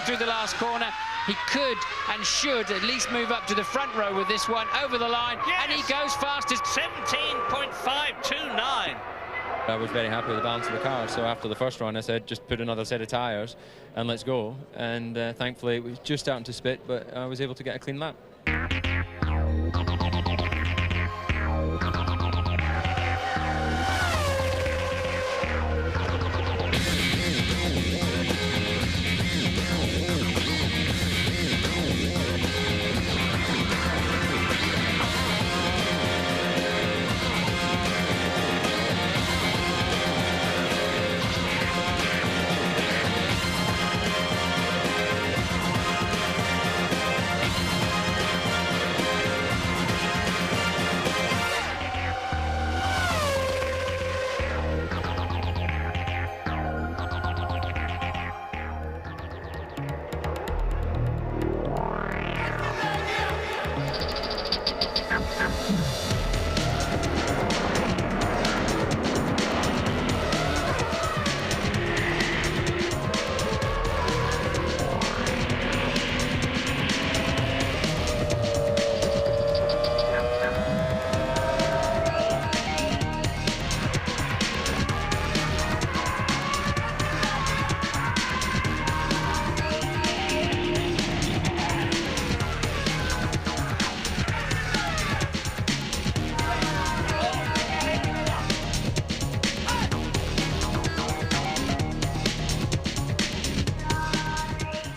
coming through the last corner. He could and should at least move up to the front row with this one, over the line, yes! And he goes fastest. 17.529. I was very happy with the balance of the car, so after the first run I said just put another set of tyres and let's go, and thankfully it was just starting to spit, but I was able to get a clean lap.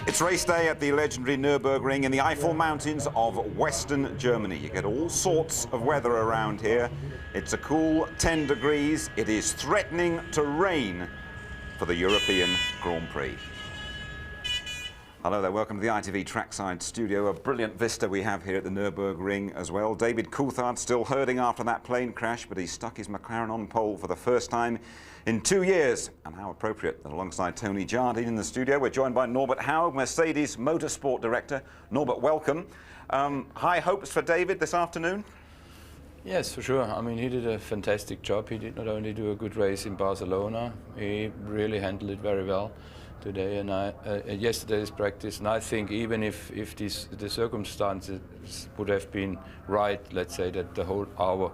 It's race day at the legendary Nürburgring in the Eifel Mountains of Western Germany. You get all sorts of weather around here. It's a cool 10 degrees. It is threatening to rain for the European Grand Prix. Hello there, welcome to the ITV Trackside Studio. A brilliant vista we have here at the Nürburgring as well. David Coulthard still herding after that plane crash, but he stuck his McLaren on pole for the first time in 2 years. And how appropriate that alongside Tony Jardine in the studio, we're joined by Norbert Howe, Mercedes Motorsport Director. Norbert, welcome. High hopes for David this afternoon? Yes, for sure. I mean, he did a fantastic job. He did not only do a good race in Barcelona, he really handled it very well today and yesterday's practice. And I think even if the circumstances would have been right, let's say that the whole hour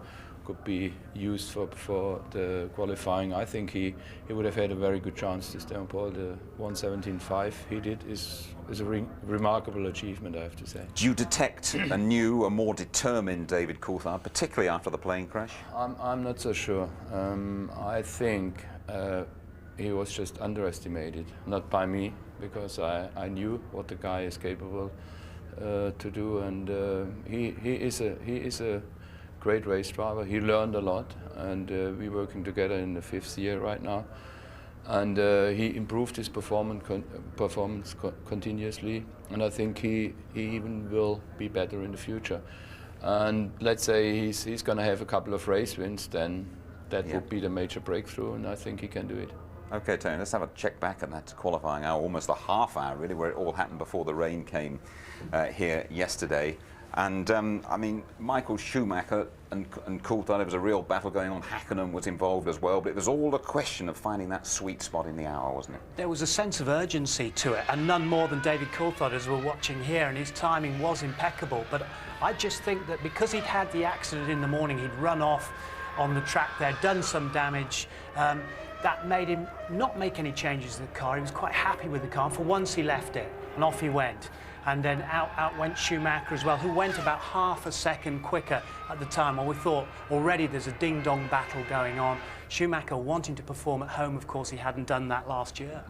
could be used for the qualifying, I think he would have had a very good chance to stay on pole. The 1:17.5 he did is a remarkable achievement, I have to say. Do you detect a new, a more determined David Coulthard, particularly after the plane crash? I'm not so sure. I think he was just underestimated, not by me, because I knew what the guy is capable to do, and he is a great race driver. He learned a lot, and we're working together in the 5th year right now. And he improved his performance continuously, and I think he even will be better in the future. And let's say he's going to have a couple of race wins, then that would be the major breakthrough, and I think he can do it. Okay, Tony, let's have a check back at that qualifying hour, almost a half hour really, where it all happened before the rain came here yesterday. And I mean, Michael Schumacher and Coulthard, there was a real battle going on. Hakkinen was involved as well, but it was all a question of finding that sweet spot in the hour, wasn't it? There was a sense of urgency to it, and none more than David Coulthard, as we're watching here, and his timing was impeccable. But I just think that because he'd had the accident in the morning, he'd run off on the track there, done some damage, that made him not make any changes to the car. He was quite happy with the car. For once, he left it, and off he went. And then out went Schumacher as well, who went about half a second quicker at the time. Well, we thought already there's a ding-dong battle going on. Schumacher wanting to perform at home, of course, he hadn't done that last year.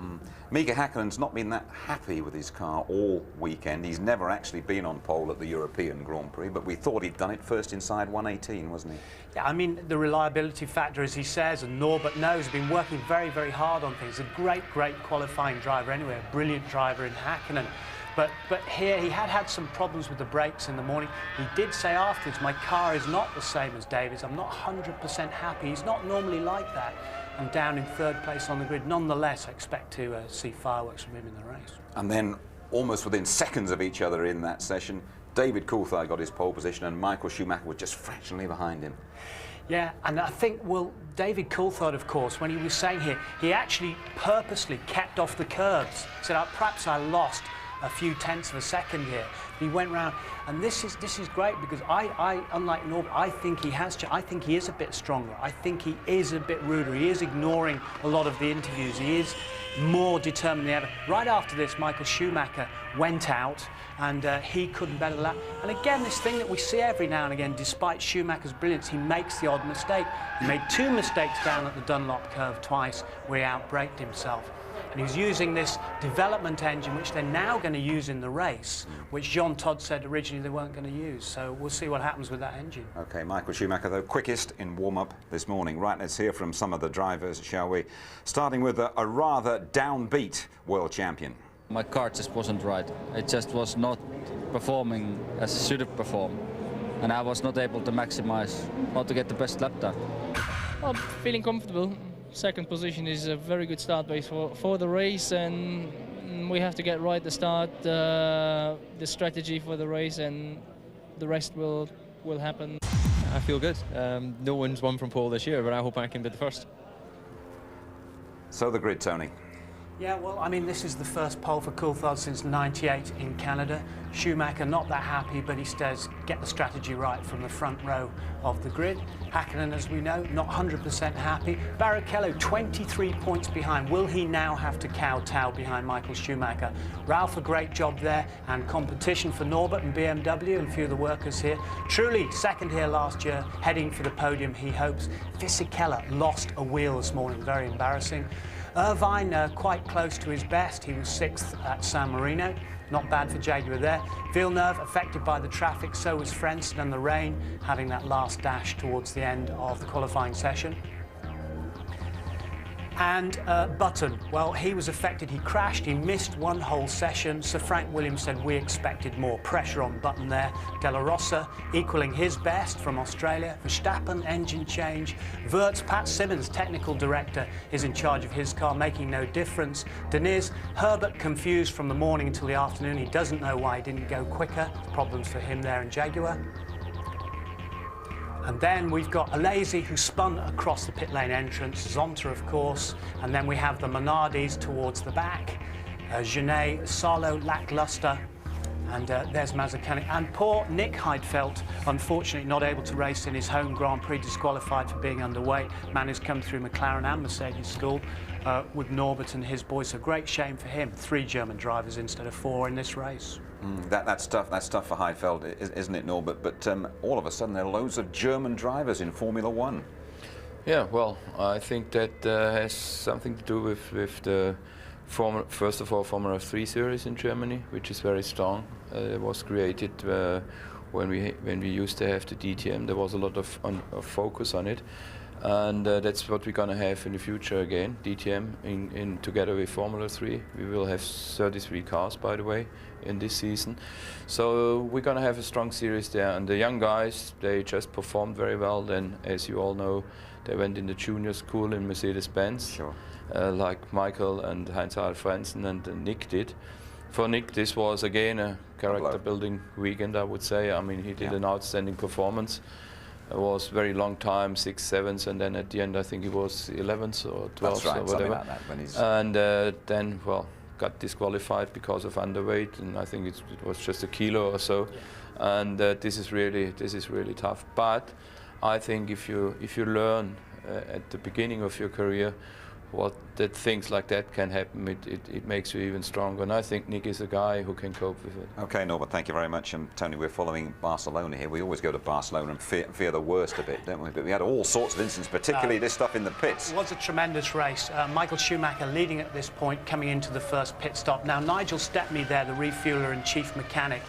Mika Häkkinen's not been that happy with his car all weekend. He's never actually been on pole at the European Grand Prix, but we thought he'd done it first inside 1:18, wasn't he? Yeah, I mean, the reliability factor, as he says, and Norbert knows, has been working very, very hard on things. A great qualifying driver anyway, a brilliant driver in Häkkinen. But here he had some problems with the brakes in the morning. He did say afterwards, my car is not the same as David's. I'm not 100% happy. He's not normally like that. I'm down in 3rd place on the grid. Nonetheless, I expect to see fireworks from him in the race. And then, almost within seconds of each other in that session, David Coulthard got his pole position and Michael Schumacher was just fractionally behind him. Yeah, and I think, well, David Coulthard, of course, when he was saying here, he actually purposely kept off the curbs. He said, perhaps I lost a few tenths of a second here. He went round, and this is great because I unlike Norbert, I think he has. I think he is a bit stronger. I think he is a bit ruder. He is ignoring a lot of the interviews. He is more determined than ever. Right after this, Michael Schumacher went out, and he couldn't better the lap. And again, this thing that we see every now and again, despite Schumacher's brilliance, he makes the odd mistake. He made 2 mistakes down at the Dunlop curve twice, where he outbraked himself. And he's using this development engine, which they're now going to use in the race, which Jean Todt said originally they weren't going to use. So we'll see what happens with that engine. OK, Michael Schumacher, though, quickest in warm-up this morning. Right, let's hear from some of the drivers, shall we? Starting with a rather downbeat world champion. My car just wasn't right. It just was not performing as it should have performed. And I was not able to maximize how to get the best lap time. Well, feeling comfortable. Second position is a very good start base for the race, and we have to get right the start, the strategy for the race, and the rest will happen. I feel good. No one's won from pole this year, but I hope I can be the first. So the grid, Tony. Yeah, well, I mean, this is the first pole for Coulthard since '98 in Canada. Schumacher not that happy, but he says get the strategy right from the front row of the grid. Hakkinen, as we know, not 100% happy. Barrichello 23 points behind. Will he now have to kowtow behind Michael Schumacher? Ralph, a great job there, and competition for Norbert and BMW and a few of the workers here. Truly, second here last year, heading for the podium, he hopes. Fisichella lost a wheel this morning, very embarrassing. Irvine quite close to his best. He was 6th at San Marino. Not bad for Jaguar there. Villeneuve affected by the traffic, so was Frentzen and the rain, having that last dash towards the end of the qualifying session. And Button, well, he was affected. He crashed. He missed one whole session. Sir Frank Williams said we expected more pressure on Button there. De La Rosa equaling his best from Australia. Verstappen, engine change. Wirtz, Pat Simmons, technical director, is in charge of his car, making no difference. Deniz, Herbert confused from the morning until the afternoon. He doesn't know why he didn't go quicker. Problems for him there in Jaguar. And then we've got Alesi, who spun across the pit lane entrance, Zonta, of course, and then we have the Minardis towards the back, Genet, Salo, lackluster, and there's Mazzacane. And poor Nick Heidfeld, unfortunately not able to race in his home Grand Prix, disqualified for being underweight. Man who's come through McLaren and Mercedes school with Norbert and his boys. A great shame for him. 3 German drivers instead of 4 in this race. That's tough for Heidfeld, isn't it, Norbert? But all of a sudden there are loads of German drivers in Formula One. Yeah, well, I think that has something to do with the first of all Formula 3 series in Germany, which is very strong. It was created when we used to have the DTM. There was a lot of focus on it. And that's what we're going to have in the future again, DTM, together with Formula 3. We will have 33 cars, by the way, in this season. So we're going to have a strong series there. And the young guys, they just performed very well. Then, as you all know, they went in the junior school in Mercedes-Benz, sure. Like Michael and Heinz-Harald Frentzen and Nick did. For Nick, this was, again, a character-building weekend, I would say. I mean, he did an outstanding performance. It was very long time, 6th, 7th, and then at the end I think he was 11th or 12th, that's right, or whatever. something like that, when he's... And then, well, got disqualified because of underweight, and I think it was just a kilo or so. Yeah. And this is really tough. But I think if you learn at the beginning of your career that things like that can happen, it makes you even stronger. And I think Nick is a guy who can cope with it. OK, Norbert, thank you very much. And Tony, we're following Barcelona here. We always go to Barcelona and fear the worst a bit, don't we? But we had all sorts of incidents, particularly this stuff in the pits. It was a tremendous race. Michael Schumacher leading at this point, coming into the first pit stop. Now, Nigel Stepney there, the refueler and chief mechanic,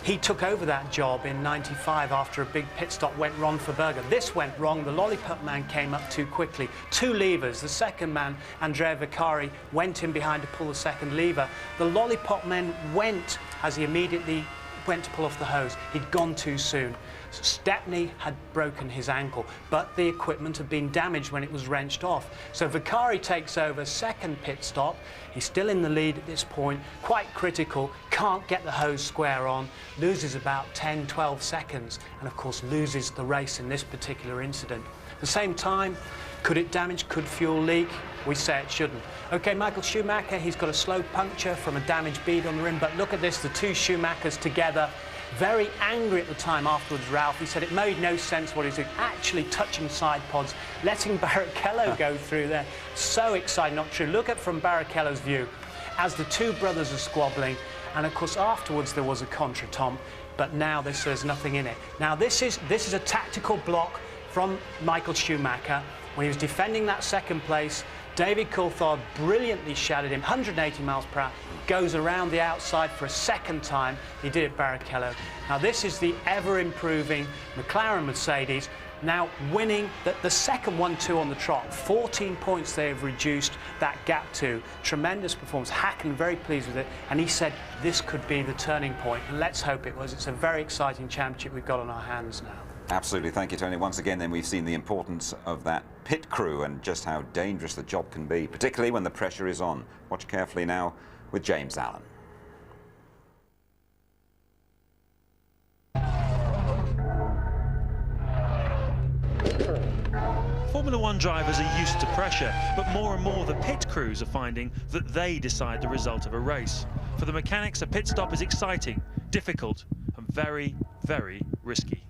he took over that job in '95 after a big pit stop went wrong for Berger. This went wrong. The lollipop man came up too quickly. 2 levers. The second man, Andrea Vicari, went in behind to pull the second lever. The lollipop man went as he immediately went to pull off the hose. He'd gone too soon. So Stepney had broken his ankle, but the equipment had been damaged when it was wrenched off. So Vicari takes over, second pit stop. He's still in the lead at this point, quite critical, can't get the hose square on, loses about 10, 12 seconds, and of course loses the race in this particular incident. At the same time, could it damage? Could fuel leak? We say it shouldn't. OK, Michael Schumacher, he's got a slow puncture from a damaged bead on the rim, but look at this, the two Schumachers together. Very angry at the time afterwards, Ralph. He said it made no sense what he's doing, actually touching side pods, letting Barrichello go through there. So exciting, not true. Look at from Barrichello's view as the two brothers are squabbling. And of course, afterwards there was a contra, Tom, but now there's nothing in it. Now this is a tactical block from Michael Schumacher when he was defending that second place. David Coulthard brilliantly shadowed him, 180 miles per hour, goes around the outside for a second time. He did it Barrichello. Now this is the ever-improving McLaren Mercedes, now winning the second 1-2 on the trot. 14 points they have reduced that gap to. Tremendous performance. Hackney very pleased with it, and he said this could be the turning point, and let's hope it was. It's a very exciting championship we've got on our hands now. Absolutely, thank you, Tony. Once again, then, we've seen the importance of that pit crew and just how dangerous the job can be, particularly when the pressure is on. Watch carefully now with James Allen. Formula One drivers are used to pressure, but more and more the pit crews are finding that they decide the result of a race. For the mechanics, a pit stop is exciting, difficult, and very, very risky.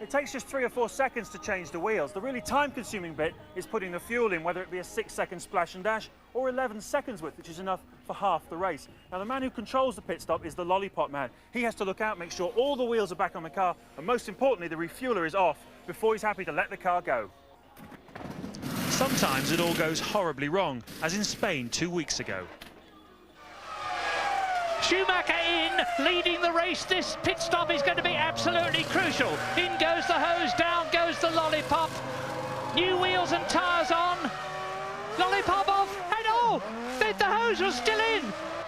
It takes just 3 or 4 seconds to change the wheels. The really time-consuming bit is putting the fuel in, whether it be a 6-second splash and dash or 11 seconds width, which is enough for half the race. Now, the man who controls the pit stop is the lollipop man. He has to look out, make sure all the wheels are back on the car, and most importantly, the refueler is off before he's happy to let the car go. Sometimes it all goes horribly wrong, as in Spain 2 weeks ago. Schumacher in, leading the race. This pit stop is going to be absolutely crucial. In goes the hose, down goes the lollipop. New wheels and tyres on. Lollipop off, and oh, the hose was still in.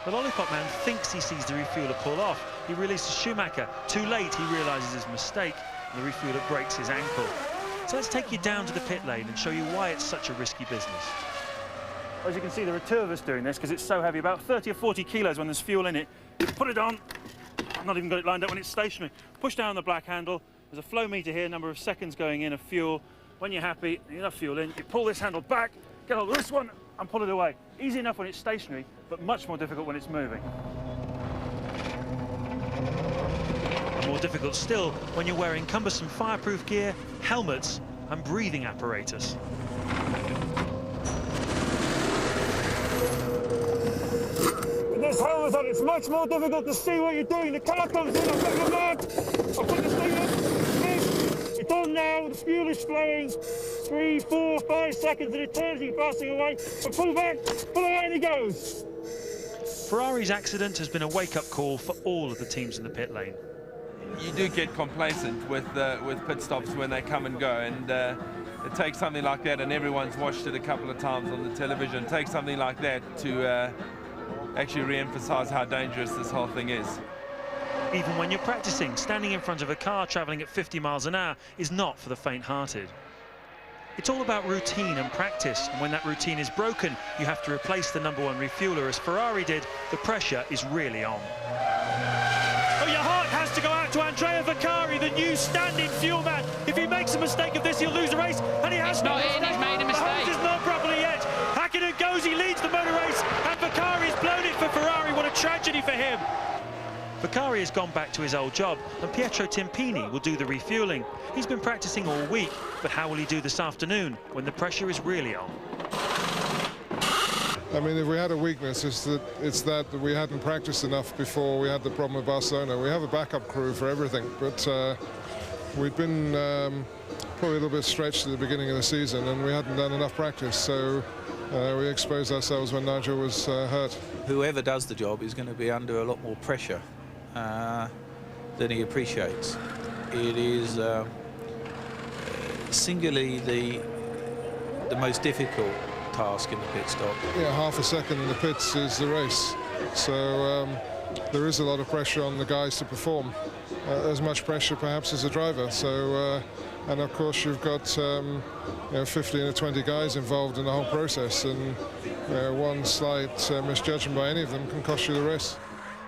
The lollipop man thinks he sees the refueler pull off. He releases Schumacher. Too late, he realises his mistake, and the refueler breaks his ankle. So let's take you down to the pit lane and show you why it's such a risky business. As you can see, there are 2 of us doing this because it's so heavy, about 30 or 40 kilos when there's fuel in it. You put it on, I've not even got it lined up when it's stationary. Push down the black handle, there's a flow meter here, number of seconds going in of fuel. When you're happy, enough fuel in, you pull this handle back, get hold of this one and pull it away. Easy enough when it's stationary, but much more difficult when it's moving. And more difficult still when you're wearing cumbersome fireproof gear, helmets and breathing apparatus. This helmet on, it's much more difficult to see what you're doing. The car comes in, I've got my mark, I'll put this thing up, it's on now, the fuel is flowing, 3, 4, 5 seconds and eternity passing away, but pull back, pull away and he goes. Ferrari's accident has been a wake-up call for all of the teams in the pit lane. You do get complacent with pit stops when they come and go, and it takes something like that, and everyone's watched it a couple of times on the television, it takes something like that to actually re-emphasize how dangerous this whole thing is. Even when you're practicing, standing in front of a car traveling at 50 miles an hour is not for the faint-hearted. It's all about routine and practice, and when that routine is broken, you have to replace the #1 refueler. As Ferrari did, the pressure is really on. Oh, your heart has to go out to Andrea Vaccari, the new stand-in fuel man. If he makes a mistake of this, he'll lose the race, and he has not in, he's made a mistake. The hose is not properly yet. Hakkinen goes, he leads the motor race, and Vaccari's blown it for Ferrari. What a tragedy for him. Vaccari has gone back to his old job, and Pietro Timpini will do the refueling. He's been practicing all week, but how will he do this afternoon when the pressure is really on? I mean, if we had a weakness, it's that we hadn't practiced enough before we had the problem with Barcelona. We have a backup crew for everything, but we'd been probably a little bit stretched at the beginning of the season, and we hadn't done enough practice, so we exposed ourselves when Nigel was hurt. Whoever does the job is going to be under a lot more pressure than he appreciates. It is singularly the most difficult task in the pit stop. Yeah, half a second in the pits is the race, so there is a lot of pressure on the guys to perform, as much pressure perhaps as the driver. So and of course you've got 15 or 20 guys involved in the whole process, and one slight misjudgment by any of them can cost you the race.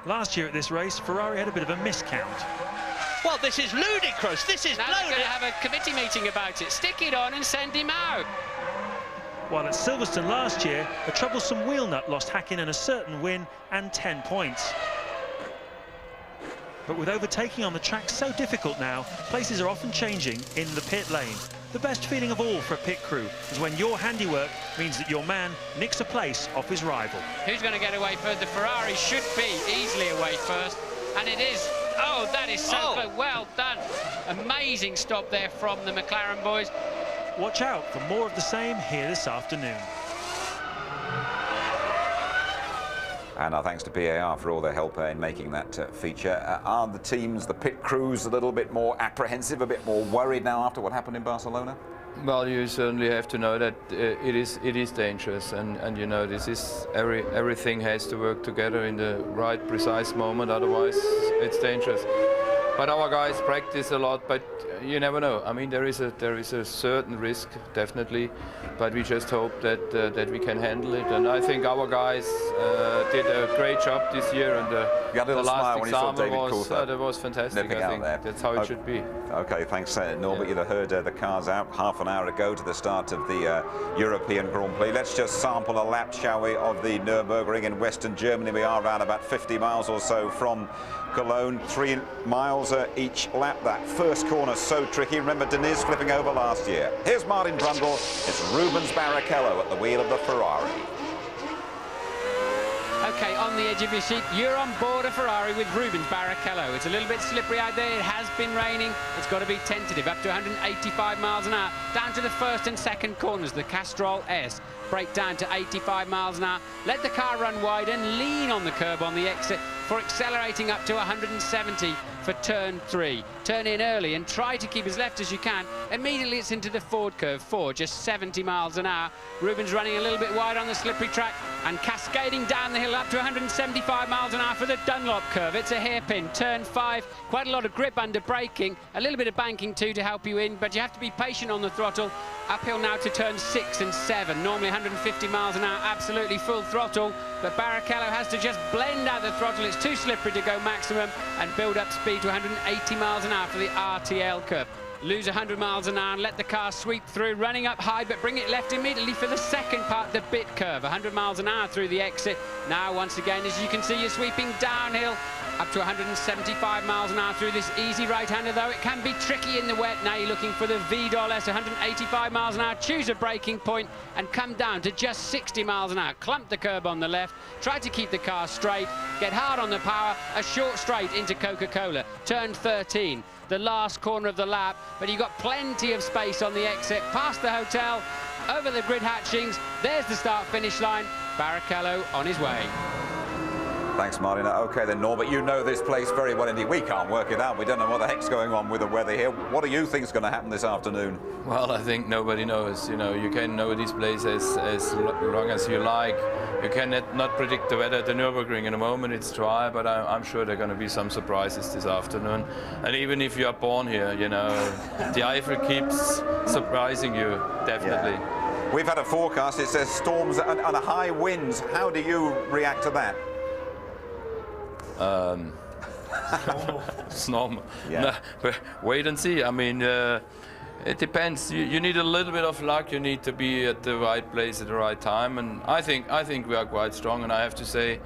Last year at this race, Ferrari had a bit of a miscount. Well, this is ludicrous. This is now they're going to have a committee meeting about it. Stick it on and send him out. While at Silverstone last year, a troublesome wheel nut lost Häkkinen a certain win and 10 points. But with overtaking on the track so difficult now, places are often changing in the pit lane. The best feeling of all for a pit crew is when your handiwork means that your man nicks a place off his rival. Who's going to get away first? The Ferrari should be easily away first, and it is. Oh, that is so close. Well done. Amazing stop there from the McLaren boys. Watch out for more of the same here this afternoon. And our thanks to PAR for all their help in making that feature. Are the teams, the pit crews, a little bit more apprehensive, a bit more worried now after what happened in Barcelona? Well, you certainly have to know that it is dangerous, and you know this is everything has to work together in the right, precise moment. Otherwise, it's dangerous. But our guys practice a lot, but you never know. I mean, there is a certain risk, definitely, but we just hope that that we can handle it. And I think our guys did a great job this year. And the last example was fantastic. I think that's how it should be. Okay, thanks, Norbert. You heard the cars out half an hour ago to the start of the European Grand Prix. Let's just sample a lap, shall we, of the Nürburgring in Western Germany. We are around about 50 miles or so from Cologne, 3 miles each lap. That first corner so tricky. Remember Deniz flipping over last year. Here's Martin Brundle. It's Rubens Barrichello at the wheel of the Ferrari. Okay, on the edge of your seat, you're on board a Ferrari with Rubens Barrichello. It's a little bit slippery out there. It has been raining. It's got to be tentative, up to 185 miles an hour. Down to the first and second corners, the Castrol S. Brake down to 85 miles an hour. Let the car run wide and lean on the curb on the exit for accelerating up to 170 for turn 3. Turn in early and try to keep as left as you can. Immediately it's into the Ford curve 4, just 70 miles an hour. Rubens running a little bit wide on the slippery track and cascading down the hill up to 175 miles an hour for the Dunlop curve. It's a hairpin. Turn 5, quite a lot of grip under braking, a little bit of banking too to help you in, but you have to be patient on the throttle. Uphill now to turn 6 and 7, normally 150 miles an hour, absolutely full throttle, but Barrichello has to just blend out the throttle. It's too slippery to go maximum and build up speed to 180 miles an hour for the RTL curve. Lose 100 miles an hour and let the car sweep through, running up high, but bring it left immediately for the second part, the bit curve. 100 miles an hour through the exit. Now, once again, as you can see, you're sweeping downhill up to 175 miles an hour through this easy right-hander, though it can be tricky in the wet. Now you're looking for the Vidal S, 185 miles an hour. Choose a braking point and come down to just 60 miles an hour. Clump the curb on the left. Try to keep the car straight. Get hard on the power. A short straight into Coca-Cola. Turn 13. The last corner of the lap, but you've got plenty of space on the exit. Past the hotel, over the grid hatchings. There's the start-finish line. Barrichello on his way. Thanks, Martin. OK, then, Norbert, you know this place very well indeed. We can't work it out. We don't know what the heck's going on with the weather here. What do you think is going to happen this afternoon? Well, I think nobody knows. You know, you can know this place as long as you like. You cannot predict the weather at the Nürburgring. In a moment it's dry, but I'm sure there are going to be some surprises this afternoon. And even if you are born here, you know, the Eifel keeps surprising you, definitely. Yeah. We've had a forecast. It says storms and high winds. How do you react to that? It's normal. Yeah. No, wait and see. I mean, it depends. You need a little bit of luck. You need to be at the right place at the right time. And I think we are quite strong. And I have to say,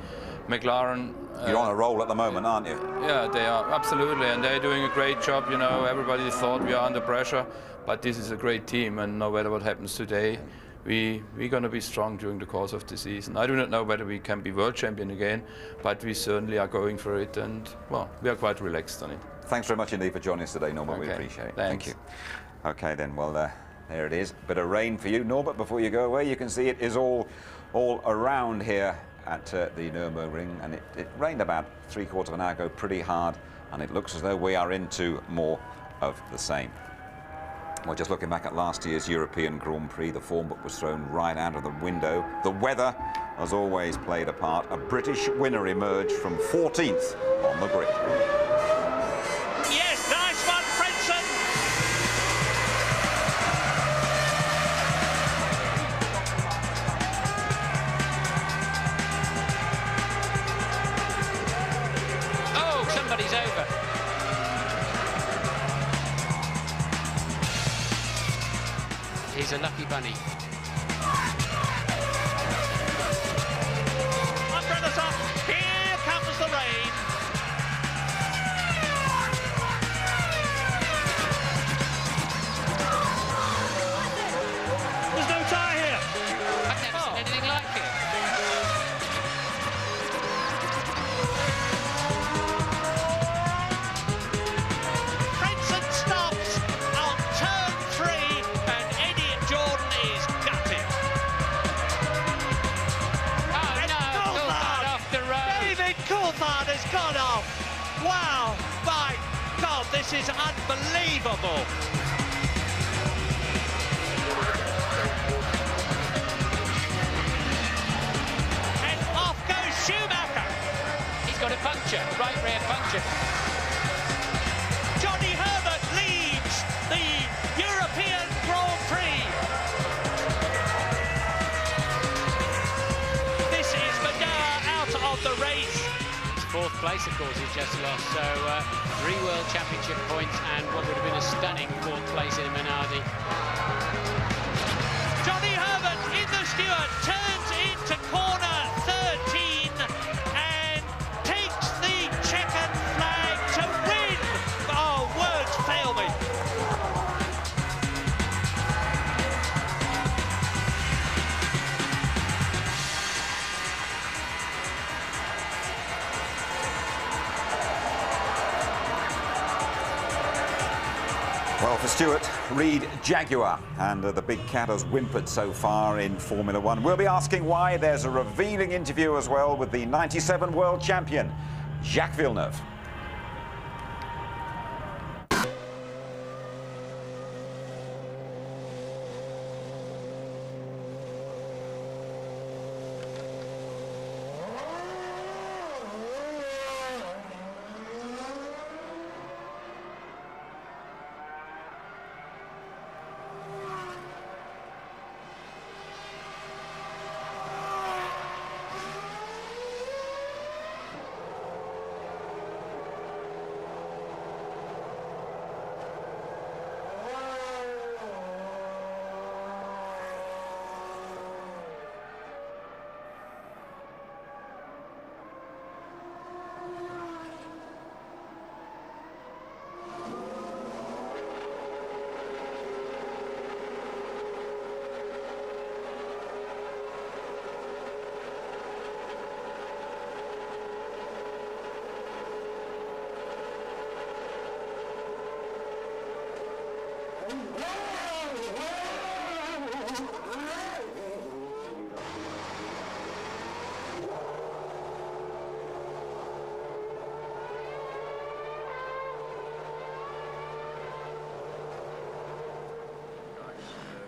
McLaren. You're on a roll at the moment, aren't you? Yeah, they are, absolutely. And they're doing a great job. You know, everybody thought we are under pressure, but this is a great team. And no matter what happens today, we're going to be strong during the course of the season. I do not know whether we can be world champion again, but we certainly are going for it, and, well, we are quite relaxed on it. Thanks very much indeed for joining us today, Norbert. Okay. We appreciate it. Thanks. Thank you. OK, then, well, there it is. Bit of rain for you, Norbert, before you go away. You can see it is all around here at the Nürburgring, and it rained about 3/4 of an hour ago pretty hard, and it looks as though we are into more of the same. Well, just looking back at last year's European Grand Prix, the form book was thrown right out of the window. The weather has always played a part. A British winner emerged from 14th on the grid. Yes, nice one, Frenson. Oh, somebody's over. He's a lucky bunny. Umbrellas up. Here comes the rain. There's no tyre here. I've never seen anything like it. Frenson stops on turn 3 and Eddie Jordan is gutted. Oh no, Coulthard off the road. David Coulthard has gone off. Wow, my God, this is unbelievable. And off goes Schumacher. He's got a puncture, right rear puncture. Johnny Herbert leads the European Grand Prix. This is Manoa out of the race. Fourth place, of course, he's just lost. So 3 World Championship points and what would have been a stunning 4th place in Minardi. Johnny Herbert in the Stewart turns into corner 13 and takes the checkered flag to win. Oh, words fail me. Well, for Stewart, Reed Jaguar, and the big cat has whimpered so far in Formula One. We'll be asking why. There's a revealing interview as well with the 97 world champion, Jacques Villeneuve.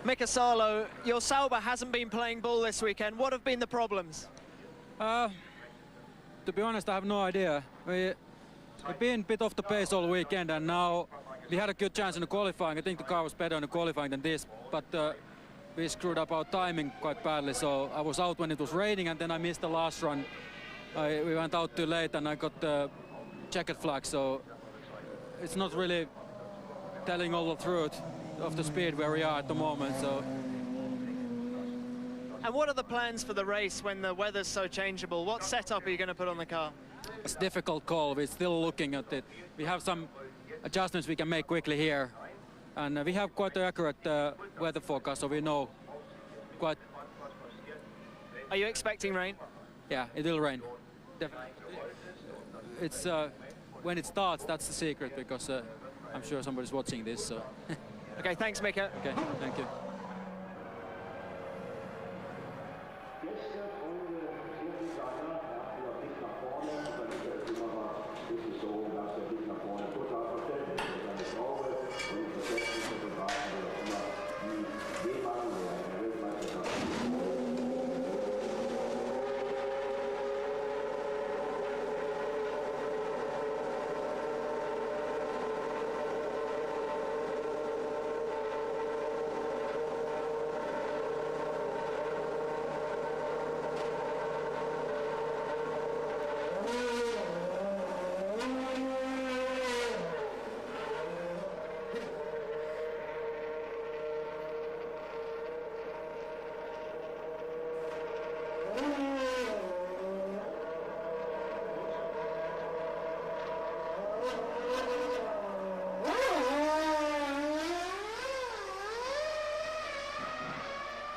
Mika Salo, your Sauber hasn't been playing ball this weekend. What have been the problems? To be honest, I have no idea. We've been a bit off the pace all weekend, and now we had a good chance in the qualifying. I think the car was better in the qualifying than this, but we screwed up our timing quite badly. So I was out when it was raining, and then I missed the last run. We went out too late, and I got the checkered flag. So it's not really telling all the truth of the speed where we are at the moment. So. And what are the plans for the race when the weather's so changeable? What setup are you going to put on the car? It's a difficult call. We're still looking at it. We have some adjustments we can make quickly here. And we have quite an accurate weather forecast, so we know quite... Are you expecting rain? Yeah, it will rain. Definitely. It's when it starts, that's the secret, because I'm sure somebody's watching this. So. Okay, thanks, Mika. Okay, thank you.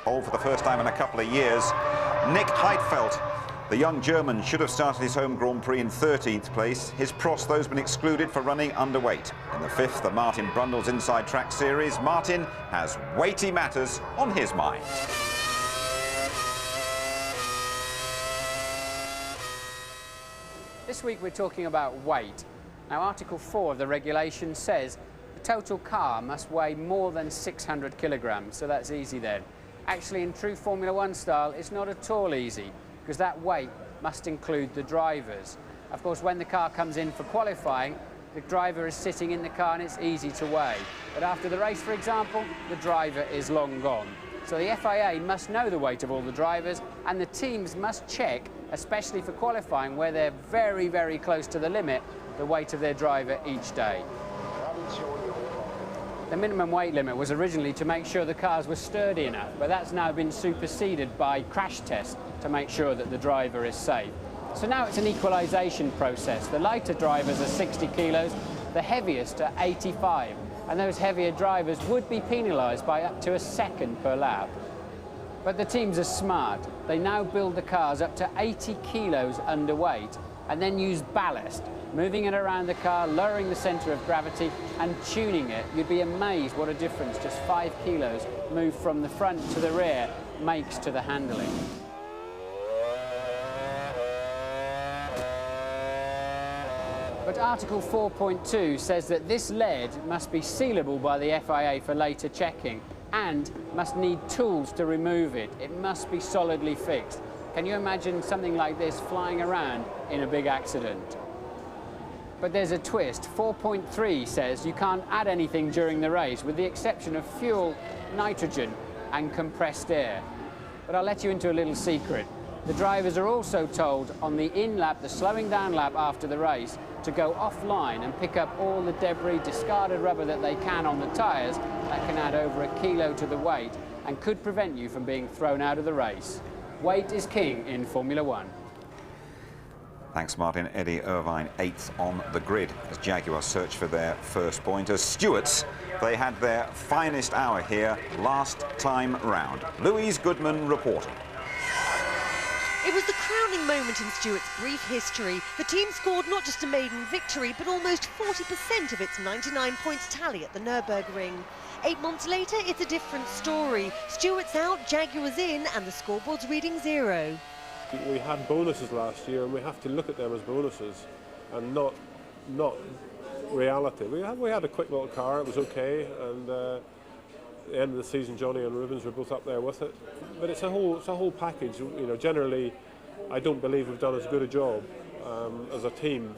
pole for the first time in a couple of years. Nick Heidfeld, the young German, should have started his home Grand Prix in 13th place. His Prost, though, has been excluded for running underweight. In the 5th, the Martin Brundle's Inside Track Series, Martin has weighty matters on his mind. This week we're talking about weight. Now, Article 4 of the regulation says the total car must weigh more than 600 kilograms, so that's easy then. Actually, in true Formula One style, it's not at all easy, because that weight must include the drivers. Of course, when the car comes in for qualifying, the driver is sitting in the car and it's easy to weigh. But after the race, for example, the driver is long gone. So the FIA must know the weight of all the drivers, and the teams must check, especially for qualifying, where they're very, very close to the limit, the weight of their driver each day. The minimum weight limit was originally to make sure the cars were sturdy enough, but that's now been superseded by crash tests to make sure that the driver is safe. So now it's an equalisation process. The lighter drivers are 60 kilos, the heaviest are 85, and those heavier drivers would be penalised by up to a second per lap. But the teams are smart. They now build the cars up to 80 kilos underweight and then use ballast, moving it around the car, lowering the centre of gravity and tuning it. You'd be amazed what a difference just 5 kilos moved from the front to the rear makes to the handling. But Article 4.2 says that this lead must be sealable by the FIA for later checking and must need tools to remove it. It must be solidly fixed. Can you imagine something like this flying around in a big accident? But there's a twist. 4.3 says you can't add anything during the race with the exception of fuel, nitrogen and compressed air. But I'll let you into a little secret. The drivers are also told on the in-lap, the slowing down lap after the race, to go offline and pick up all the debris, discarded rubber that they can on the tyres. That can add over a kilo to the weight and could prevent you from being thrown out of the race. Weight is king in Formula One. Thanks, Martin. Eddie Irvine, 8th on the grid as Jaguar search for their first point. As Stewarts, they had their finest hour here last time round. Louise Goodman reporting. It was the crowning moment in Stewart's brief history. The team scored not just a maiden victory, but almost 40% of its 99 points tally at the Nürburgring. 8 months later, it's a different story. Stewart's out, Jaguar's in, and the scoreboard's reading 0. We had bonuses last year, and we have to look at them as bonuses and not reality. We had a quick little car, it was okay, and at the end of the season, Johnny and Rubens were both up there with it. But it's a whole package. You know, generally, I don't believe we've done as good a job as a team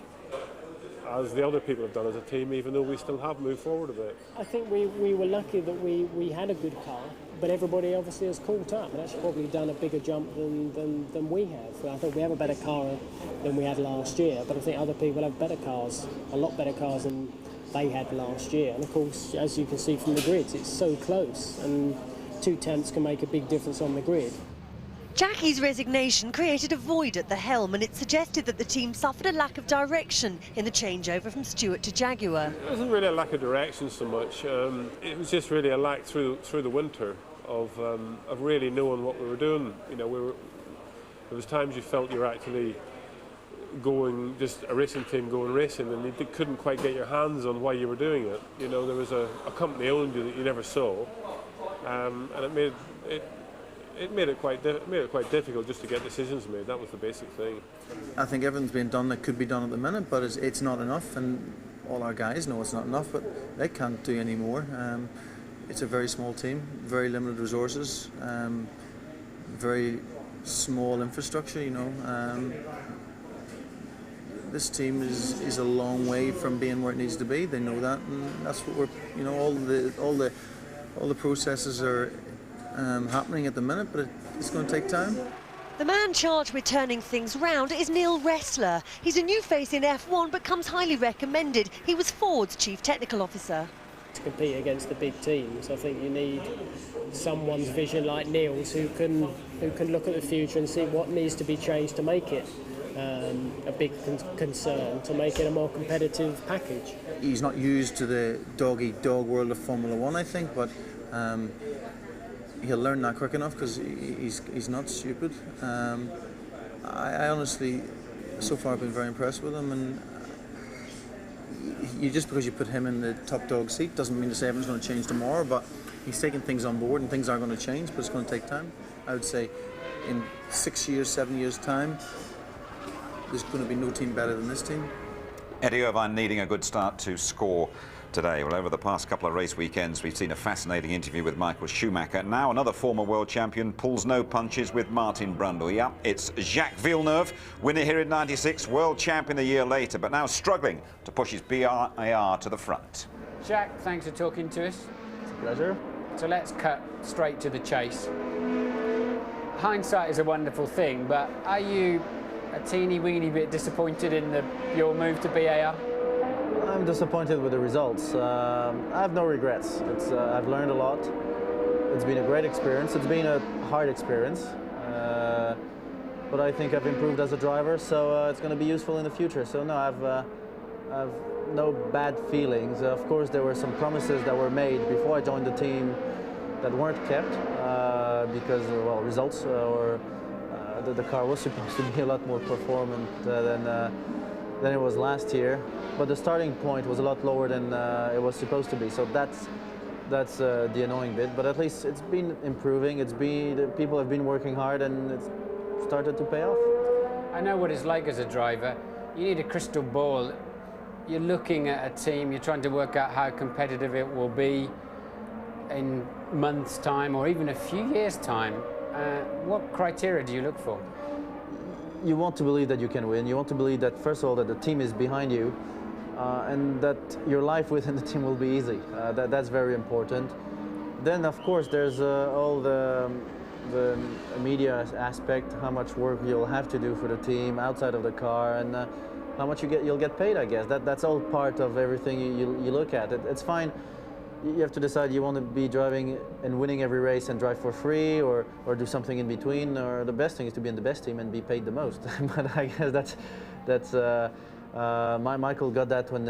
as the other people have done as a team, even though we still have moved forward a bit. I think we were lucky that we had a good car, but everybody obviously has caught up and actually probably done a bigger jump than we have. I think we have a better car than we had last year, but I think other people have better cars, a lot better cars than they had last year. And of course, as you can see from the grids, it's so close, and 2 tenths can make a big difference on the grid. Jackie's resignation created a void at the helm, and it suggested that the team suffered a lack of direction in the changeover from Stewart to Jaguar. It wasn't really a lack of direction so much. It was just really a lack through the winter of really knowing what we were doing. You know, there was times you felt you were actually going, just a racing team going racing, and you couldn't quite get your hands on why you were doing it. You know, there was a company owned you that you never saw, and it made it quite difficult just to get decisions made. That was the basic thing. I think everything's being done that could be done at the minute, but it's not enough, and all our guys know it's not enough, but they can't do any more. It's a very small team, very limited resources, very small infrastructure, you know. This team is a long way from being where it needs to be. They know that, and that's what we're, you know, all the processes are happening at the minute, but it's going to take time. The man charged with turning things round is Neil Ressler. He's a new face in F1, but comes highly recommended. He was Ford's chief technical officer. To compete against the big teams, I think you need someone's vision like Neil's who can look at the future and see what needs to be changed to make it a big concern, to make it a more competitive package. He's not used to the dog-eat-dog world of Formula One, I think, but he'll learn that quick enough because he's not stupid. I honestly, so far, I've been very impressed with him, and you just because you put him in the top dog seat doesn't mean to say everything's going to change tomorrow. But he's taking things on board, and things are going to change, but it's going to take time. I would say, in 6 years, 7 years' time, there's going to be no team better than this team. Eddie Irvine needing a good start to score today. Well, over the past couple of race weekends, we've seen a fascinating interview with Michael Schumacher. Now another former world champion pulls no punches with Martin Brundle. Yeah, it's Jacques Villeneuve, winner here in '96, world champion a year later, but now struggling to push his BIR to the front. Jacques, thanks for talking to us. It's a pleasure. So let's cut straight to the chase. Hindsight is a wonderful thing, but are you a teeny weeny bit disappointed in your move to BAR? I'm disappointed with the results. I have no regrets. I've learned a lot. It's been a great experience. It's been a hard experience, but I think I've improved as a driver, so it's going to be useful in the future. So no, I've no bad feelings. Of course, there were some promises that were made before I joined the team that weren't kept because, well, results or the car was supposed to be a lot more performant than it was last year, but the starting point was a lot lower than it was supposed to be. So that's the annoying bit. But at least it's been improving. People have been working hard, and it's started to pay off. I know what it's like as a driver. You need a crystal ball. You're looking at a team. You're trying to work out how competitive it will be in months' time, or even a few years' time. What criteria do you look for? You want to believe that you can win. You want to believe that, first of all, that the team is behind you, and that your life within the team will be easy. That's very important. Then, of course, there's all the media aspect, how much work you'll have to do for the team outside of the car, and how much you'll get paid, I guess. That's all part of everything you look at. It's fine. You have to decide you want to be driving and winning every race and drive for free, or do something in between, or the best thing is to be in the best team and be paid the most. But I guess Michael got that when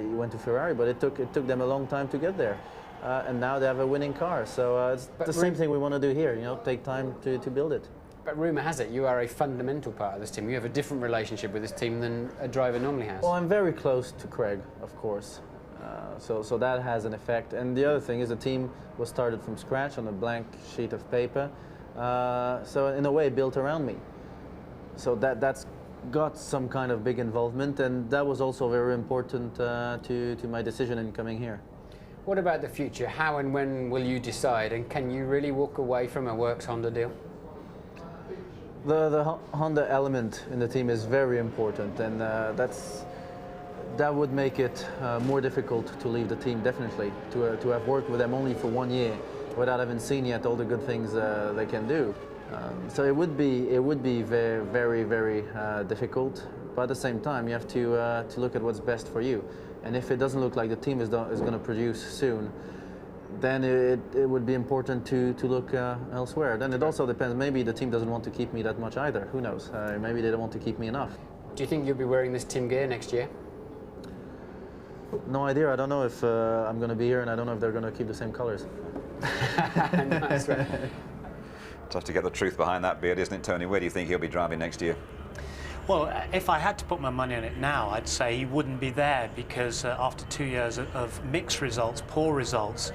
he went to Ferrari, but it took them a long time to get there. And now they have a winning car, so it's the same thing we want to do here, you know, take time to build it. But rumour has it you are a fundamental part of this team. You have a different relationship with this team than a driver normally has. Well, I'm very close to Craig, of course. So that has an effect. And the other thing is the team was started from scratch on a blank sheet of paper. So in a way built around me. So that's got some kind of big involvement, and that was also very important to my decision in coming here. What about the future? How and when will you decide? And can you really walk away from a Works Honda deal? The Honda element in the team is very important, and that would make it more difficult to leave the team, definitely, to have worked with them only for 1 year without having seen yet all the good things they can do. So it would be very, very, very difficult, but at the same time you have to look at what's best for you. And if it doesn't look like the team is going to produce soon, then it would be important to look elsewhere. Then it also depends, maybe the team doesn't want to keep me that much either, who knows, maybe they don't want to keep me enough. Do you think you'll be wearing this team gear next year? No idea. I don't know if I'm going to be here, and I don't know if they're going to keep the same colors. Nice. Tough to get the truth behind that beard, isn't it, Tony? Where do you think he'll be driving next year? Well, if I had to put my money on it now, I'd say he wouldn't be there, because after 2 years of mixed results, poor results,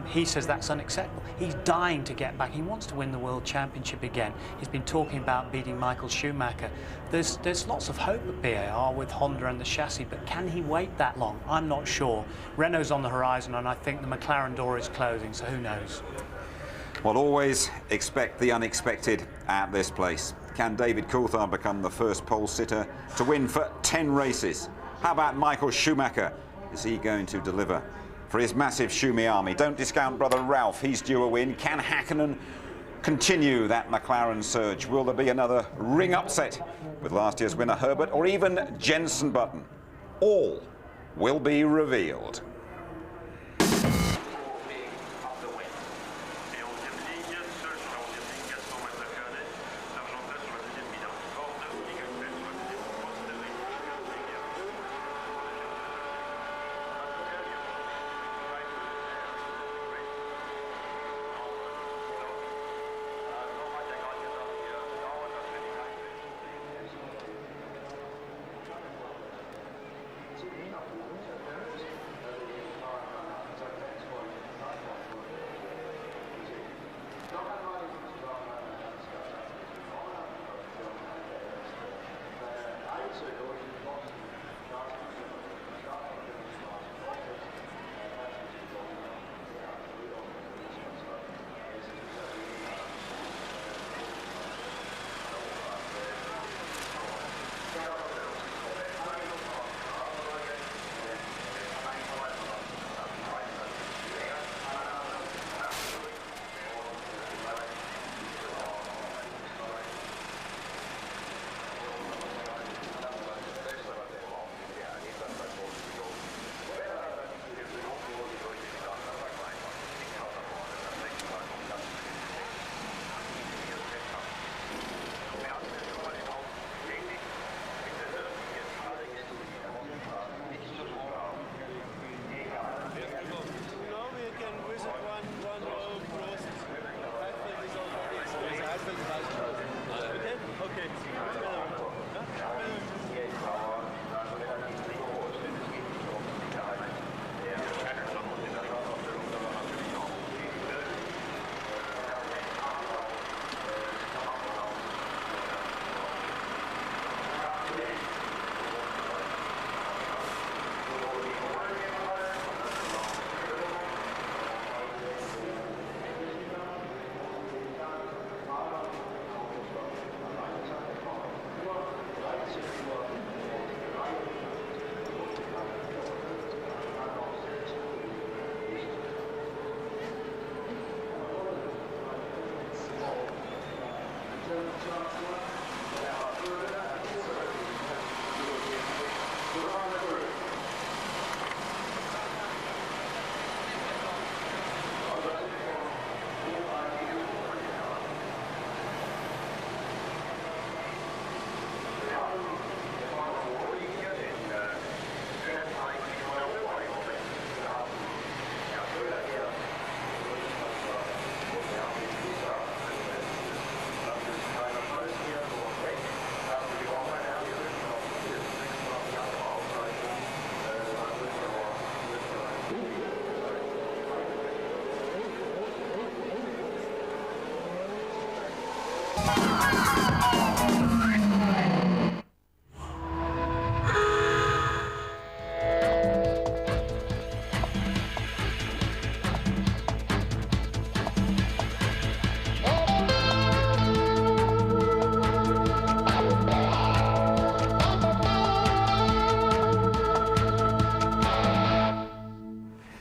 he says that's unacceptable. He's dying to get back. He wants to win the World Championship again. He's been talking about beating Michael Schumacher. There's lots of hope at BAR with Honda and the chassis, but can he wait that long? I'm not sure. Renault's on the horizon, and I think the McLaren door is closing, so who knows? Well, always expect the unexpected at this place. Can David Coulthard become the first pole sitter to win for 10 races? How about Michael Schumacher? Is he going to deliver for his massive Schumi army? Don't discount brother Ralph, he's due a win. Can Hakkinen continue that McLaren surge? Will there be another ring upset with last year's winner Herbert, or even Jenson Button? All will be revealed.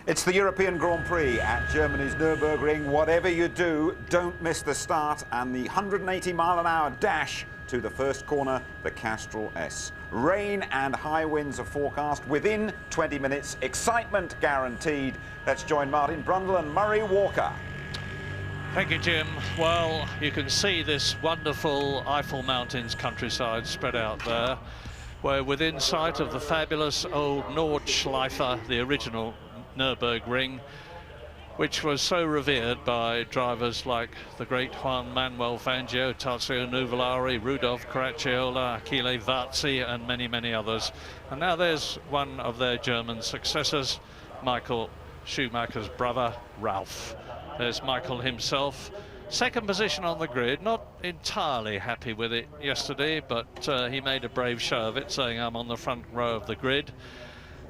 It's the European Grand Prix at Germany's Nürburgring. Whatever you do, don't miss the start and the 180-mile-an-hour dash to the first corner, the Castrol S. Rain and high winds are forecast within 20 minutes. Excitement guaranteed. Let's join Martin Brundle and Murray Walker. Thank you, Jim. Well, you can see this wonderful Eiffel Mountains countryside spread out there. We're within sight of the fabulous old Nordschleife, the original Nürburgring, which was so revered by drivers like the great Juan Manuel Fangio, Tazio Nuvolari, Rudolf Caracciola, Achille Varzi, and many, many others. And now there's one of their German successors, Michael Schumacher's brother, Ralf. There's Michael himself. Second position on the grid, not entirely happy with it yesterday, but he made a brave show of it, saying, I'm on the front row of the grid.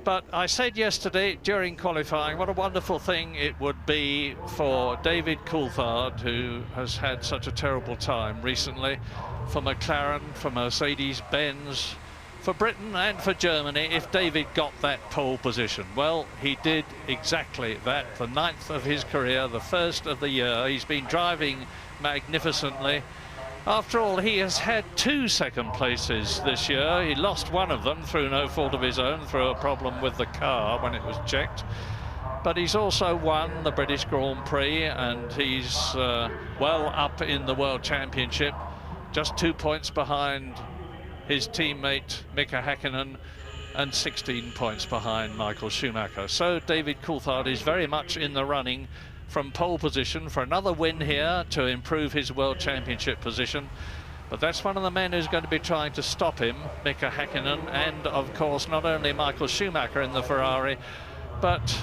But I said yesterday during qualifying what a wonderful thing it would be for David Coulthard, who has had such a terrible time recently, for McLaren, for Mercedes-Benz, for Britain and for Germany, if David got that pole position. Well, he did exactly that, the 9th of his career, the first of the year. He's been driving magnificently. After all, he has had 2 second places this year. He lost one of them through no fault of his own, through a problem with the car when it was checked. But he's also won the British Grand Prix, and he's well up in the World Championship, just 2 points behind his teammate Mika Häkkinen and 16 points behind Michael Schumacher. So David Coulthard is very much in the running from pole position for another win here to improve his World Championship position. But that's one of the men who's going to be trying to stop him, Mika Häkkinen, and of course not only Michael Schumacher in the Ferrari, but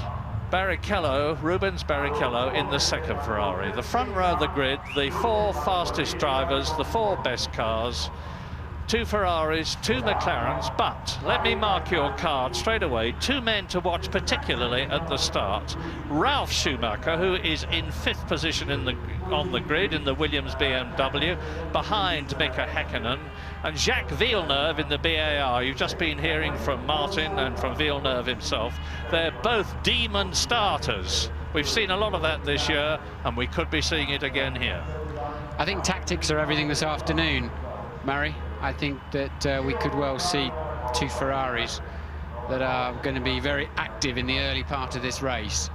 Barrichello, Rubens Barrichello in the second Ferrari. The front row of the grid, the 4 fastest drivers, the 4 best cars, 2 Ferraris, 2 McLarens, but let me mark your card straight away. 2 men to watch particularly at the start. Ralf Schumacher, who is in 5th position on the grid in the Williams BMW, behind Mika Häkkinen, and Jacques Villeneuve in the BAR. You've just been hearing from Martin and from Villeneuve himself. They're both demon starters. We've seen a lot of that this year, and we could be seeing it again here. I think tactics are everything this afternoon, Murray. I think that we could well see 2 Ferraris that are going to be very active in the early part of this race.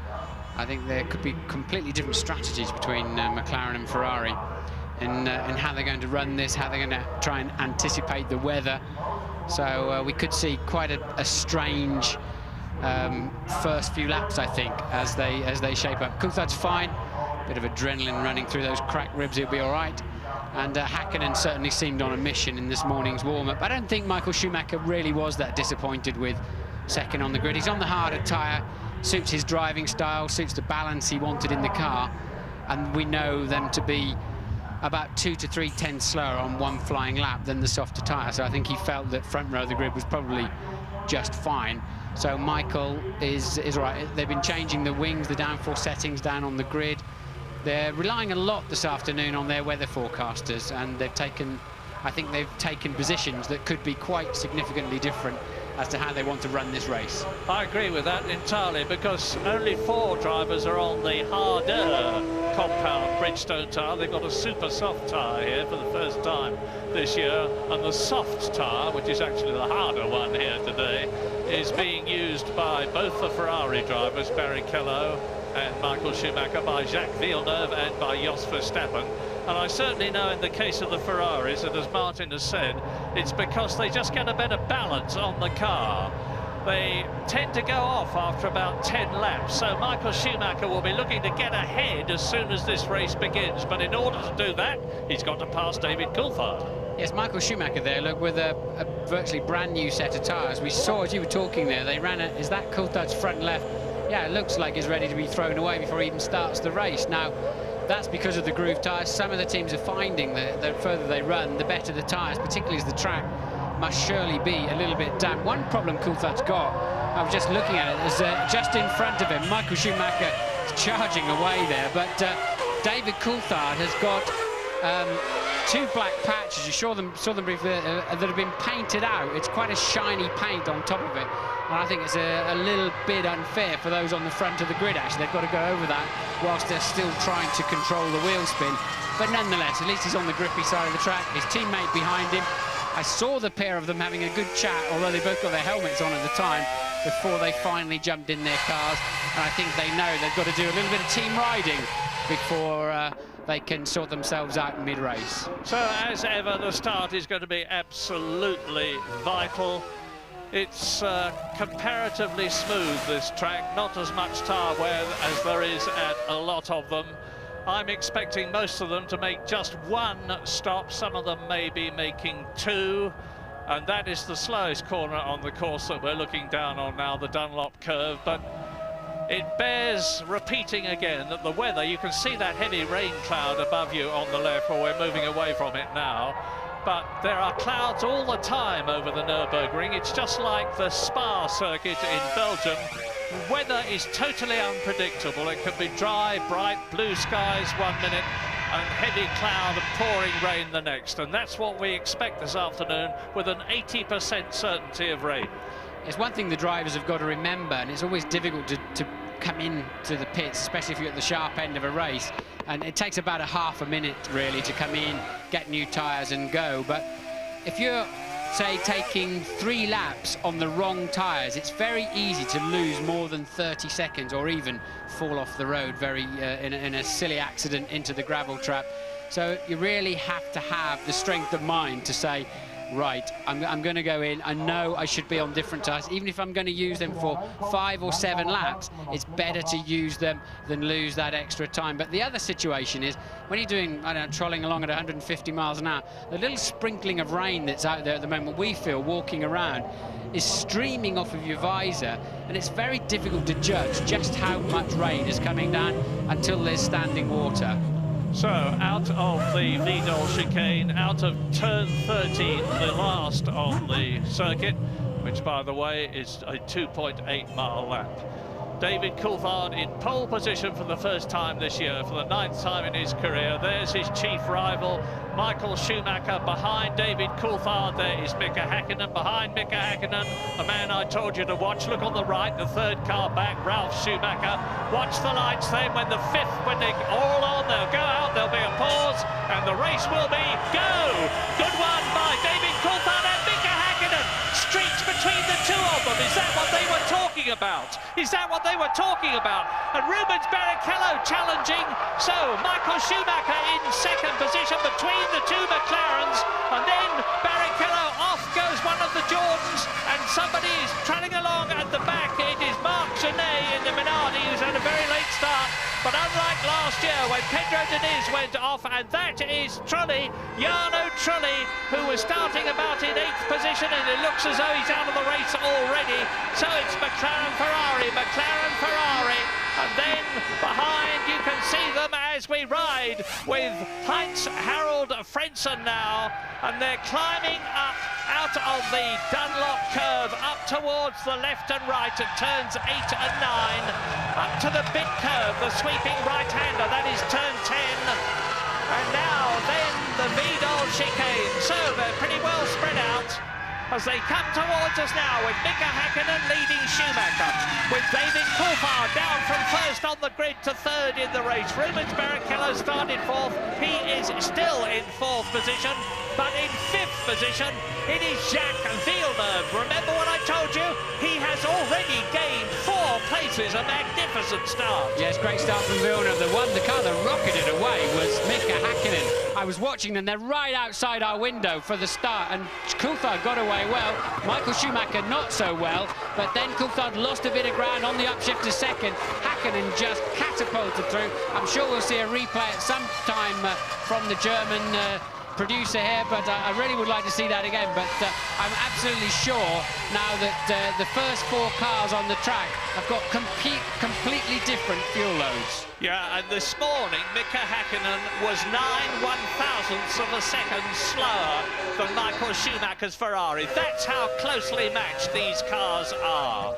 I think there could be completely different strategies between McLaren and Ferrari in how they're going to run this, how they're going to try and anticipate the weather. So we could see quite a strange first few laps, I think, as they shape up. Coulthard's fine, bit of adrenaline running through those cracked ribs, he'll be all right. And Häkkinen certainly seemed on a mission in this morning's warm-up. I don't think Michael Schumacher really was that disappointed with second on the grid. He's on the harder tyre, suits his driving style, suits the balance he wanted in the car, and we know them to be about 2 to 3 tenths slower on one flying lap than the softer tyre. So I think he felt that front row of the grid was probably just fine. So Michael is right. They've been changing the wings, the downforce settings down on the grid. They're relying a lot this afternoon on their weather forecasters, and I think they've taken positions that could be quite significantly different as to how they want to run this race. I agree with that entirely, because only 4 drivers are on the harder compound Bridgestone tyre. They've got a super soft tyre here for the first time this year, and the soft tyre, which is actually the harder one here today, is being used by both the Ferrari drivers, Barrichello and Michael Schumacher, by Jacques Villeneuve and by Jos Verstappen. And I certainly know in the case of the Ferraris, and as Martin has said, it's because they just get a better balance on the car. They tend to go off after about 10 laps, so Michael Schumacher will be looking to get ahead as soon as this race begins. But in order to do that, he's got to pass David Coulthard. Yes, Michael Schumacher there, look, with a virtually brand new set of tyres. We saw, as you were talking there, they ran it. Is that Coulthard's front left? Yeah, it looks like it's ready to be thrown away before he even starts the race. Now, that's because of the groove tyres. Some of the teams are finding that the further they run, the better the tyres, particularly as the track must surely be a little bit damp. One problem Coulthard's got, I was just looking at it, is just in front of him, Michael Schumacher is charging away there, but David Coulthard has got 2 black patches. You saw them briefly that have been painted out. It's quite a shiny paint on top of it, and I think it's a little bit unfair for those on the front of the grid. Actually, they've got to go over that whilst they're still trying to control the wheel spin. But nonetheless, at least he's on the grippy side of the track. His teammate behind him. I saw the pair of them having a good chat, although they both got their helmets on at the time, before they finally jumped in their cars. And I think they know they've got to do a little bit of team riding before they can sort themselves out mid-race. So, as ever, the start is going to be absolutely vital. It's comparatively smooth, this track, not as much tyre wear as there is at a lot of them. I'm expecting most of them to make just 1 stop. Some of them may be making 2, and that is the slowest corner on the course that we're looking down on now, the Dunlop curve. But it bears repeating again that the weather, you can see that heavy rain cloud above you on the left, where we're moving away from it now. But there are clouds all the time over the Nürburgring. It's just like the Spa circuit in Belgium. Weather is totally unpredictable. It can be dry, bright, blue skies 1 minute and heavy cloud and pouring rain the next. And that's what we expect this afternoon, with an 80% certainty of rain. It's one thing the drivers have got to remember, and it's always difficult to come into the pits, especially if you're at the sharp end of a race. And it takes about half a minute, really, to come in, get new tyres and go. But if you're, say, taking 3 laps on the wrong tyres, it's very easy to lose more than 30 seconds or even fall off the road in a silly accident into the gravel trap. So you really have to have the strength of mind to say, right, I'm going to go in. I know I should be on different tyres. Even if I'm going to use them for 5 or 7 laps, it's better to use them than lose that extra time. But the other situation is, when you're doing, I don't know, trolling along at 150 miles an hour, the little sprinkling of rain that's out there at the moment, we feel, walking around, is streaming off of your visor, and it's very difficult to judge just how much rain is coming down until there's standing water. So, out of the Vidal chicane, out of turn 13, the last on the circuit, which, by the way, is a 2.8-mile lap. David Coulthard in pole position for the first time this year, for the 9th time in his career. There's his chief rival, Michael Schumacher. Behind David Coulthard, there is Mika Häkkinen. Behind Mika Häkkinen, the man I told you to watch. Look on the right, the 3rd car back, Ralf Schumacher. Watch the lights then. When the 5th, when they're all on, they'll go out, there'll be a pause, and the race will be go! Good one by David Coulthard and Mika Häkkinen. Streaks between the 2 of them. Is that what they were talking about? Is that what they were talking about? And Rubens Barrichello challenging. So Michael Schumacher in 2nd position between the 2 McLarens, and then Barrichello off goes one of the Jordans, and somebody is trailing along at the back. It is Marc Genet in the Minardi, who's had a very late start. But unlike last year when Pedro Diniz went off, and that is Trulli, Jarno Trulli, who was starting about in 8th position, and it looks as though he's out of the race already. So it's McLaren Ferrari, and then behind you can see them as we ride with Heinz Harald Frentzen now, and they're climbing up out of the Dunlop curve, up towards the left and right at turns 8 and 9, up to the big curve, the sweeping right-hander, that is turn 10, and now then the Vidal chicane. So they're pretty well spread out. as they come towards us now with Mika Häkkinen leading Schumacher, with David Coulthard down from first on the grid to third in the race. Rubens Barrichello started fourth. He is still in fourth position, but in fifth position it is Jacques Villeneuve. Remember what I told you? He has already gained 4 places, a magnificent start. Yes, great start from Villeneuve. The car that rocketed away was Mika Häkkinen. I was watching them, they're right outside our window for the start, and Coulthard got away well. Michael Schumacher not so well, but then Coulthard lost a bit of ground on the upshift to second. Häkkinen just catapulted through. I'm sure we'll see a replay at some time from the German producer here, but I really would like to see that again. But I'm absolutely sure now that the first 4 cars on the track have got completely different fuel loads. Yeah, and this morning Mika Häkkinen was 9/1000ths of a second slower than Michael Schumacher's Ferrari. That's how closely matched these cars are.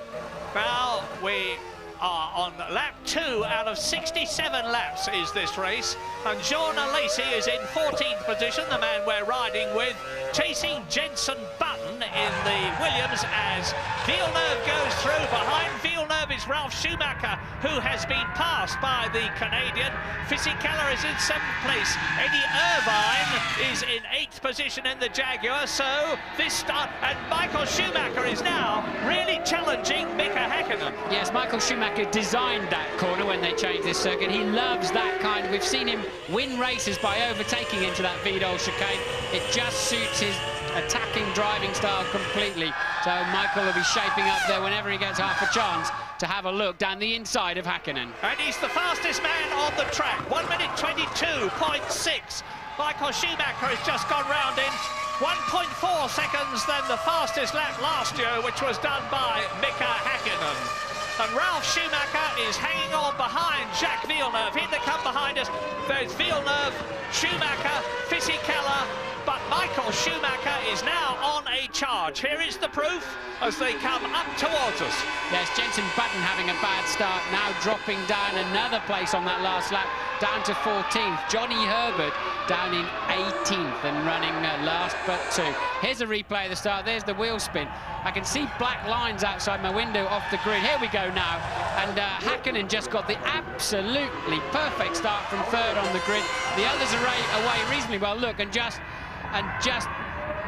Now we are on lap 2 out of 67 laps is this race, and Jean Alesi is in 14th position, the man we're riding with, chasing Jenson Button in the Williams as Villeneuve goes through. Behind Villeneuve is Ralf Schumacher, who has been passed by the Canadian. Fisichella is in 7th place. Eddie Irvine is in 8th position in the Jaguar. So this start, and Michael Schumacher is now really challenging Mika Häkkinen. Yes, Michael Schumacher designed that corner when they changed this circuit. He loves that kind. We've seen him win races by overtaking into that Vidal chicane. It just suits his attacking driving style completely. So Michael will be shaping up there whenever he gets half a chance to have a look down the inside of Häkkinen. And he's the fastest man on the track, 1 minute 22.6. Michael Schumacher has just gone round in 1.4 seconds than the fastest lap last year, which was done by Mika Häkkinen. And Ralf Schumacher is hanging on behind Jacques Villeneuve. Here they come behind us. There's Villeneuve, Schumacher, Fisichella, but Michael Schumacher is now on a charge. Here is the proof as they come up towards us. Yes, Jenson Button having a bad start, now dropping down another place on that last lap, down to 14th. Johnny Herbert down in 18th and running last but 2. Here's a replay of the start. There's the wheel spin. I can see black lines outside my window off the grid. Here we go now. And Häkkinen just got the absolutely perfect start from third on the grid. The others are away reasonably well. Look, and just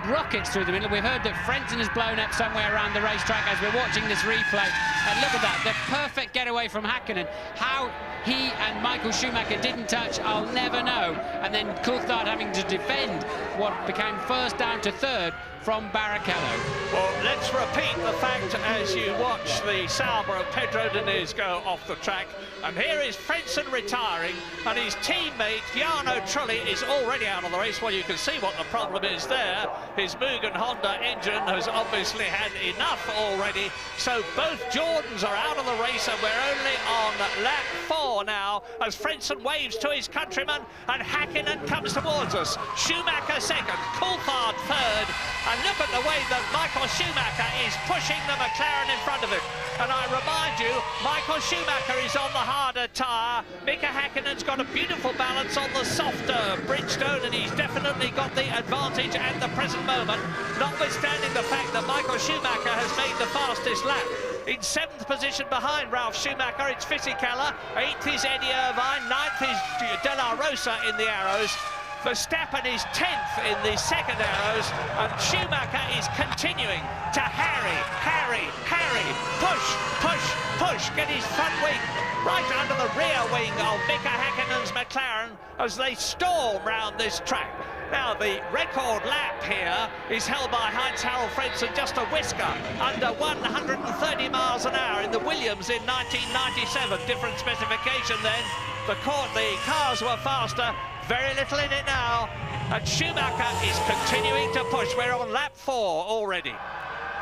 rockets through the middle. We've heard that Frentzen has blown up somewhere around the racetrack as we're watching this replay. And look at that, the perfect getaway from Häkkinen. How he and Michael Schumacher didn't touch, I'll never know. And then Coulthard having to defend what became first down to third from Barrichello. Well, let's repeat the fact as you watch the Sauber of Pedro Diniz go off the track. And here is Frentzen retiring, and his teammate Jarno Trulli is already out of the race. Well, you can see what the problem is there. His Mugen Honda engine has obviously had enough already. So both Jordans are out of the race, and we're only on lap 4 now as Frentzen waves to his countryman, and Häkkinen comes towards us. Schumacher second, Coulthard third. And look at the way that Michael Schumacher is pushing the McLaren in front of him. And I remind you, Michael Schumacher is on the harder tyre. Mika Häkkinen's got a beautiful balance on the softer Bridgestone, and he's definitely got the advantage at the present moment, notwithstanding the fact that Michael Schumacher has made the fastest lap. In 7th position behind Ralf Schumacher, it's Fisichella. 8th is Eddie Irvine. 9th is De La Rosa in the arrows. Verstappen is 10th in the second arrows, and Schumacher is continuing to harry, push, get his front wing right under the rear wing of Mika Häkkinen's McLaren as they storm round this track. Now, the record lap here is held by Heinz-Harald Frentzen, just a whisker under 130 miles an hour in the Williams in 1997. Different specification then. The cars were faster. Very little in it now, and Schumacher is continuing to push. We're on lap 4 already.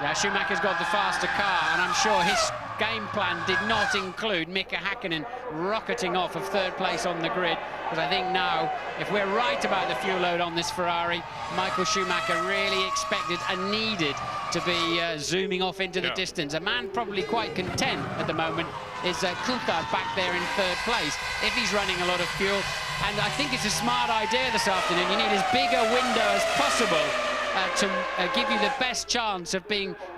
Yeah, Schumacher's got the faster car, and I'm sure his game plan did not include Mika Häkkinen rocketing off of third place on the grid, because I think now, if we're right about the fuel load on this Ferrari, Michael Schumacher really expected and needed to be zooming off into the distance. A man probably quite content at the moment is Coulthard back there in third place, if he's running a lot of fuel. And I think it's a smart idea this afternoon. You need as big a window as possible give you the best chance of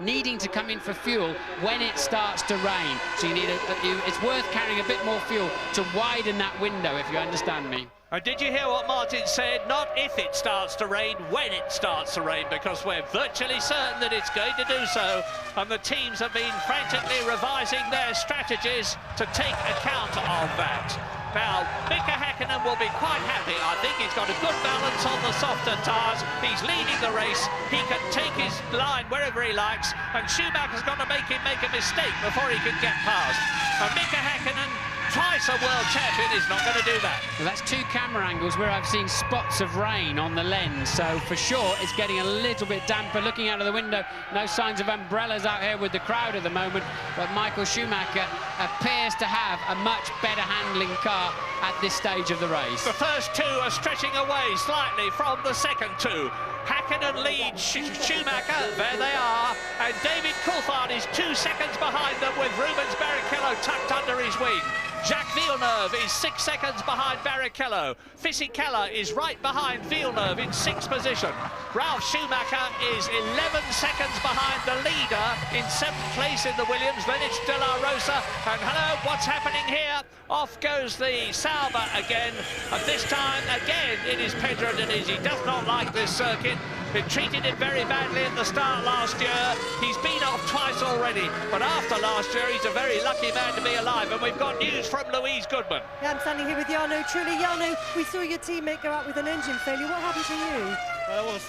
needing to come in for fuel when it starts to rain. So you need it's worth carrying a bit more fuel to widen that window, if you understand me. And did you hear what Martin said? Not if it starts to rain, when it starts to rain, because we're virtually certain that it's going to do so. And the teams have been frantically revising their strategies to take account of that. Now, Mika Häkkinen will be quite happy. I think he's got a good balance on the softer tyres. He's leading the race. He can take his line wherever he likes. And Schumacher's got to make him make a mistake before he can get past. And Mika Häkkinen, twice a world champion, is not going to do that. Well, that's two camera angles where I've seen spots of rain on the lens, so for sure it's getting a little bit damper. Looking out of the window, no signs of umbrellas out here with the crowd at the moment, but Michael Schumacher appears to have a much better handling car at this stage of the race. The first two are stretching away slightly from the second two. Häkkinen leads Schumacher, there they are, and David Coulthard is 2 seconds behind them with Rubens Barrichello tucked under his wing. Jacques Villeneuve is 6 seconds behind Barrichello. Fisichella is right behind Villeneuve in 6th position. Ralf Schumacher is 11 seconds behind the leader in 7th place in the Williams. Then it's De La Rosa. And hello, what's happening here? Off goes the Sauber again. And this time, again, it is Pedro Diniz. He does not like this circuit. It treated him very badly at the start last year. He's been off twice already, but after last year, he's a very lucky man to be alive. And we've got news from Louise Goodman. Yeah, I'm standing here with Jarno Trulli. Jarno, we saw your teammate go out with an engine failure. What happened to you?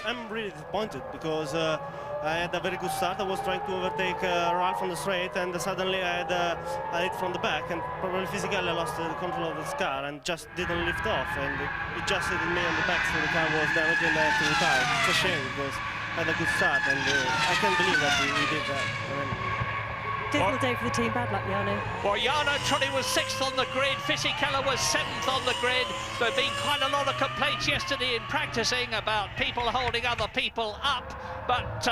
I'm really disappointed because I had a very good start. I was trying to overtake Ralph on the straight, and suddenly I had a hit from the back, and probably physically I lost the control of this car and just didn't lift off, and it just hit me on the back, so the car was damaged and I had to retire. It's a shame because I had a good start, and I can't believe that we did that. Difficult day for the team. Bad luck, Jarno. Well, Jarno Trulli was 6th on the grid. Fisichella was 7th on the grid. There have been quite a lot of complaints yesterday in practicing about people holding other people up. But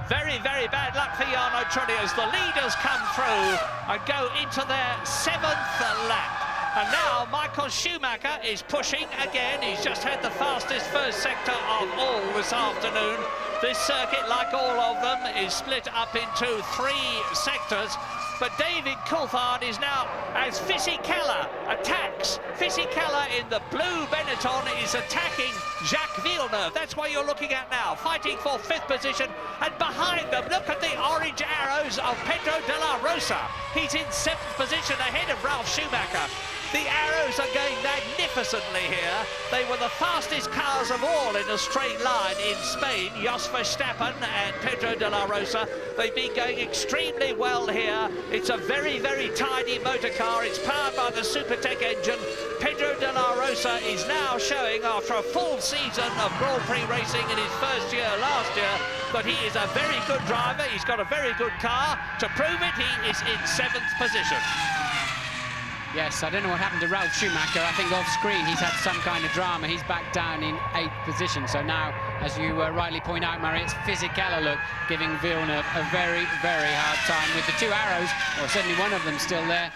very, very bad luck for Jarno Trulli as the leaders come through and go into their 7th lap. And now Michael Schumacher is pushing again. He's just had the fastest first sector of all this afternoon. This circuit, like all of them, is split up into 3 sectors. But David Coulthard is now, as Fisichella attacks, Fisichella in the blue Benetton is attacking Jacques Villeneuve. That's what you're looking at now, fighting for 5th position. And behind them, look at the orange arrows of Pedro de la Rosa. He's in 7th position ahead of Ralf Schumacher. The arrows are going magnificently here. They were the fastest cars of all in a straight line in Spain, Jos Verstappen and Pedro de la Rosa. They've been going extremely well here. It's a very, very tidy motor car. It's powered by the Supertech engine. Pedro de la Rosa is now showing, after a full season of Grand Prix racing in his first year last year, that he is a very good driver. He's got a very good car. To prove it, he is in 7th position. Yes, I don't know what happened to Ralf Schumacher. I think off-screen he's had some kind of drama. He's back down in 8th position. So now, as you rightly point out, Murray, it's Fisichella, look, giving Villeneuve a very, very hard time with the 2 arrows, or certainly one of them still there.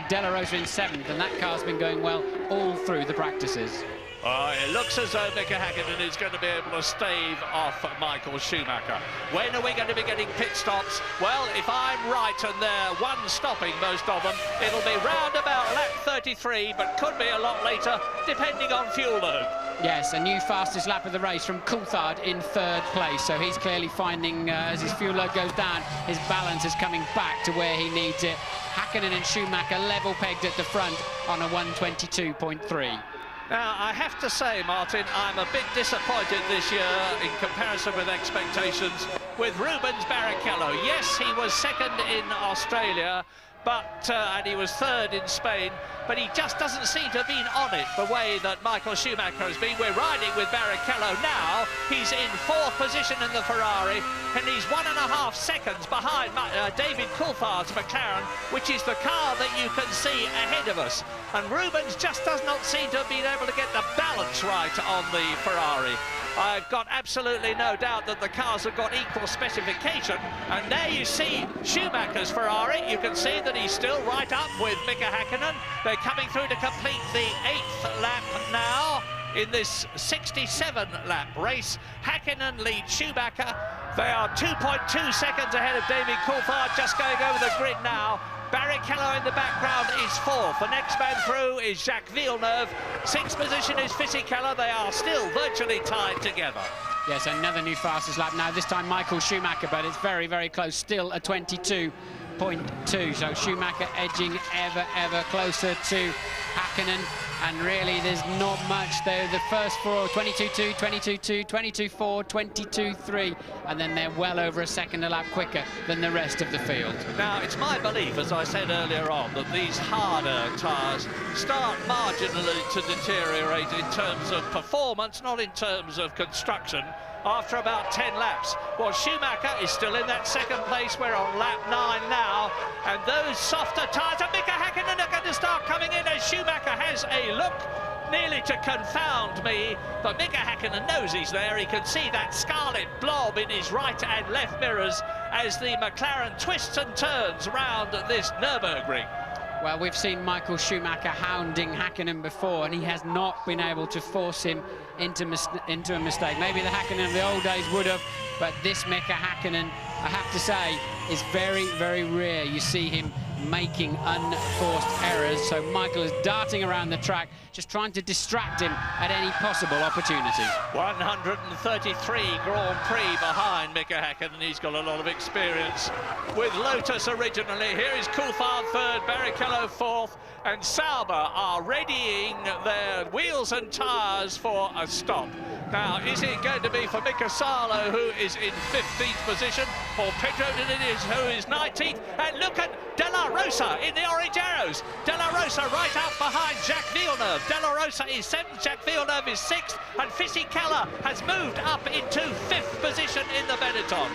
De La Rosa in 7th, and that car's been going well all through the practices. It looks as though Mika Häkkinen is going to be able to stave off Michael Schumacher. When are we going to be getting pit stops? Well, if I'm right and they're one stopping, most of them, it'll be round about lap 33, but could be a lot later, depending on fuel load. Yes, a new fastest lap of the race from Coulthard in 3rd place, so he's clearly finding, as his fuel load goes down, his balance is coming back to where he needs it. Häkkinen and Schumacher level pegged at the front on a 122.3. Now, I have to say, Martin, I'm a bit disappointed this year in comparison with expectations with Rubens Barrichello. Yes, he was 2nd in Australia, but and he was 3rd in Spain, but he just doesn't seem to have been on it the way that Michael Schumacher has been. We're riding with Barrichello now. He's in 4th position in the Ferrari, and he's 1.5 seconds behind David Coulthard's McLaren, which is the car that you can see ahead of us. And Rubens just does not seem to have been able to get the balance right on the Ferrari. I've got absolutely no doubt that the cars have got equal specification. And there you see Schumacher's Ferrari. You can see that he's still right up with Mika Häkkinen. They're coming through to complete the 8th lap now. in this 67-lap race. Hakkinen leads Schumacher. They are 2.2 seconds ahead of David Coulthard, just going over the grid now. Barrichello in the background is fourth. The next man through is Jacques Villeneuve. Sixth position is Fisichella. They are still virtually tied together. Yes, another new fastest lap now, this time Michael Schumacher, but it's very, very close, still a 22.2. So Schumacher edging ever closer to Hakkinen, and really there's not much though. The first four, 22.2, 22.2, 22.4, 22.3, and then they're well over a second a lap quicker than the rest of the field. Now, it's my belief, as I said earlier on, that these harder tyres start marginally to deteriorate in terms of performance, not in terms of construction, after about 10 laps. Well, Schumacher is still in that second place. We're on lap 9 now, and those softer tyres of Mika Hakkinen are going to start coming in as Schumacher has a look nearly to confound me, but Mika Hakkinen knows he's there. He can see that scarlet blob in his right and left mirrors as the McLaren twists and turns around this Nürburgring. Well, we've seen Michael Schumacher hounding Hakkinen before, and he has not been able to force him into a mistake. Maybe the Hakkinen of the old days would have, but this Mika Hakkinen, I have to say, is very, very rare. You see him making unforced errors. So Michael is darting around the track, just trying to distract him at any possible opportunity. 133 Grand Prix behind Mika Hakkinen. He's got a lot of experience with Lotus originally. Here is Coulthard third, Barrichello fourth, and Sauber are readying their wheels and tyres for a stop. Now, is it going to be for Mika Salo, who is in 15th position, or Pedro Diniz, who is 19th? And look at De La Rosa in the orange arrows. De La Rosa right up behind Jacques Villeneuve. De La Rosa is 7th, Jacques Villeneuve is 6th, and Fisichella has moved up into 5th position in the Benetton.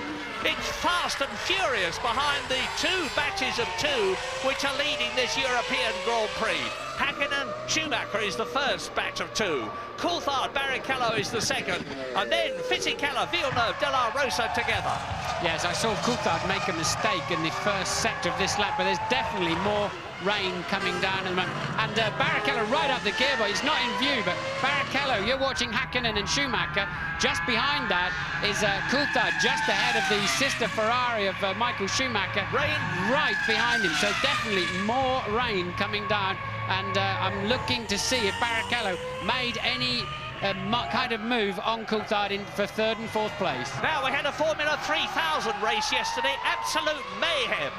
It's fast and furious behind the two batches of two which are leading this European Grand Prix. Hakkinen, Schumacher is the first batch of two. Coulthard, Barrichello is the second. And then Fisichella, Villeneuve, De La Rosa together. Yes, I saw Coulthard make a mistake in the first sector of this lap, but there's definitely more rain coming down at the moment. And Barrichello right up the gearbox. He's not in view, but Barrichello, you're watching Hakkinen and Schumacher. Just behind that is Coulthard, just ahead of the sister Ferrari of Michael Schumacher. Rain right behind him, so definitely more rain coming down. And I'm looking to see if Barrichello made any kind of move on Coulthard for third and fourth place. Now, we had a Formula 3000 race yesterday, absolute mayhem.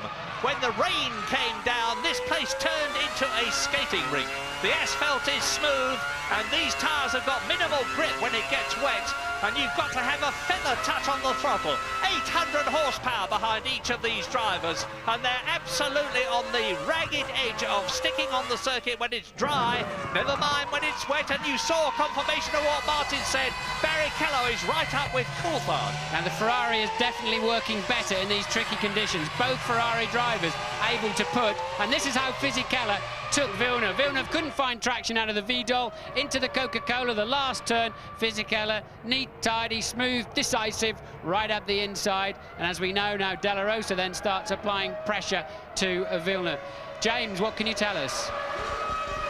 When the rain came down, this place turned into a skating rink. The asphalt is smooth, and these tyres have got minimal grip when it gets wet, and you've got to have a feather touch on the throttle. 800 horsepower behind each of these drivers, and they're absolutely on the ragged edge of sticking on the circuit when it's dry, never mind when it's wet. And you saw confirmation of what Martin said. Barrichello is right up with Coulthard. And the Ferrari is definitely working better in these tricky conditions. Both Ferrari drivers able to put, and this is how Fisichella took Villeneuve. Villeneuve couldn't find traction out of the Vidal into the Coca-Cola, the last turn. Fisichella, neat, tidy, smooth, decisive, right up the inside. And as we know now, De La Rosa then starts applying pressure to Villeneuve. James, what can you tell us?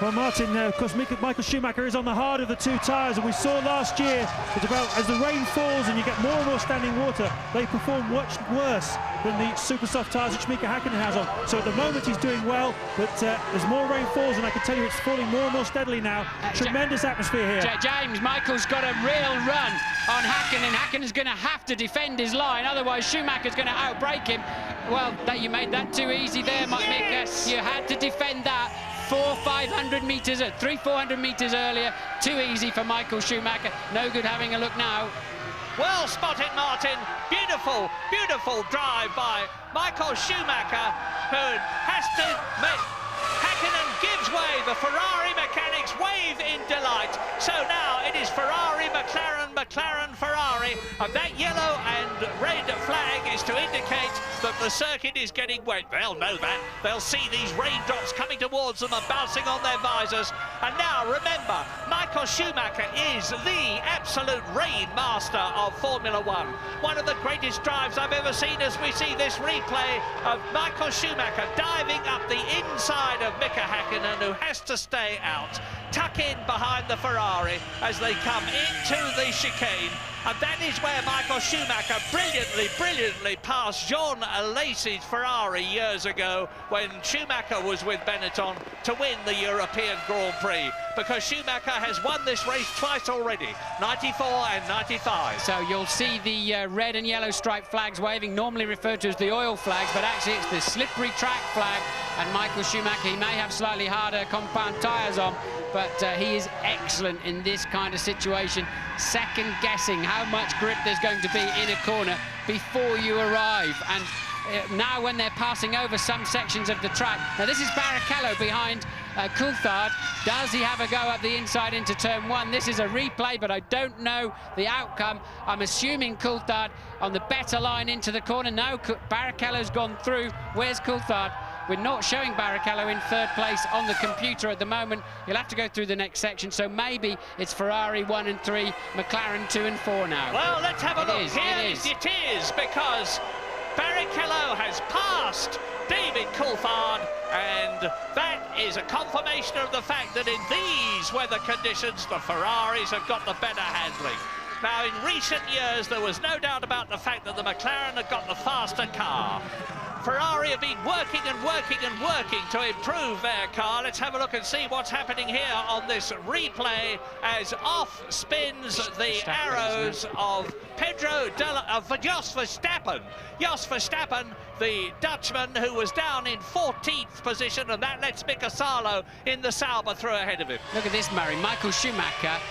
Well, Martin, of course, Michael Schumacher is on the hard of the two tyres, and we saw last year that as the rain falls and you get more and more standing water, they perform much worse than the super soft tyres which Mika Hakkinen has on. So at the moment he's doing well, but as more rain falls, and I can tell you it's falling more and more steadily now. Tremendous atmosphere here. James, Michael's got a real run on Hakkinen. Hakkinen's going to have to defend his line, otherwise Schumacher's going to outbrake him. Well, you made that too easy there, Mika. Yes. You had to defend that. 400-500 metres, 300-400 metres earlier. Too easy for Michael Schumacher. No good having a look now. Well spotted, Martin. Beautiful, beautiful drive by Michael Schumacher, who has to make... Hakkinen gives way. The Ferrari mechanics wave in delight. So now it is Ferrari, McLaren, McLaren, Ferrari, and that yellow and red flag is to indicate that the circuit is getting wet. They'll know that. They'll see these raindrops coming towards them and bouncing on their visors. And now, remember, Michael Michael Schumacher is the absolute rain master of Formula One. One of the greatest drives I've ever seen as we see this replay of Michael Schumacher diving up the inside of Mika Häkkinen, who has to stay out, tuck in behind the Ferrari as they come into the chicane. And that is where Michael Schumacher brilliantly passed Jean Alesi's Ferrari years ago when Schumacher was with Benetton to win the European Grand Prix, because Schumacher has won this race twice already, 94 and 95. So you'll see the red and yellow striped flags waving, normally referred to as the oil flags, but actually it's the slippery track flag. And Michael Schumacher, he may have slightly harder compound tyres on, but he is excellent in this kind of situation, second guessing how much grip there's going to be in a corner before you arrive. And now when they're passing over some sections of the track, now this is Barrichello behind Coulthard. Does he have a go up the inside into turn one? This is a replay, but I don't know the outcome. I'm assuming Coulthard on the better line into the corner. No, Barrichello's gone through. Where's Coulthard? We're not showing Barrichello in third place on the computer at the moment. He'll have to go through the next section, so maybe it's Ferrari 1 and 3, McLaren 2 and 4 now. Well, let's have a look. It is, because Barrichello has passed David Coulthard, and that is a confirmation of the fact that in these weather conditions, the Ferraris have got the better handling. Now, in recent years, there was no doubt about the fact that the McLaren had got the faster car. Ferrari have been working to improve their car. Let's have a look and see what's happening here on this replay as off spins the arrows of Jos Verstappen. Jos Verstappen, the Dutchman who was down in 14th position, and that lets Mika Salo in the Sauber through ahead of him. Look at this, Murray. Michael Schumacher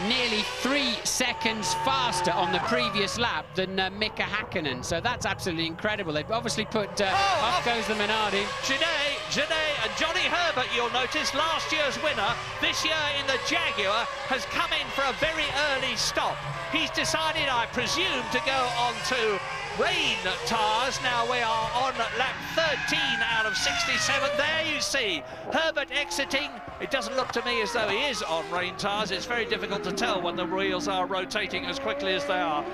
nearly 3 seconds faster on the previous lap than Mika Häkkinen, so that's absolutely incredible. They've obviously put off goes the Minardi. Genet and Johnny Herbert, you'll notice, last year's winner, this year in the Jaguar, has come in for a very early stop. He's decided, I presume, to go on to rain tyres. Now we are on lap 13 out of 67. There you see Herbert exiting. It doesn't look to me as though he is on rain tyres. It's very difficult to tell when the wheels are rotating as quickly as they are.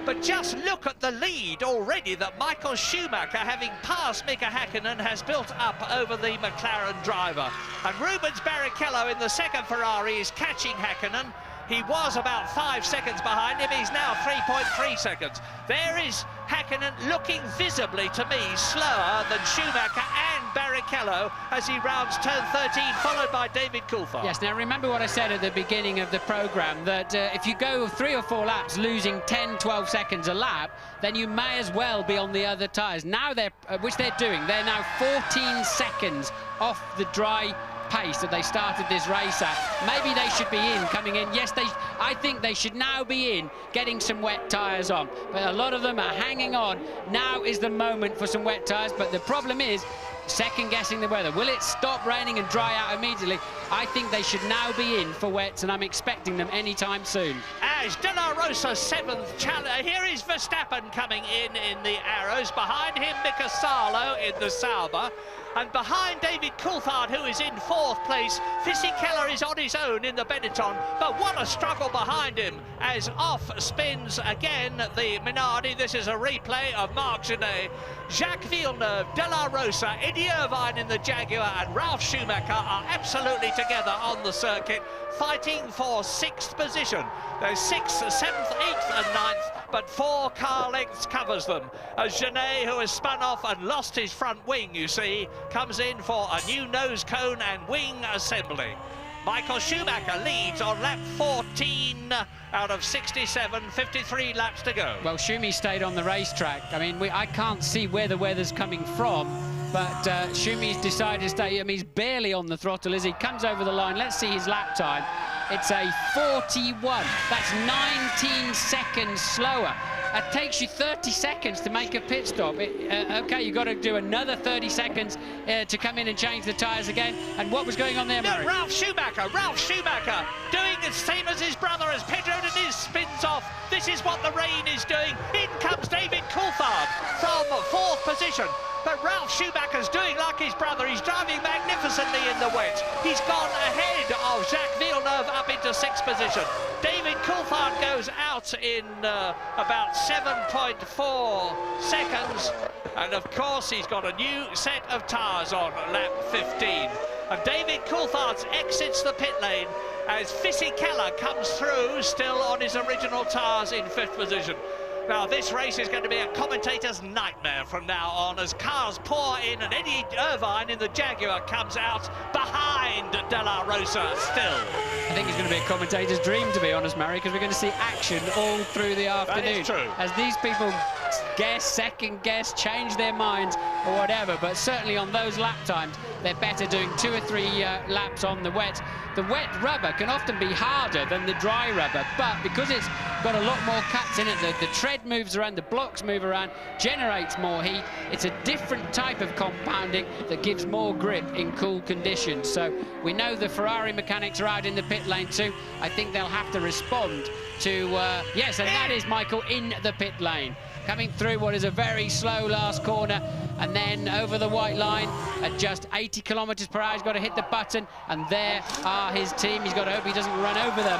But just look at the lead already that Michael Schumacher, having passed Mika Häkkinen, has built up over the McLaren driver. And Rubens Barrichello in the second Ferrari is catching Häkkinen. He was about 5 seconds behind him. He's now 3.3 seconds. There is Häkkinen looking visibly, to me, slower than Schumacher and Barrichello as he rounds turn 13, followed by David Coulthard. Yes, now remember what I said at the beginning of the programme, that if you go 3 or 4 laps losing 10, 12 seconds a lap, then you may as well be on the other tyres. Now which they're doing, they're now 14 seconds off the dry pace that they started this race at. Maybe they should be coming in. Yes, I think they should now be in, getting some wet tyres on. But a lot of them are hanging on. Now is the moment for some wet tyres. But the problem is second-guessing the weather. Will it stop raining and dry out immediately? I think they should now be in for wets, and I'm expecting them anytime soon. As De La Rosa's 7th challenge, here is Verstappen coming in the arrows. Behind him, Mika Salo in the Sauber. And behind David Coulthard, who is in 4th place, Fisichella is on his own in the Benetton. But what a struggle behind him as off spins again the Minardi. This is a replay of Marc Genet. Jacques Villeneuve, De La Rosa, Eddie Irvine in the Jaguar and Ralf Schumacher are absolutely together on the circuit, fighting for 6th position. There's 6th, 7th, 8th and 9th, but 4 car lengths covers them. As Genet, who has spun off and lost his front wing, you see, comes in for a new nose cone and wing assembly. Michael Schumacher leads on lap 14 out of 67, 53 laps to go. Well, Schumi stayed on the racetrack. I mean, I can't see where the weather's coming from, but Schumi's decided to stay. I mean, he's barely on the throttle as he comes over the line. Let's see his lap time. It's a 41. That's 19 seconds slower. It takes you 30 seconds to make a pit stop. Okay, you've got to do another 30 seconds to come in and change the tyres again. And what was going on there, Murray? No, Ralf Schumacher doing the same as his brother as Pedro Diniz spins off. This is what the rain is doing. In comes David Coulthard from 4th position. But Ralph Schumacher's doing like his brother. He's driving magnificently in the wet. He's gone ahead of Jacques Villeneuve up into 6th position. David Coulthard goes out in about 7.4 seconds. And of course, he's got a new set of tyres on lap 15. And David Coulthard exits the pit lane as Fisichella comes through, still on his original tyres in 5th position. Now, this race is going to be a commentator's nightmare from now on as cars pour in, and Eddie Irvine in the Jaguar comes out behind De La Rosa still. I think it's going to be a commentator's dream, to be honest, Murray, because we're going to see action all through the afternoon. That is true. As these people guess, second guess, change their minds or whatever, but certainly on those lap times, they're better doing 2 or 3 laps on the wet. The wet rubber can often be harder than the dry rubber, but because it's got a lot more cuts in it, the tread moves around, the blocks move around, generates more heat. It's a different type of compounding that gives more grip in cool conditions. So we know the Ferrari mechanics are out in the pit lane too. I think they'll have to respond to, yes, and that is Michael in the pit lane. Coming through what is a very slow last corner, and then over the white line at just 80 kilometers per hour. He's got to hit the button, and there are his team. He's got to hope he doesn't run over them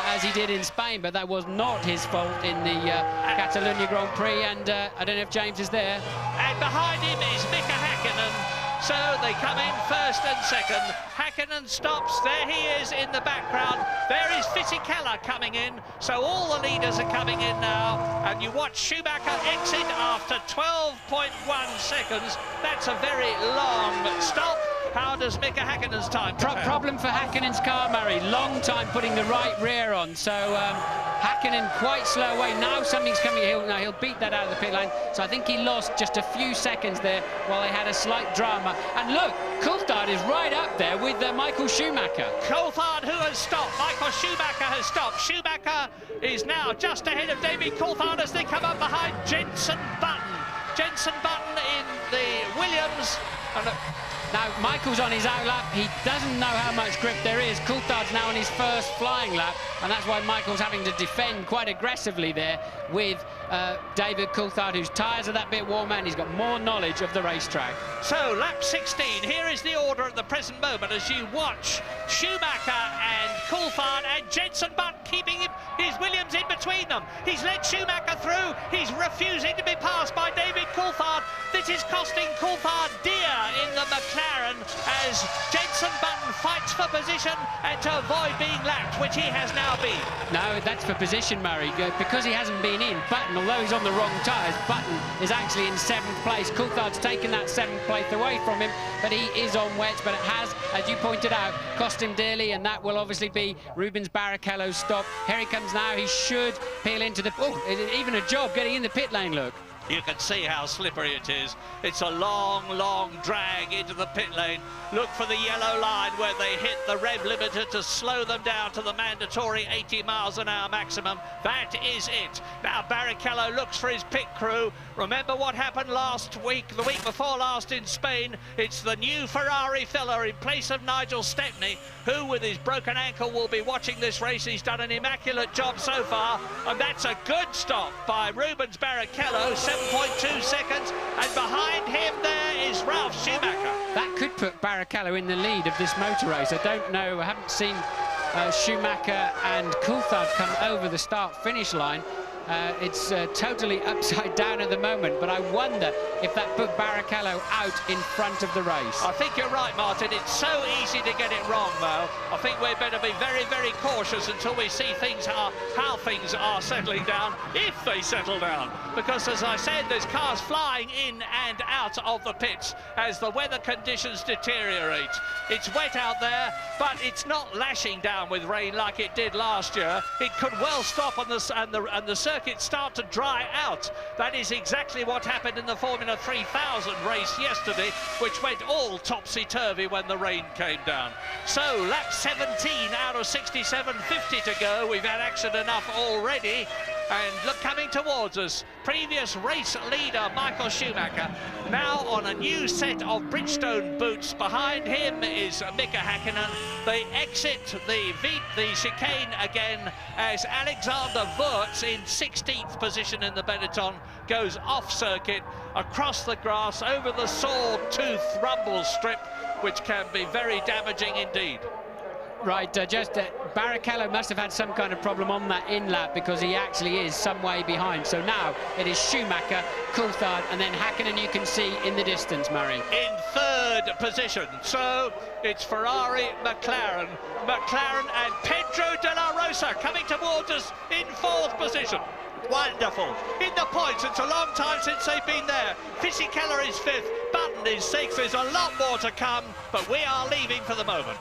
as he did in Spain, but that was not his fault in the Catalonia Grand Prix, and I don't know if James is there. And behind him is Mika Häkkinen. So they come in 1st and 2nd. Häkkinen stops. There he is in the background. There is Fisichella coming in. So all the leaders are coming in now. And you watch Schumacher exit after 12.1 seconds. That's a very long stop. How does Mika Häkkinen's time compare? Problem for Häkkinen's car, Murray. Long time putting the right rear on. So Häkkinen quite slow away. Now something's coming. He'll beat that out of the pit lane. So I think he lost just a few seconds there while they had a slight drama. And look, Coulthard is right up there with Michael Schumacher. Coulthard, who has stopped. Michael Schumacher has stopped. Schumacher is now just ahead of David Coulthard as they come up behind Jenson Button. Jenson Button in the Williams. And now, Michael's on his out lap. He doesn't know how much grip there is. Coulthard's now on his 1st flying lap, and that's why Michael's having to defend quite aggressively there with David Coulthard, whose tyres are that bit warmer, and he's got more knowledge of the racetrack. So, lap 16, here is the order at the present moment as you watch Schumacher and Coulthard and Jenson Button keeping his Williams in between them. He's led Schumacher through. He's refusing to be passed by David Coulthard. This is costing Coulthard dear in the McLaren as Jenson Button fights for position and to avoid being lapped, which he has now been. No, that's for position, Murray, because he hasn't been in. Button, although he's on the wrong tyres, Button is actually in 7th place. Coulthard's taken that 7th place away from him, but he is on wets, but it has, as you pointed out, cost him dearly, and that will obviously be Rubens Barrichello's stop. Here he comes now. He should peel into the... Oh, even a job getting in the pit lane, look. You can see how slippery it is. It's a long, long drag into the pit lane. Look for the yellow line where they hit the rev limiter to slow them down to the mandatory 80 miles an hour maximum. That is it. Now Barrichello looks for his pit crew. Remember what happened last week, the week before last in Spain? It's the new Ferrari filler in place of Nigel Stepney, who with his broken ankle will be watching this race. He's done an immaculate job so far, and that's a good stop by Rubens Barrichello, 7.2 seconds, and behind him there is Ralf Schumacher. That could put Barrichello in the lead of this motor race. I don't know, I haven't seen Schumacher and Coulthard come over the start-finish line. It's totally upside down at the moment, but I wonder if that put Barrichello out in front of the race. I think you're right, Martin. It's so easy to get it wrong, though. I think we'd better be very, very cautious until we see how things are settling down, if they settle down. Because, as I said, there's cars flying in and out of the pits as the weather conditions deteriorate. It's wet out there, but it's not lashing down with rain like it did last year. It could well stop and the circuit start to dry out. That is exactly what happened in the Formula 3000 race yesterday, which went all topsy-turvy when the rain came down. So, lap 17 out of 67, 50 to go. We've had action enough already. And look, coming towards us, previous race leader Michael Schumacher, now on a new set of Bridgestone boots. Behind him is Mika Häkkinen. They exit the chicane again as Alexander Wurz in 16th position in the Benetton goes off circuit, across the grass, over the sawtooth rumble strip, which can be very damaging indeed. Right, Barrichello must have had some kind of problem on that in-lap because he actually is some way behind. So now it is Schumacher, Coulthard, and then Häkkinen you can see in the distance, Murray. In 3rd position, so it's Ferrari, McLaren, and Pedro de la Rosa coming towards us in 4th position. Wonderful. In the points, it's a long time since they've been there. Fisichella is 5th, Button is 6th. There's a lot more to come, but we are leaving for the moment.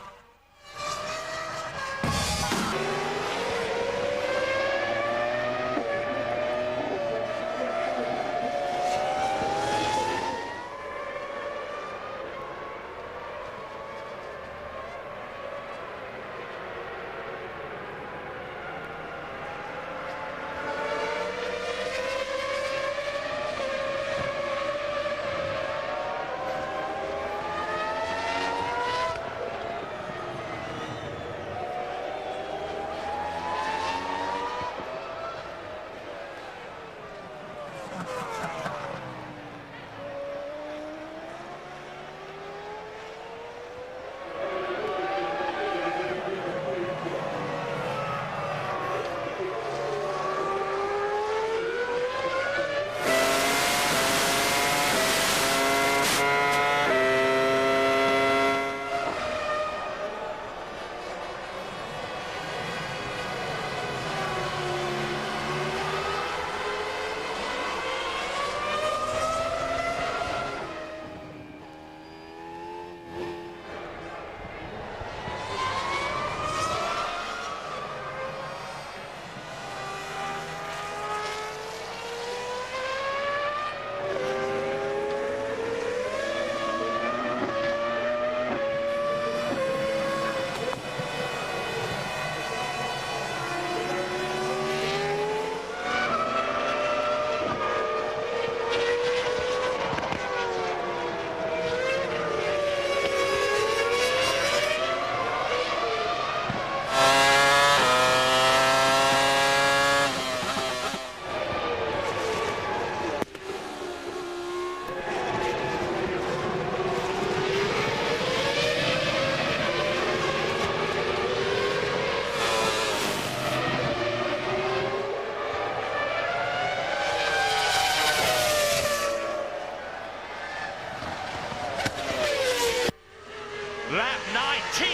Lap 19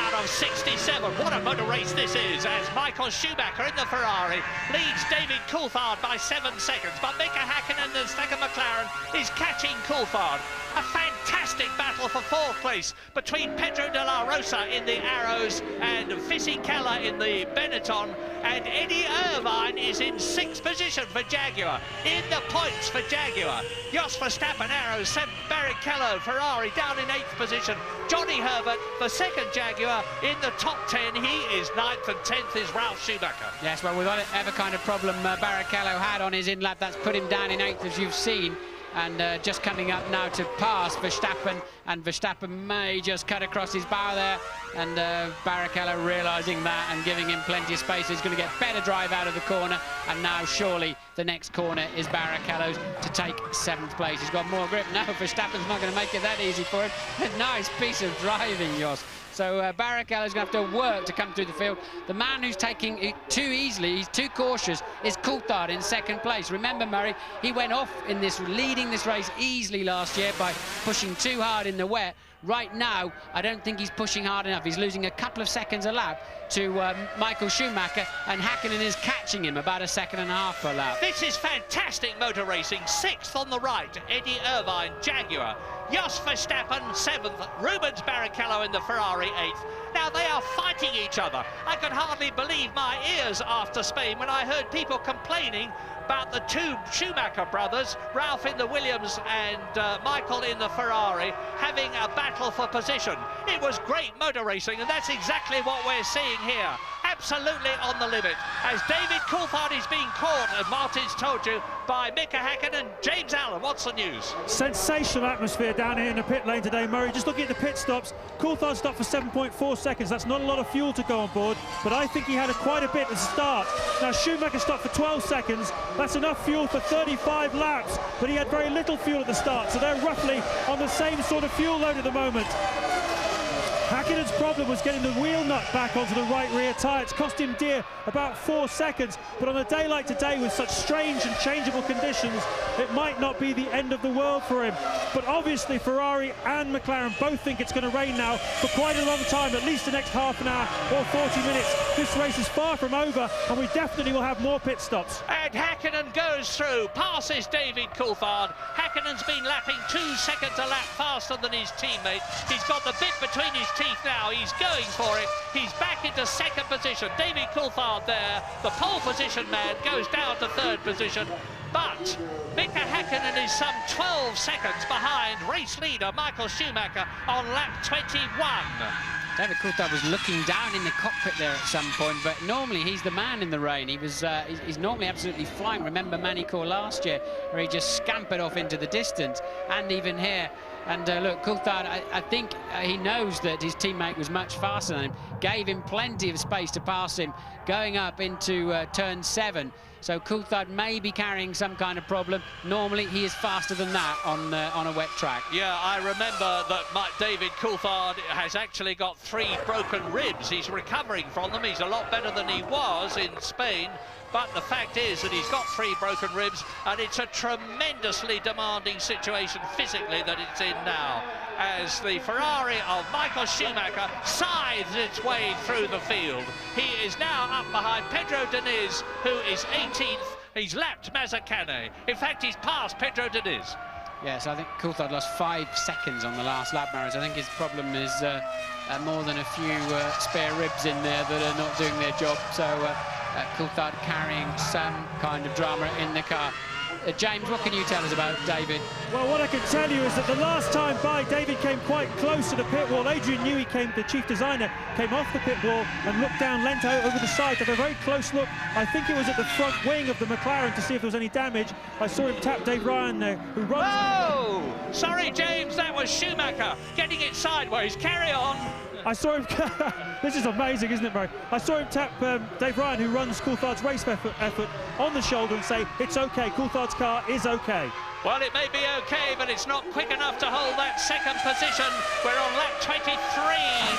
out of 67. What a motor race this is, as Michael Schumacher in the Ferrari leads David Coulthard by 7 seconds. But Mika Häkkinen, the second McLaren, is catching Coulthard. A fantastic battle for 4th place between Pedro de la Rosa in the Arrows and Fisichella in the Benetton. And Eddie Irvine is in 6th position for Jaguar. In the points for Jaguar, Jos Verstappen, Arrows, 7th, Barrichello, Ferrari down in 8th position. Johnny Herbert, the second Jaguar, in the top 10. He is 9th, and 10th is Ralf Schumacher. Yes, well, with whatever kind of problem Barrichello had on his in-lap, that's put him down in 8th, as you've seen. And just coming up now to pass Verstappen, and Verstappen may just cut across his bow there, and Barrichello realising that and giving him plenty of space. He's going to get better drive out of the corner, and now surely the next corner is Barrichello's to take 7th place. He's got more grip now. Verstappen's not going to make it that easy for him. A nice piece of driving, Jos. So Barrichello's going to have to work to come through the field. The man who's taking it too easily, he's too cautious, is Coulthard in 2nd place. Remember, Murray, he went off in this, leading this race easily last year by pushing too hard in the wet. Right now, I don't think he's pushing hard enough. He's losing a couple of seconds a lap to Michael Schumacher, and Häkkinen is catching him about 1.5 seconds per lap. This is fantastic motor racing. 6th on the right, Eddie Irvine, Jaguar. Jos Verstappen, 7th. Rubens Barrichello in the Ferrari, 8th. Now they are fighting each other. I could hardly believe my ears after Spain when I heard people complaining about the two Schumacher brothers, Ralph in the Williams and Michael in the Ferrari, having a battle for position. It was great motor racing, and that's exactly what we're seeing here. absolutely on the limit, as David Coulthard is being caught, as Martin's told you, by Mika Häkkinen. James Allen, what's the news? Sensational atmosphere down here in the pit lane today, Murray. Just looking at the pit stops, Coulthard stopped for 7.4 seconds. That's not a lot of fuel to go on board, but I think he had quite a bit to start. Now, Schumacher stopped for 12 seconds. That's enough fuel for 35 laps, but he had very little fuel at the start, so they're roughly on the same sort of fuel load at the moment. Häkkinen's problem was getting the wheel nut back onto the right rear tyre. It's cost him dear, about 4 seconds. But on a day like today, with such strange and changeable conditions, it might not be the end of the world for him. But obviously, Ferrari and McLaren both think it's going to rain now for quite a long time, at least the next half an hour or 40 minutes. This race is far from over, and we definitely will have more pit stops. And Häkkinen goes through, passes David Coulthard. Häkkinen's been lapping 2 seconds a lap faster than his teammate. He's got the bit between his teeth now. He's going for it. He's back into second position. David Coulthard there, the pole position man, goes down to third position. But Mika Häkkinen is some 12 seconds behind race leader Michael Schumacher on lap 21. David Coulthard was looking down in the cockpit there at some point, but normally he's the man in the rain. He's normally absolutely flying. Remember Manicourt last year, where he just scampered off into the distance, and even here. And look, Coulthard, I think he knows that his teammate was much faster than him, gave him plenty of space to pass him going up into turn 7. So Coulthard may be carrying some kind of problem. Normally he is faster than that on a wet track. Yeah, I remember that David Coulthard has actually got 3 broken ribs. He's recovering from them. He's a lot better than he was in Spain. But the fact is that he's got 3 broken ribs, and it's a tremendously demanding situation physically that it's in now, as the Ferrari of Michael Schumacher scythes its way through the field. He is now up behind Pedro Diniz, who is 18th. He's lapped Mazzacane. In fact, he's passed Pedro Diniz. Yes, I think Coulthard lost 5 seconds on the last lap, Maris. I think his problem is more than a few spare ribs in there that are not doing their job. So Coulthard carrying some kind of drama in the car. James, what can you tell us about David? Well, what I can tell you is that the last time by, David came quite close to the pit wall. Adrian Newey the chief designer, came off the pit wall and looked down, leant out over the side, took a very close look. I think it was at the front wing of the McLaren to see if there was any damage. I saw him tap Dave Ryan there, who runs... Oh! Sorry, James, that was Schumacher getting it sideways. Carry on. I saw him... This is amazing, isn't it, Murray? I saw him tap Dave Ryan, who runs Coulthard's race effort, on the shoulder and say, it's OK, Coulthard's car is OK. Well, it may be OK, but it's not quick enough to hold that second position. We're on lap 23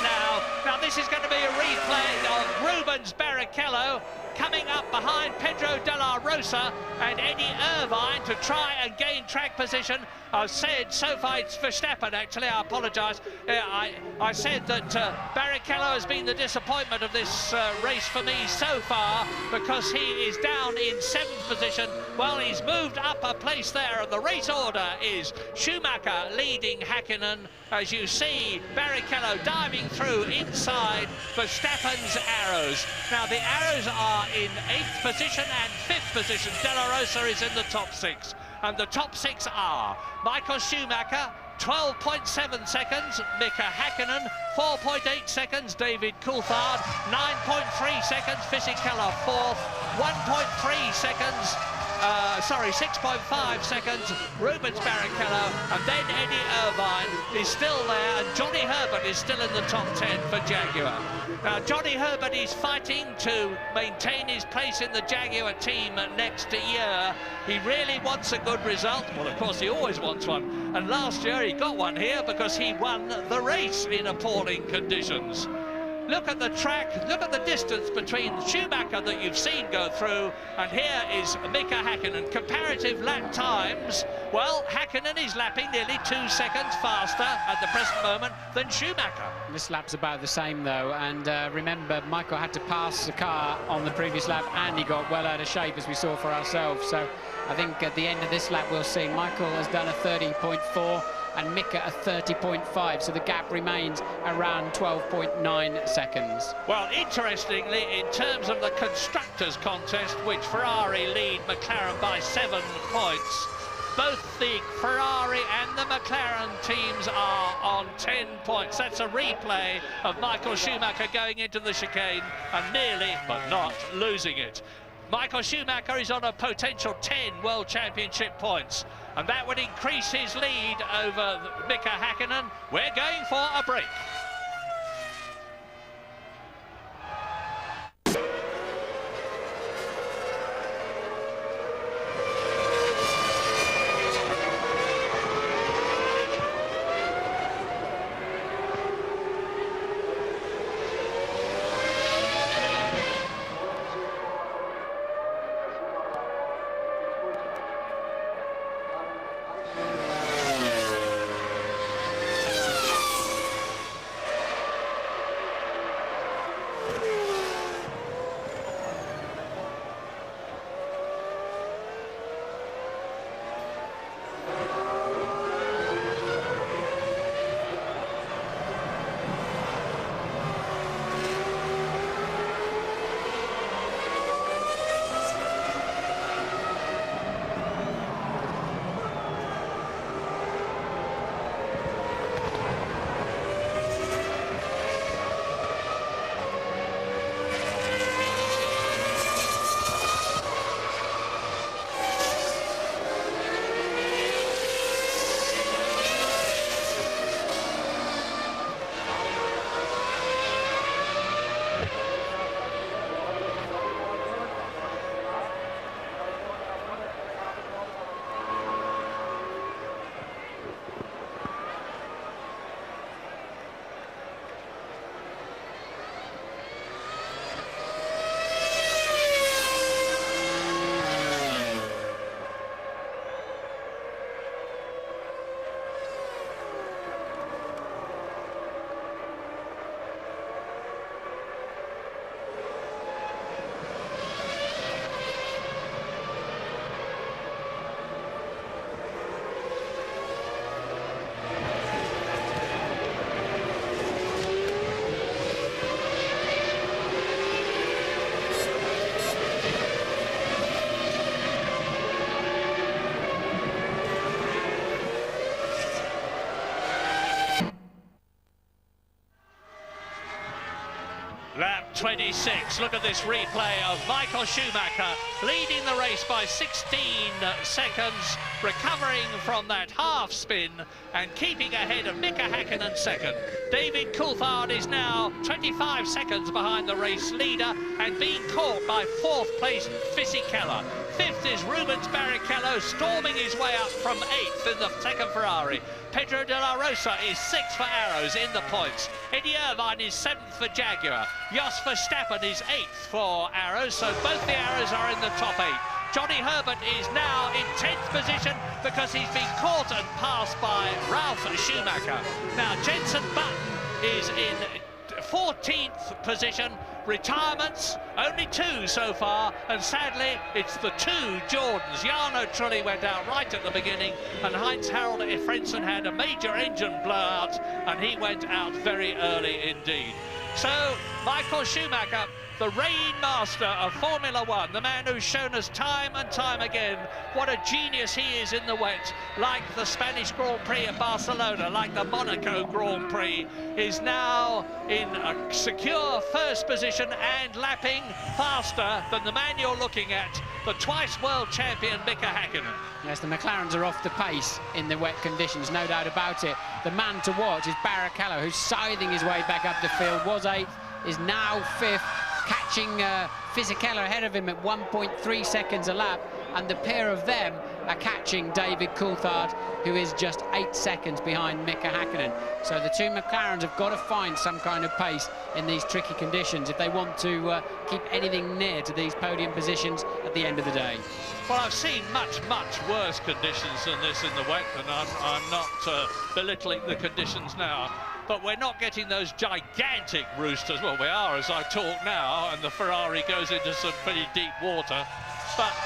now. Now, this is going to be a replay of Rubens Barrichello coming up behind Pedro de la Rosa and Eddie Irvine to try and gain track position. I've said so far it's Verstappen, actually, I apologise. I said that Barrichello has been the disappointment of this race for me so far, because he is down in 7th position. Well, he's moved up a place there, and the race order is Schumacher leading Häkkinen. As you see, Barrichello diving through inside Verstappen's arrows. Now, the arrows are in 8th position and 5th position. De La Rosa is in the top 6. And the top 6 are Michael Schumacher, 12.7 seconds, Mika Häkkinen, 4.8 seconds, David Coulthard, 9.3 seconds, Fisichella 4th, 1.3 seconds, 6.5 seconds, Rubens Barrichello, and then Eddie Irvine is still there, and Johnny Herbert is still in the top 10 for Jaguar. Now, Johnny Herbert is fighting to maintain his place in the Jaguar team next year. He really wants a good result. Well, of course, he always wants one. And last year, he got one here because he won the race in appalling conditions. Look at the track, look at the distance between Schumacher that you've seen go through, and here is Mika Häkkinen. Comparative lap times, well, Häkkinen is lapping nearly 2 seconds faster at the present moment than Schumacher. This lap's about the same, though, and remember, Michael had to pass the car on the previous lap, and he got well out of shape, as we saw for ourselves. So I think at the end of this lap, we'll see Michael has done a 30.4, and Mika a 30.5, so the gap remains around 12.9 seconds. Well, interestingly, in terms of the Constructors' contest, which Ferrari lead McLaren by 7 points, Both the Ferrari and the McLaren teams are on 10 points. That's a replay of Michael Schumacher going into the chicane and nearly, but not, losing it. Michael Schumacher is on a potential 10 World Championship points, and that would increase his lead over Mika Häkkinen. We're going for a break. Lap 26, look at this replay of Michael Schumacher leading the race by 16 seconds, recovering from that half spin and keeping ahead of Mika Häkkinen second. David Coulthard is now 25 seconds behind the race leader and being caught by fourth place Fisichella. Fifth is Rubens Barrichello, storming his way up from eighth in the second Ferrari. Pedro de la Rosa is sixth for Arrows in the points. Eddie Irvine is seventh for Jaguar. Jos Verstappen is eighth for Arrows, so both the Arrows are in the top eight. Johnny Herbert is now in 10th position because he's been caught and passed by Ralf Schumacher. Now Jenson Button is in 14th position. Retirements, only 2 so far, and sadly it's the 2 Jordans. Jarno Trulli went out right at the beginning, and Heinz-Harald Frentzen had a major engine blowout, and he went out very early indeed. So Michael Schumacher, the reign master of Formula One, the man who's shown us time and time again what a genius he is in the wet, like the Spanish Grand Prix at Barcelona, like the Monaco Grand Prix, is now in a secure first position and lapping faster than the man you're looking at, the twice world champion Mika Häkkinen. Yes, the McLarens are off the pace in the wet conditions, no doubt about it. The man to watch is Barrichello, who's scything his way back up the field, was 8th, is now 5th, catching Fisichella ahead of him at 1.3 seconds a lap, and the pair of them are catching David Coulthard, who is just 8 seconds behind Mika Häkkinen. So the 2 McLarens have got to find some kind of pace in these tricky conditions if they want to keep anything near to these podium positions at the end of the day. Well, I've seen much worse conditions than this in the wet, and I'm not belittling the conditions now. But we're not getting those gigantic roosters. Well, we are as I talk now, and the Ferrari goes into some pretty deep water. But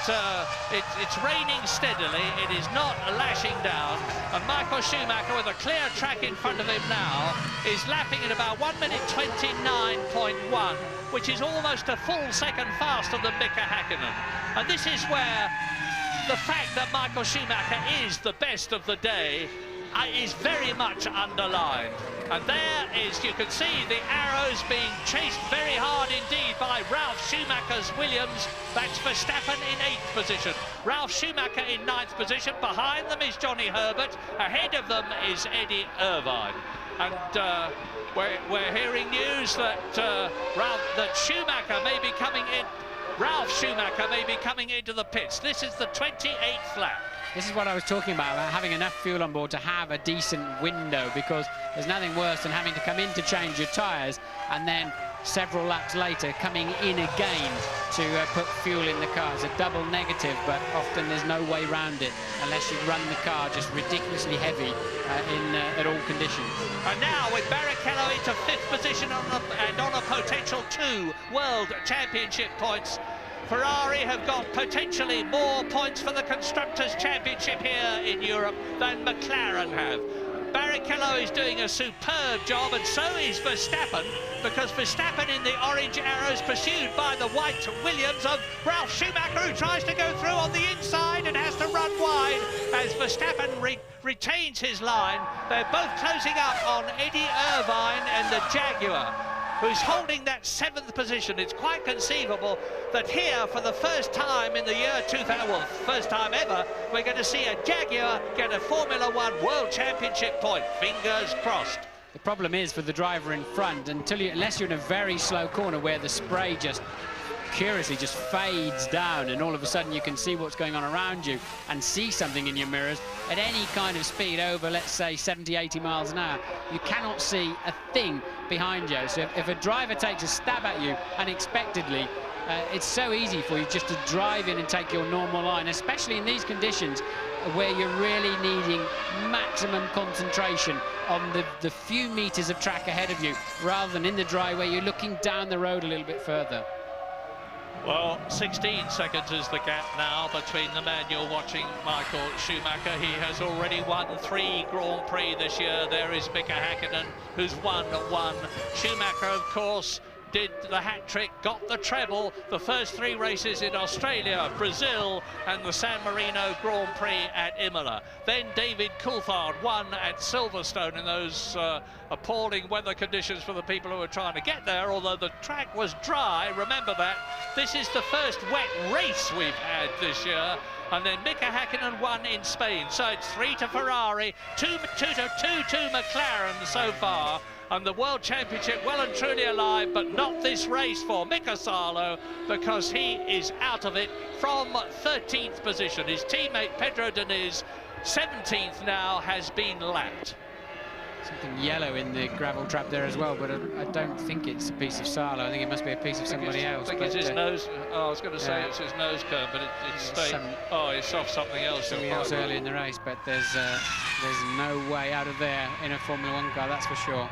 it's raining steadily, it is not lashing down, and Michael Schumacher, with a clear track in front of him now, is lapping at about 1 minute 29.1, which is almost a full second faster than Mika Häkkinen. And this is where the fact that Michael Schumacher is the best of the day is very much underlined. And there is, you can see the arrows being chased very hard indeed by Ralf Schumacher's Williams. That's Verstappen in 8th position. Ralf Schumacher in 9th position. Behind them is Johnny Herbert. Ahead of them is Eddie Irvine. And we're hearing news that Schumacher may be coming in. Ralf Schumacher may be coming into the pits. This is the 28th lap. This is what I was talking about having enough fuel on board to have a decent window, because there's nothing worse than having to come in to change your tyres and then several laps later coming in again to put fuel in the car. It's a double negative, but often there's no way around it unless you run the car just ridiculously heavy at all conditions. And now with Barrichello into 5th position and on a potential 2 World Championship points, Ferrari have got potentially more points for the Constructors' Championship here in Europe than McLaren have. Barrichello is doing a superb job, and so is Verstappen, because Verstappen in the orange arrows pursued by the white Williams of Ralf Schumacher, who tries to go through on the inside and has to run wide as Verstappen retains his line. They're both closing up on Eddie Irvine and the Jaguar, who's holding that 7th position. It's quite conceivable that here, for the first time in the year 2000, well, first time ever, we're going to see a Jaguar get a Formula 1 World Championship point. Fingers crossed. The problem is for the driver in front, unless you're in a very slow corner where the spray just curiously just fades down and all of a sudden you can see what's going on around you and see something in your mirrors at any kind of speed over, let's say, 70, 80 miles an hour, you cannot see a thing behind you. So if a driver takes a stab at you unexpectedly, it's so easy for you just to drive in and take your normal line, especially in these conditions where you're really needing maximum concentration on the few meters of track ahead of you, rather than in the dry where you're looking down the road a little bit further. Well, 16 seconds is the gap now between the man you're watching, Michael Schumacher. He has already won 3 Grand Prix this year. There is Mika Häkkinen, who's won 1. Schumacher, of course, did the hat-trick, got the treble, the first 3 races in Australia, Brazil, and the San Marino Grand Prix at Imola. Then David Coulthard won at Silverstone in those appalling weather conditions for the people who were trying to get there, although the track was dry. Remember that. This is the first wet race we've had this year. And then Mika Häkkinen won in Spain. So it's 3 to Ferrari, 2 to McLaren so far. And the World Championship well and truly alive, but not this race for Mika Salo, because he is out of it from 13th position. His teammate Pedro Diniz, 17th now, has been lapped. Something yellow in the gravel trap there as well, but I don't think it's a piece of Salo. I think it must be a piece of somebody else. I think it's his nose. Oh, I was going to say it's his nose cone, but it's stayed. Oh, it's off something else. Something else early in the race, but there's no way out of there in a Formula 1 car, that's for sure.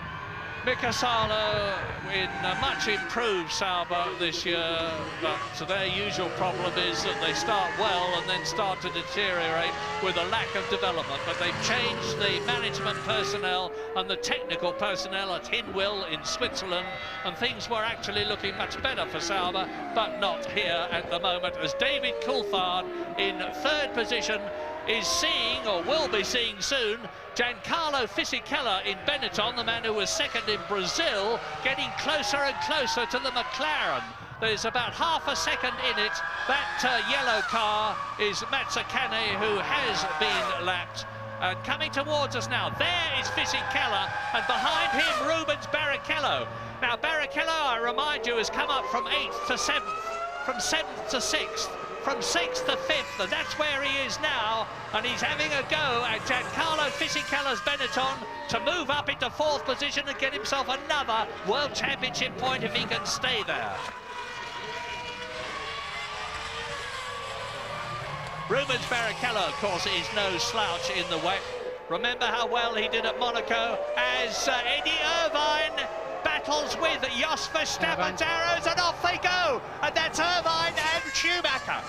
Mika Salo in a much improved Sauber this year, but their usual problem is that they start well and then start to deteriorate with a lack of development. But they've changed the management personnel and the technical personnel at Hinwil in Switzerland, and things were actually looking much better for Sauber, but not here at the moment, as David Coulthard in 3rd position is seeing, or will be seeing soon, Giancarlo Fisichella in Benetton, the man who was 2nd in Brazil, getting closer and closer to the McLaren. There's about half a second in it. That yellow car is Mazzacane, who has been lapped. And coming towards us now, there is Fisichella, and behind him Rubens Barrichello. Now Barrichello, I remind you, has come up from 8th to 7th, from 7th to 6th. From 6th to 5th, and that's where he is now, and he's having a go at Giancarlo Fisichella's Benetton to move up into 4th position and get himself another World Championship point if he can stay there. Rubens Barrichello, of course, is no slouch in the wet. Remember how well he did at Monaco as Eddie Irvine battles with Jos Verstappen's arrows, and off they go, and that's Irvine and Schumacher.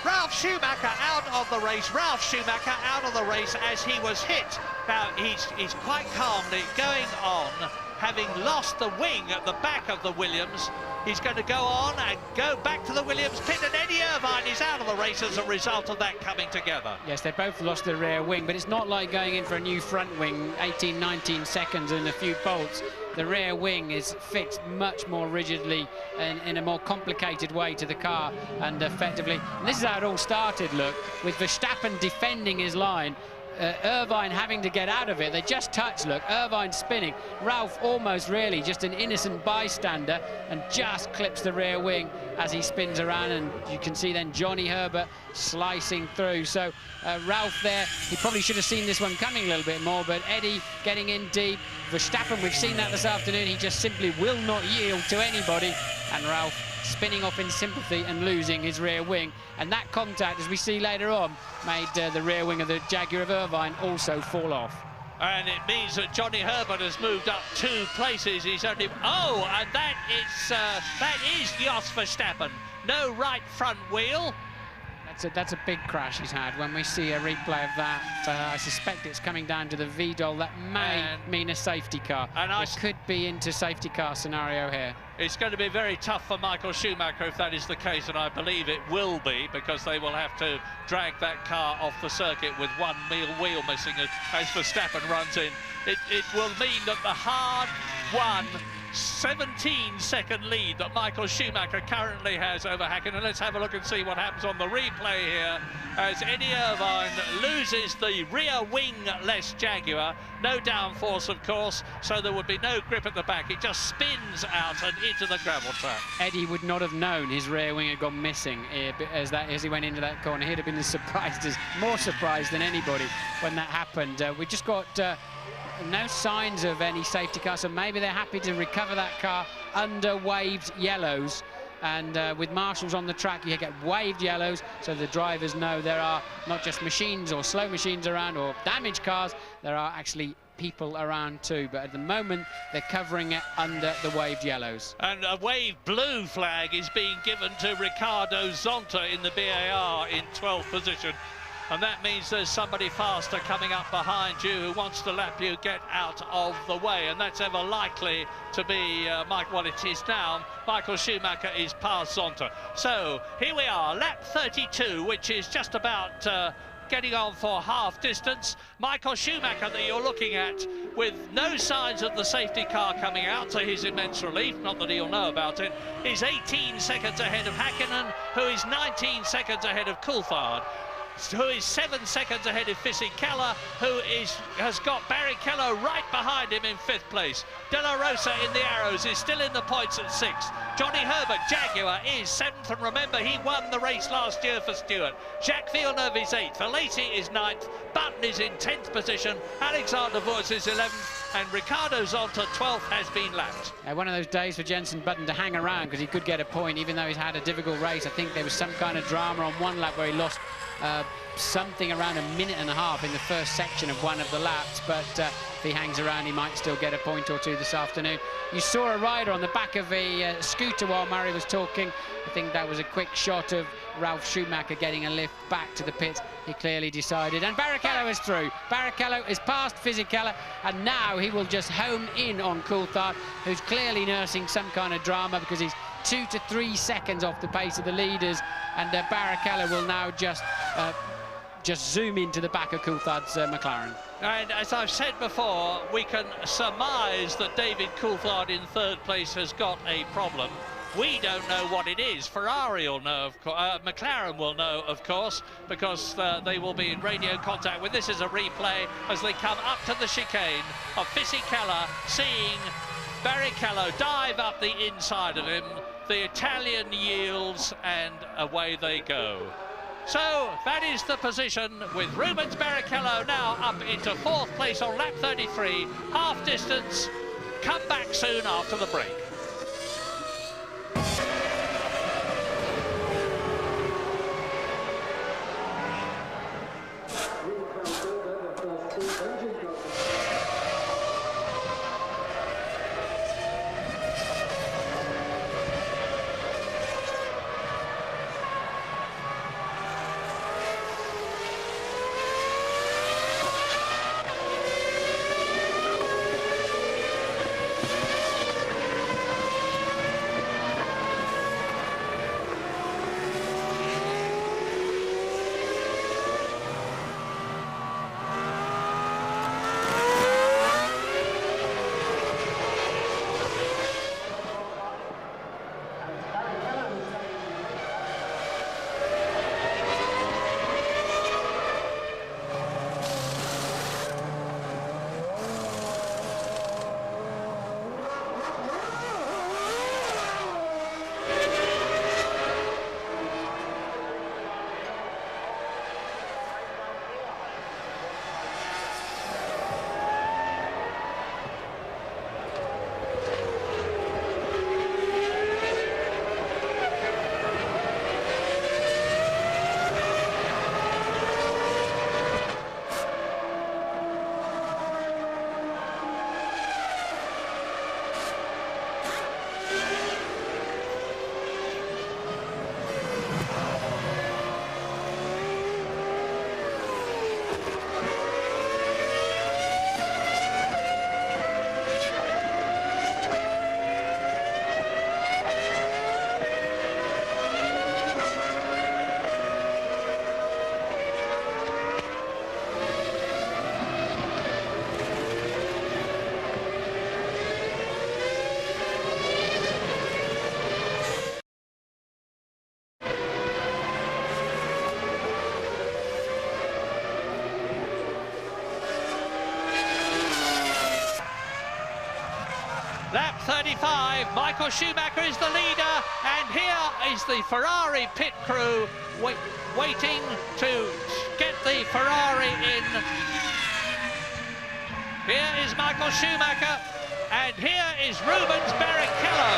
Ralf Schumacher out of the race. Ralf Schumacher out of the race as he was hit. Now he's quite calmly going on, having lost the wing at the back of the Williams, He's going to go on and go back to the Williams pit, and Eddie Irvine is out of the race as a result of that coming together. Yes, they both lost the rear wing, but it's not like going in for a new front wing, 18, 19 seconds and a few bolts. The rear wing is fixed much more rigidly and in a more complicated way to the car, and effectively, and this is how it all started, look, with Verstappen defending his line, Irvine having to get out of it. They just touched, look, Irvine spinning, Ralph almost really just an innocent bystander and just clips the rear wing as he spins around, and you can see then Johnny Herbert slicing through. So Ralph there, he probably should have seen this one coming a little bit more, but Eddie getting in deep. Verstappen, we've seen that this afternoon, he just simply will not yield to anybody, and Ralph spinning off in sympathy and losing his rear wing. And that contact, as we see later on, made the rear wing of the Jaguar of Irvine also fall off. And it means that Johnny Herbert has moved up 2 places. He's only... Oh, and that is Jos Verstappen. No right front wheel. That's a big crash he's had. When we see a replay of that, I suspect it's coming down to the VDOL. That may mean a safety car. And it could be into safety car scenario here. It's going to be very tough for Michael Schumacher if that is the case, and I believe it will be, because they will have to drag that car off the circuit with one wheel missing as Verstappen runs in. It will mean that the hard-won 17-second lead that Michael Schumacher currently has over Häkkinen. Let's have a look and see what happens on the replay here as Eddie Irvine loses the rear wing-less Jaguar. No downforce, of course, so there would be no grip at the back. It just spins out and into the gravel trap. Eddie would not have known his rear wing had gone missing as he went into that corner. He'd have been more surprised than anybody when that happened. We just got no signs of any safety car, so maybe they're happy to recover that car under waved yellows. And with marshals on the track, you get waved yellows, so the drivers know there are not just machines or slow machines around or damaged cars, there are actually people around too. But at the moment, they're covering it under the waved yellows. And a waved blue flag is being given to Ricardo Zonta in the BAR in 12th position. And that means there's somebody faster coming up behind you who wants to lap you. Get out of the way, and that's ever likely to be well, it is now. Michael Schumacher is past Zonta. So here we are, lap 32, which is just about getting on for half distance. Michael Schumacher that you're looking at with no signs of the safety car coming out, to his immense relief, not that he'll know about it, is 18 seconds ahead of Häkkinen, who is 19 seconds ahead of Coulthard, who is 7 seconds ahead of Fisichella, who has got Barrichello right behind him in 5th place. De La Rosa in the arrows is still in the points at 6th. Johnny Herbert, Jaguar, is 7th, and remember, he won the race last year for Stewart. Jacques Villeneuve is 8th, Alesi is 9th, Button is in 10th position, Alexander Wurz is 11th, and Ricardo Zonta 12th has been lapped. One of those days for Jenson Button to hang around, because he could get a point, even though he's had a difficult race. I think there was some kind of drama on one lap where he lost something around a minute and a half in the first section of one of the laps, but if he hangs around, he might still get a point or two this afternoon. You saw a rider on the back of a scooter while Murray was talking. I think that was a quick shot of Ralf Schumacher getting a lift back to the pits. He clearly decided, and Barrichello is through. Barrichello is past Fisichella, and now he will just home in on Coulthard, who's clearly nursing some kind of drama because he's 2 to 3 seconds off the pace of the leaders, and Barrichello will now just zoom into the back of Coulthard's McLaren. And as I've said before, we can surmise that David Coulthard in 3rd place has got a problem. We don't know what it is. Ferrari will know, of course. McLaren will know, of course, because they will be in radio contact with. This is a replay as they come up to the chicane of Fisichella, seeing Barrichello dive up the inside of him. The Italian yields, and away they go. So that is the position, with Rubens Barrichello now up into 4th place on lap 33, half distance. Come back soon after the break. 35. Michael Schumacher is the leader, and here is the Ferrari pit crew waiting to get the Ferrari in. Here is Michael Schumacher, and here is Rubens Barrichello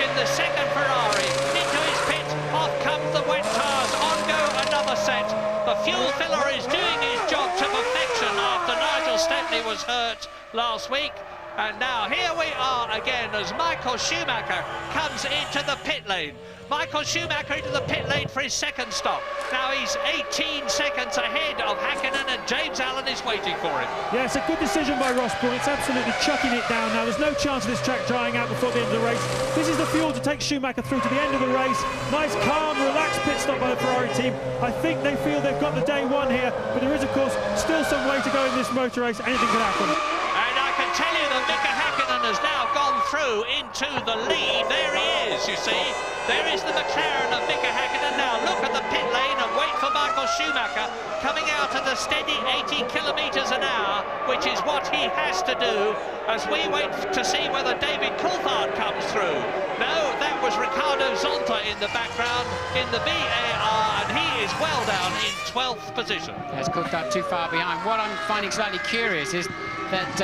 in the second Ferrari. Into his pit, off come the wet tyres, on go another set. The fuel filler is doing his job to perfection after Nigel Stepney was hurt last week. And now here we are again as Michael Schumacher comes into the pit lane. Michael Schumacher into the pit lane for his second stop. Now he's 18 seconds ahead of Hakkinen, and James Allen is waiting for him. Yeah, it's a good decision by Ross Brawn. It's absolutely chucking it down now. There's no chance of this track drying out before the end of the race. This is the fuel to take Schumacher through to the end of the race. Nice, calm, relaxed pit stop by the Ferrari team. I think they feel they've got the day one here, but there is, of course, still some way to go in this motor race. Anything could happen. And I can tell you that Mika Hakkinen has now gone through into the lead. There he is, you see. There is the McLaren of Mika Hakkinen. Now look at the pit lane and wait for Michael Schumacher coming out at a steady 80 kilometres an hour, which is what he has to do as we wait to see whether David Coulthard comes through. No, that was Ricardo Zonta in the background in the BAR, and he is well down in 12th position. There's Coulthard too far behind. What I'm finding slightly curious is that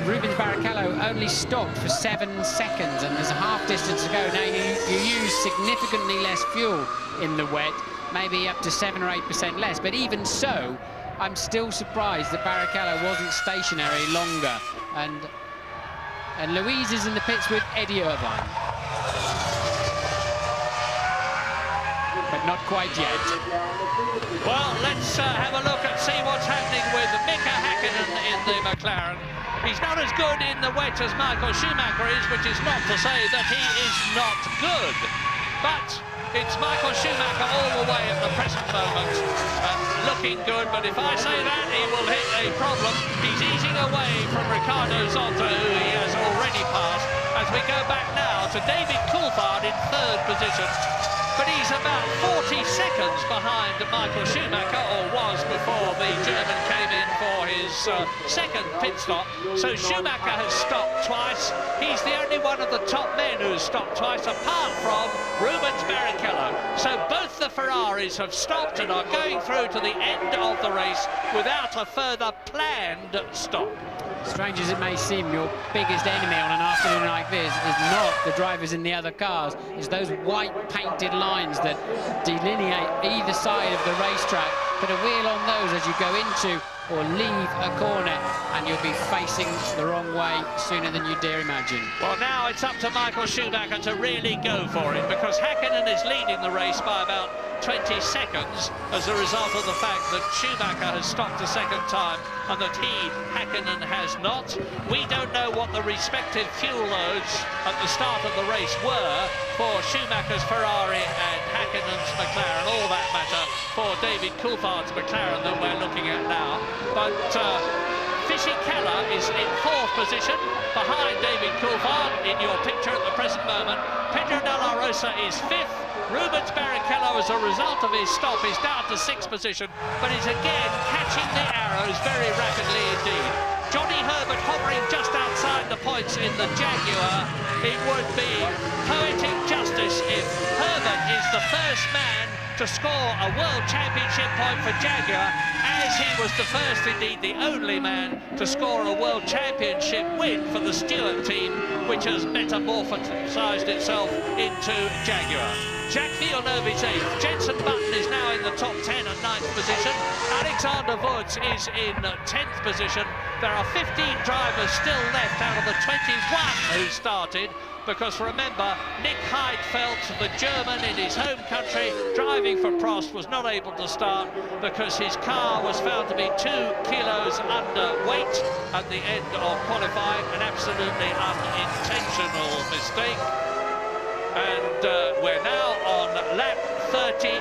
Rubens Barrichello only stopped for 7 seconds, and there's a half distance to go. Now you use significantly less fuel in the wet, maybe up to 7 or 8% less, but even so, I'm still surprised that Barrichello wasn't stationary longer. And Louise is in the pits with Eddie Irvine. But not quite yet. Well, let's have a look and see what's happening with Mika Hakkinen in the McLaren. He's not as good in the wet as Michael Schumacher is, which is not to say that he is not good. But it's Michael Schumacher all the way at the present moment, looking good. But if I say that, he will hit a problem. He's easing away from Ricardo Zonta, who he has already passed, as we go back now to David Coulthard in 3rd position. But he's about 40 seconds behind Michael Schumacher, or was before the German came in for his second pit stop. So Schumacher has stopped twice. He's the only one of the top men who's stopped twice, apart from Rubens Barrichello. So both the Ferraris have stopped and are going through to the end of the race without a further planned stop. Strange as it may seem, your biggest enemy on an afternoon like this is not the drivers in the other cars. It's those white painted lines that delineate either side of the racetrack. Put a wheel on those as you go into or leave a corner, and you'll be facing the wrong way sooner than you dare imagine. Well, now it's up to Michael Schumacher to really go for it, because Hakkinen is leading the race by about 20 seconds as a result of the fact that Schumacher has stopped a second time and that Hakkinen has not. We don't know what the respective fuel loads at the start of the race were for Schumacher's Ferrari and Hakkinen's McLaren, all that matter for David Coulthard's McLaren that we're looking at now. But Fisichella is in 4th position behind David Coulthard in your picture at the present moment. Pedro de la Rosa is 5th. Rubens Barrichello, as a result of his stop, is down to 6th position, but is again catching the arrows very rapidly indeed. Johnny Herbert hovering just outside the points in the Jaguar. It would be poetic justice if Herbert is the first man to score a World Championship point for Jaguar, as he was the first, indeed the only man, to score a World Championship win for the Stewart team, which has metamorphosised itself into Jaguar. Jacques Villeneuve is 8th. Jenson Button is now in the top 10 and 9th position. Alexander Wurz is in 10th position. There are 15 drivers still left out of the 21 who started, because remember, Nick Heidfeld, the German in his home country, driving for Prost, was not able to start because his car was found to be 2 kilos underweight at the end of qualifying, an absolutely unintentional mistake. And we're now on lap 38.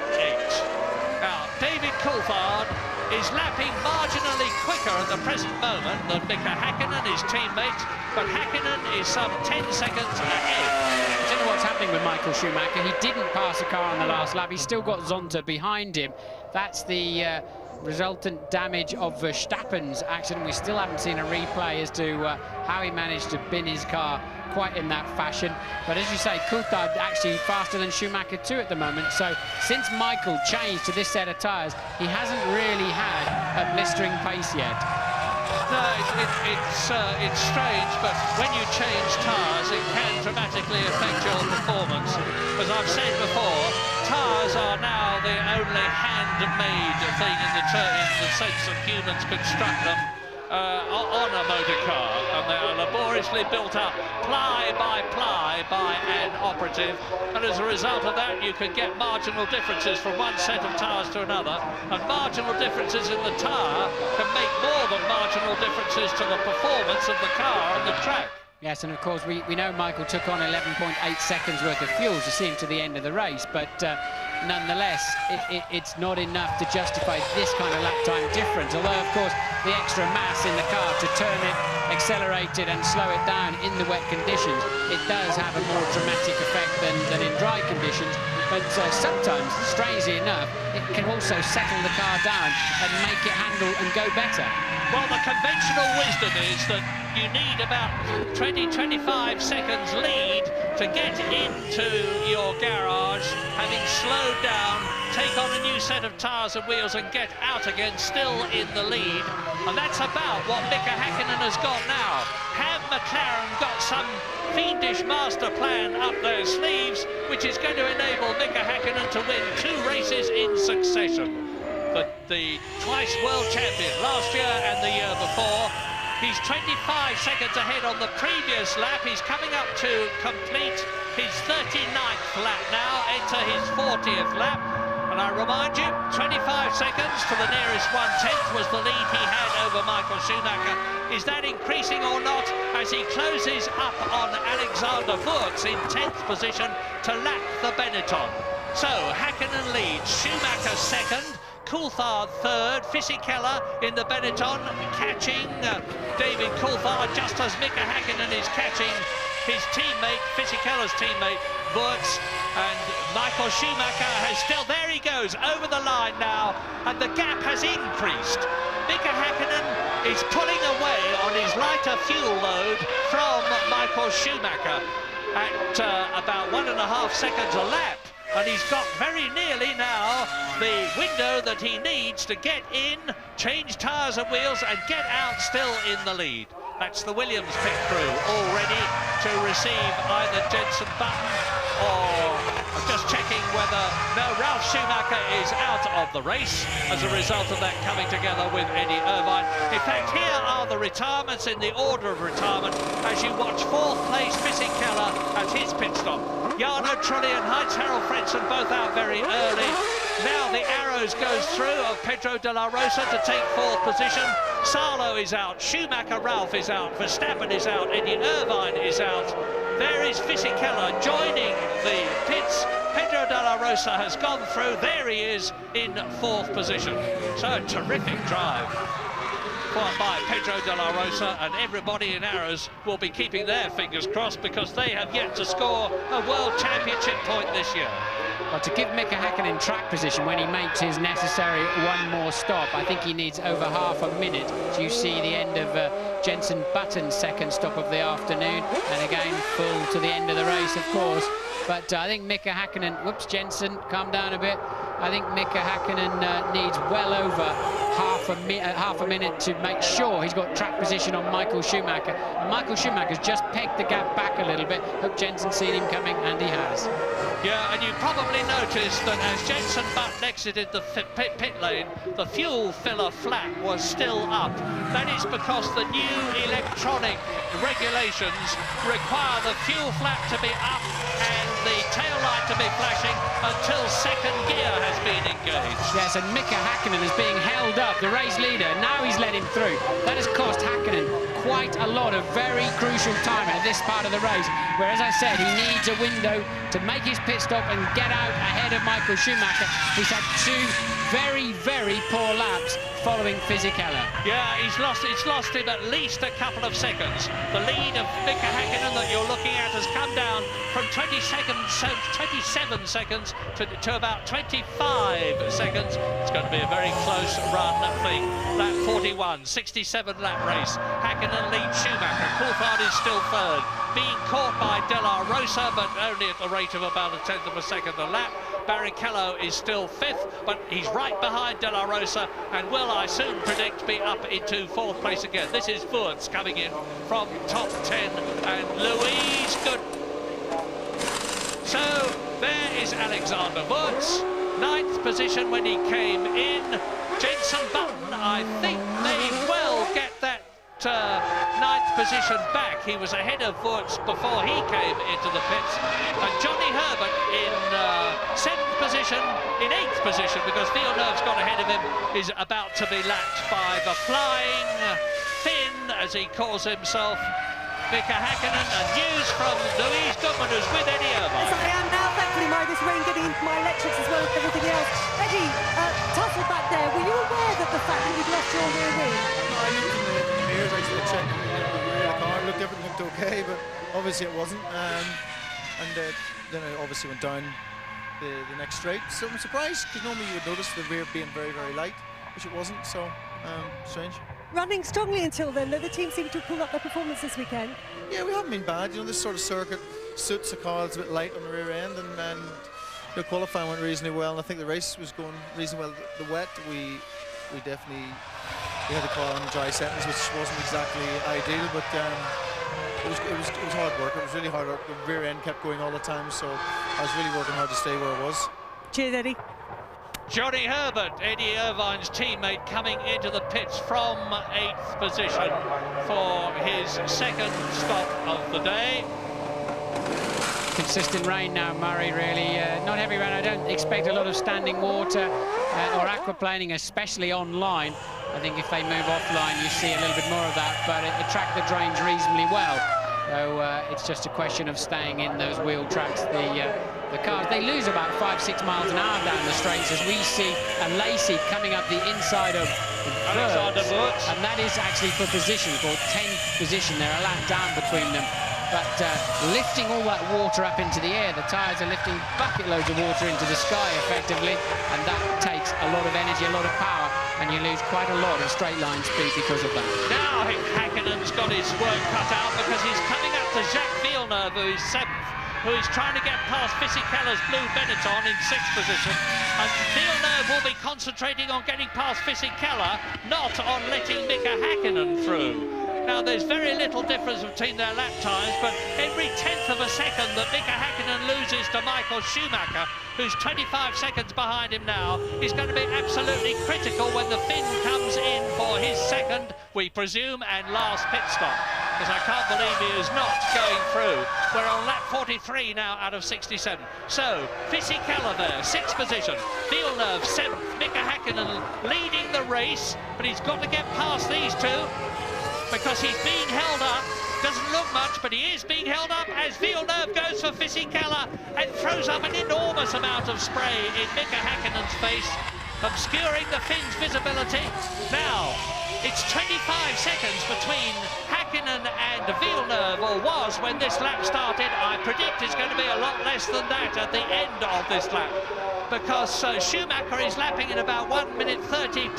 Now, David Coulthard is lapping marginally quicker at the present moment than Mika Hakkinen, his teammate, but Hakkinen is some 10 seconds ahead. I don't know what's happening with Michael Schumacher. He didn't pass a car on the last lap. He's still got Zonta behind him. That's the resultant damage of Verstappen's accident. We still haven't seen a replay as to how he managed to bin his car quite in that fashion. But as you say, Coulthard actually faster than Schumacher too at the moment. So since Michael changed to this set of tyres, he hasn't really had a blistering pace yet. No, it's strange, but when you change tyres, it can dramatically affect your performance. As I've said before, tyres are now the only handmade thing in the sense that humans construct them on a motor car, and they are laboriously built up ply by an operative, and as a result of that you can get marginal differences from one set of tyres to another, and marginal differences in the tyre can make more than marginal differences to the performance of the car on the track. Yes, and of course we know Michael took on 11.8 seconds worth of fuel to see him to the end of the race, but nonetheless it's not enough to justify this kind of lap time difference, although of course the extra mass in the car to turn it, accelerate it and slow it down in the wet conditions, it does have a more dramatic effect than in dry conditions. But sometimes, strangely enough, it can also settle the car down and make it handle and go better. Well, the conventional wisdom is that you need about 20-25 seconds lead to get into your garage, having slowed down, take on a new set of tyres and wheels and get out again still in the lead. And that's about what Mika Häkkinen has got now. Have McLaren got some fiendish master plan up their sleeves, which is going to enable Mika Häkkinen to win 2 races in succession? But the twice world champion last year and the year before, he's 25 seconds ahead on the previous lap. He's coming up to complete his 39th lap now, enter his 40th lap. And I remind you, 25 seconds to the nearest 1/10 was the lead he had over Michael Schumacher. Is that increasing or not as he closes up on Alexander Wurz in 10th position to lap the Benetton? So Häkkinen leads, Schumacher second, Coulthard third, Fisichella in the Benetton catching David Coulthard just as Mika Häkkinen is catching his teammate, Fisichella's teammate, Wurz, and Michael Schumacher has still, there he goes, over the line now, and the gap has increased. Mika Häkkinen is pulling away on his lighter fuel load from Michael Schumacher at about 1.5 seconds a lap. And he's got very nearly now the window that he needs to get in, change tyres and wheels and get out still in the lead. That's the Williams pit crew all ready to receive either Jenson Button or just checking whether, no, Ralf Schumacher is out of the race as a result of that coming together with Eddie Irvine. In fact, here are the retirements in the order of retirement as you watch 4th place Fisichella at his pit stop. Jarno Trulli and Heinz-Harald Frentzen both out very early. Now the arrows goes through of Pedro de la Rosa to take 4th position. Salo is out, Schumacher Ralf is out, Verstappen is out, Eddie Irvine is out. There is Fisichella joining the pits. Pedro de la Rosa has gone through. There he is in 4th position. So terrific drive by Pedro de la Rosa, and everybody in Arrows will be keeping their fingers crossed because they have yet to score a World Championship point this year. Well, to give Mika Häkkinen track position when he makes his necessary one more stop, I think he needs over half a minute. So you see the end of Jenson Button's second stop of the afternoon, and again full to the end of the race, of course. But I think Mika Häkkinen, whoops, Jenson, calm down a bit. I think Mika Häkkinen needs well over half a minute to make sure he's got track position on Michael Schumacher. And Michael Schumacher's just pegged the gap back a little bit. Hope Jenson's seen him coming, and he has. Yeah, and you probably noticed that as Jenson Button exited the pit lane, the fuel filler flap was still up. That is because the new electronic regulations require the fuel flap to be up and the tail light to be flashing until second gear has been engaged. Yes, and Mika Häkkinen is being held up, the race leader. Now he's let him through. That has cost Häkkinen quite a lot of very crucial time at this part of the race, where, as I said, he needs a window to make his pit stop and get out ahead of Michael Schumacher. He's had 2 very, very poor laps following Fisichella. Yeah, it's lost him at least a couple of seconds. The lead of Mika Häkkinen that you're looking at has come down from 27 seconds to about 25 seconds. It's going to be a very close run thing. Lap 41, 67 lap race. Häkkinen leads Schumacher. Coulthard is still third, being caught by De La Rosa, but only at the rate of about a tenth of a second a lap. Barrichello is still fifth, but he's right behind De La Rosa and will, I soon predict, be up into fourth place again. This is Wurz coming in from top 10 and Louise Good. So there is Alexander Wurz, 9th position when he came in. Jenson Button, I think, may well get that 9th position back. He was ahead of Wurz before he came into the pits. And Johnny Herbert in 7th position, in 8th position, because Villeneuve's got ahead of him, is about to be lapped by the Flying Finn, as he calls himself, Mika Häkkinen. And news from Louise Goodman, who's with Eddie Irvine. Yes, I am now. Thankfully, this rain getting into my electrics as well as everything else. Eddie, tussle back there. Were you aware that the fact that you'd lost your rear wing? No, I looked in the mirrors, actually checked the rear of the car. Everything looked okay, but obviously it wasn't. Then I obviously went down the next straight. So I'm surprised, because normally you would notice the rear being very, very light, which it wasn't, so strange. Running strongly until then, though the team seemed to have pulled up their performance this weekend. Yeah, we haven't been bad. You know, this sort of circuit suits a car that's a bit light on the rear end, and the qualifying went reasonably well, and I think the race was going reasonably well. The wet, we definitely had the car on dry settings, which wasn't exactly ideal, but it was hard work. It was really hard work. The rear end kept going all the time, so I was really working hard to stay where I was. Cheers, Eddie. Johnny Herbert, Eddie Irvine's teammate, coming into the pits from 8th position for his second stop of the day. Consistent rain now, Murray, really. Not heavy rain. I don't expect a lot of standing water or aquaplaning, especially online. I think if they move offline, you see a little bit more of that, but it tracked the drains reasonably well. So it's just a question of staying in those wheel tracks. The cars, they lose about 5-6 miles an hour down the straights, as we see a Lacey coming up the inside of Wurz, and that is actually for position, for 10th position. They're a lap down between them. But lifting all that water up into the air, the tyres are lifting bucket loads of water into the sky effectively, and that takes a lot of energy, a lot of power, and you lose quite a lot of straight line speed because of that. Now Häkkinen's got his work cut out, because he's coming up to Jacques Villeneuve, who is 7th, who is trying to get past Fisichella's blue Benetton in 6th position. And Villeneuve will be concentrating on getting past Fisichella, not on letting Mika Häkkinen through. Now, there's very little difference between their lap times, but every tenth of a second that Mika Häkkinen loses to Michael Schumacher, who's 25 seconds behind him now, is going to be absolutely critical when the Finn comes in for his second, we presume, and last pit stop. Because I can't believe he is not going through. We're on lap 43 now out of 67. So, Fisichella there, 6th position. Villeneuve, 7th. Mika Häkkinen leading the race, but he's got to get past these two, because he's being held up. Doesn't look much, but he is being held up as Villeneuve goes for Fisichella and throws up an enormous amount of spray in Mika Häkkinen's face, obscuring the Finn's visibility. Now, it's 25 seconds between Häkkinen and Villeneuve, or was when this lap started. I predict it's going to be a lot less than that at the end of this lap, because Schumacher is lapping in about 1 minute 30.9.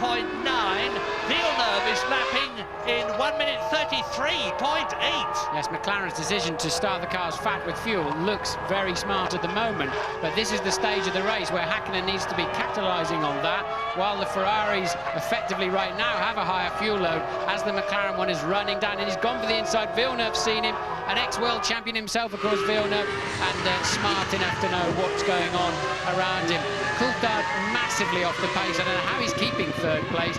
Villeneuve is lapping in 1 minute 33.8. Yes, McLaren's decision to start the cars fat with fuel looks very smart at the moment, but this is the stage of the race where Häkkinen needs to be capitalising on that, while the Ferraris effectively right now have a higher fuel load, as the McLaren one is running down, and he's gone for the inside. Villeneuve's seen him, an ex-world champion himself, of course, Villeneuve, and smart enough to know what's going on around him. Coulthard massively off the pace. I don't know how he's keeping 3rd place.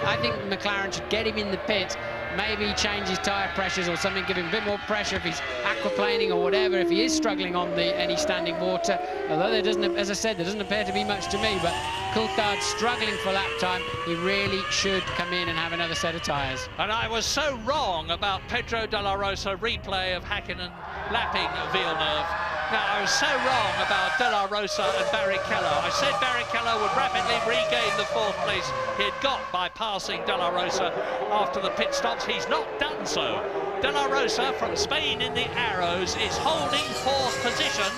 I think McLaren should get him in the pits, maybe change his tyre pressures or something, give him a bit more pressure if he's aquaplaning or whatever, if he is struggling on any standing water. Although there doesn't, as I said, there doesn't appear to be much to me, but Coulthard struggling for lap time. He really should come in and have another set of tyres. And I was so wrong about Pedro de la Rosa replay of Häkkinen lapping Villeneuve. Now, I was so wrong about De La Rosa and Barrichello. I said Barrichello would rapidly regain the 4th place he had got by passing De La Rosa after the pit stops. He's not done so. De La Rosa from Spain in the Arrows is holding 4th position.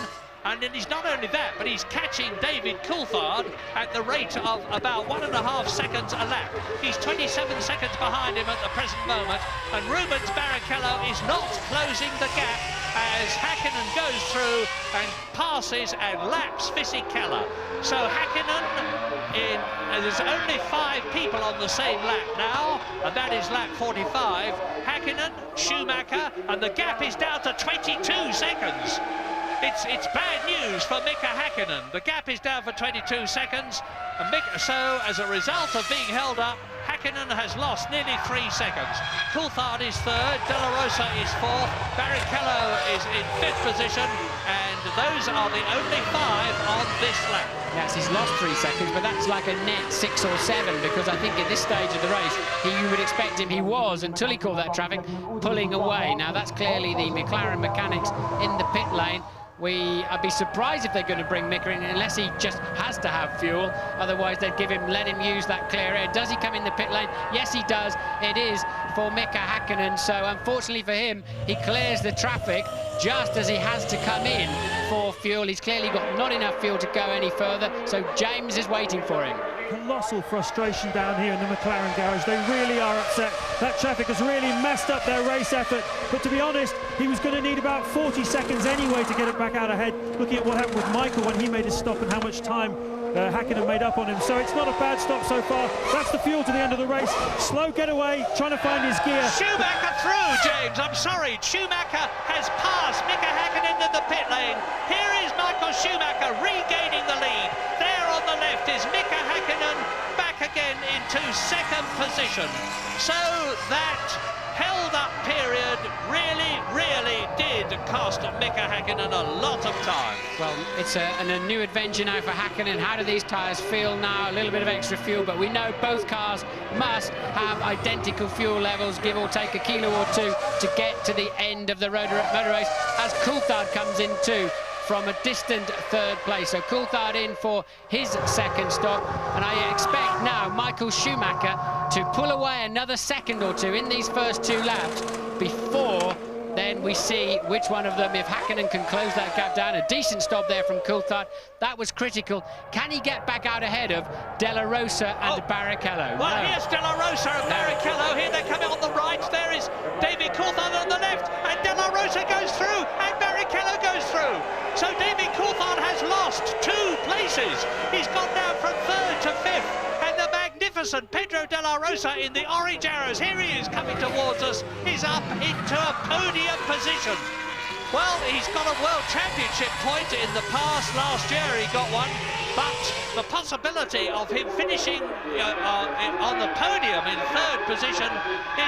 And then he's not only that, but he's catching David Coulthard at the rate of about 1.5 seconds a lap. He's 27 seconds behind him at the present moment, and Rubens Barrichello is not closing the gap as Häkkinen goes through and passes and laps Fisichella. So Häkkinen, there's only 5 people on the same lap now, and that is lap 45. Häkkinen, Schumacher, and the gap is down to 22 seconds. It's bad news for Mika Häkkinen. The gap is down for 22 seconds, and so as a result of being held up, Häkkinen has lost nearly 3 seconds. Coulthard is 3rd, De La Rosa is 4th, Barrichello is in 5th position, and those are the only 5 on this lap. Yes, he's lost 3 seconds, but that's like a net 6 or 7, because I think at this stage of the race, you would expect him, he was, until he called that traffic, pulling away. Now, that's clearly the McLaren mechanics in the pit lane. I'd be surprised if they're going to bring Mika in unless he just has to have fuel. Otherwise, they'd let him use that clear air. Does he come in the pit lane? Yes, he does. It is for Mika Häkkinen. So, unfortunately for him, he clears the traffic just as he has to come in for fuel. He's clearly got not enough fuel to go any further. So, James is waiting for him. Colossal frustration down here in the McLaren garage. They really are upset. That traffic has really messed up their race effort. But to be honest, he was going to need about 40 seconds anyway to get it back out ahead. Looking at what happened with Michael when he made his stop and how much time Häkkinen made up on him. So it's not a bad stop so far. That's the fuel to the end of the race. Slow getaway, trying to find his gear. Schumacher through, James. I'm sorry. Schumacher has passed Mika Häkkinen into the pit lane. Here is Michael Schumacher regaining the lead. There on the left is Mika Häkkinen back again into 2nd position. So that held-up period really did cost Mika Häkkinen a lot of time. Well, it's a new adventure now for Häkkinen. How do these tyres feel now? A little bit of extra fuel, but we know both cars must have identical fuel levels, give or take a kilo or 2, to get to the end of the motor race, as Coulthard comes in too from a distant 3rd place. So Coulthard in for his 2nd stop, and I expect now Michael Schumacher to pull away another second or 2 in these first 2 laps before then we see which one of them, if Häkkinen can close that gap down. A decent stop there from Coulthard. That was critical. Can he get back out ahead of De La Rosa and Barrichello? Well, here's De La Rosa and Barrichello. Here they come on the right. There is David Coulthard on the left, and De La Rosa goes through, and Barrichello goes through. So David Coulthard has lost 2 places. He's gone down from 3rd to 5th. And the magnificent Pedro De La Rosa in the orange arrows, here he is coming towards us, is up into a podium position. Well, he's got a World Championship point in the past. Last year he got one, but the possibility of him finishing on the podium in 3rd position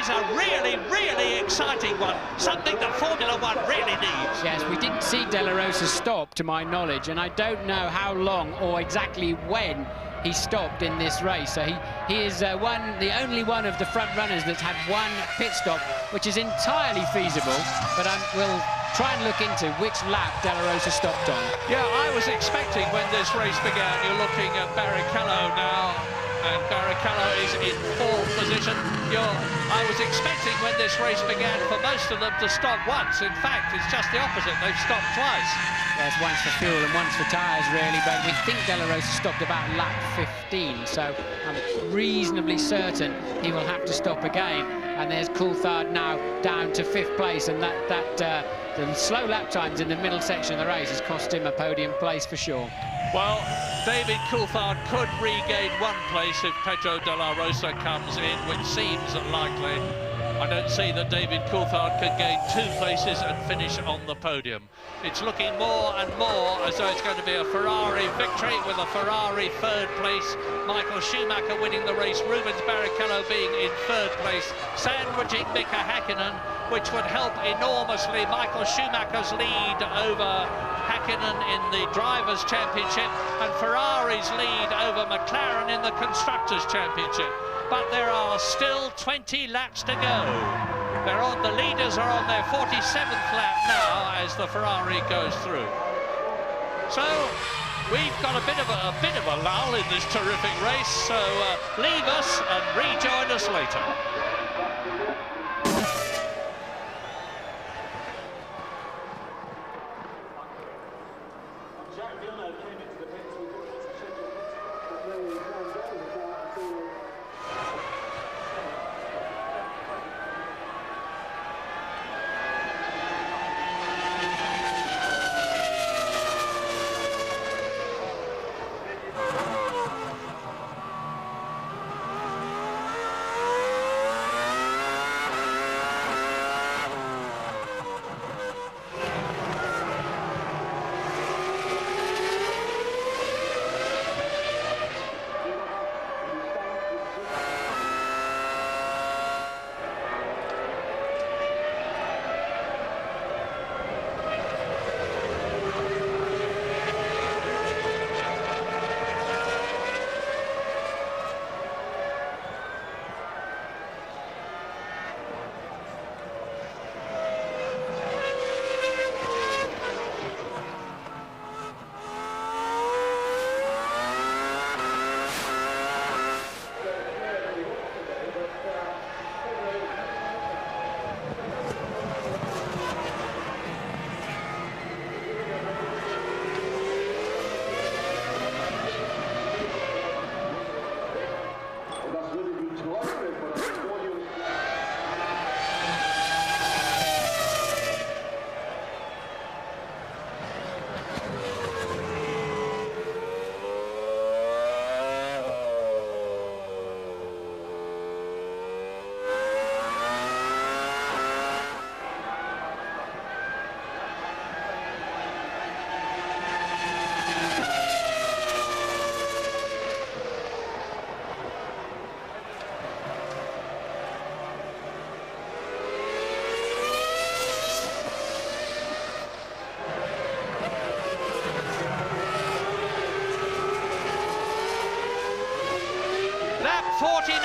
is a really exciting one, something that Formula One really needs. Yes, we didn't see De La Rosa stop, to my knowledge, and I don't know how long or exactly when he stopped in this race. So he is the only one of the front runners that's had 1 pit stop, which is entirely feasible, but we'll try and look into which lap De La Rosa stopped on. Yeah, I was expecting when this race began, you're looking at Barrichello now, and Barrichello is in 4th position. I was expecting when this race began for most of them to stop once. In fact, it's just the opposite. They've stopped twice. Yes, once for fuel and once for tyres, really, but we think De La Rosa stopped about lap 15, so I'm reasonably certain he will have to stop again. And there's Coulthard now down to 5th place, and the slow lap times in the middle section of the race has cost him a podium place for sure. Well, David Coulthard could regain 1 place if Pedro De La Rosa comes in, which seems likely. I don't see that David Coulthard could gain 2 places and finish on the podium. It's looking more and more as though it's going to be a Ferrari victory with a Ferrari 3rd place. Michael Schumacher winning the race, Rubens Barrichello being in 3rd place, sandwiching Mika Häkkinen, which would help enormously Michael Schumacher's lead over Häkkinen in the Drivers' Championship and Ferrari's lead over McLaren in the Constructors' Championship. But there are still 20 laps to go. The leaders are on their 47th lap now as the Ferrari goes through. So we've got a bit of a lull in this terrific race. So leave us and rejoin us later. Lap 49,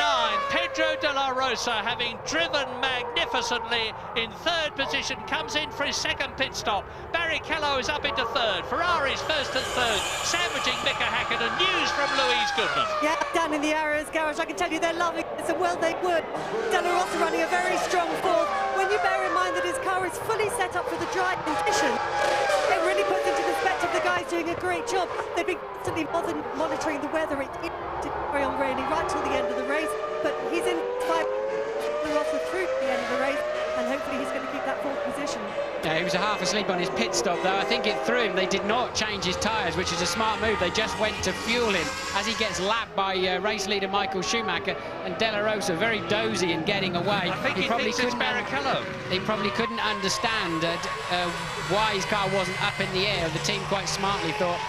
Pedro de la Rosa, having driven magnificently in third position, comes in for his second pit stop. Barrichello is up into third. Ferrari's first and third, sandwiching Mika Häkkinen. News from Louise Goodman. Yeah, down in the Arrows garage, I can tell you they're loving it, so well they would. De La Rosa running a very strong fourth. When you bear in mind that his car is fully set up for the dry condition, it really puts into perspective the guy's doing a great job. They've been constantly monitoring the weather. It carry on raining right till the end of the race, but he's in 5 De La Rosa through to the end of the race, and hopefully he's going to keep that fourth position. Yeah, he was half asleep on his pit stop, though. I think it threw him. They did not change his tyres, which is a smart move. They just went to fuel him as he gets lapped by race leader Michael Schumacher, and De La Rosa very dozy in getting away. I think he thinks it's Barrichello. He probably couldn't understand why his car wasn't up in the air. The team quite smartly thought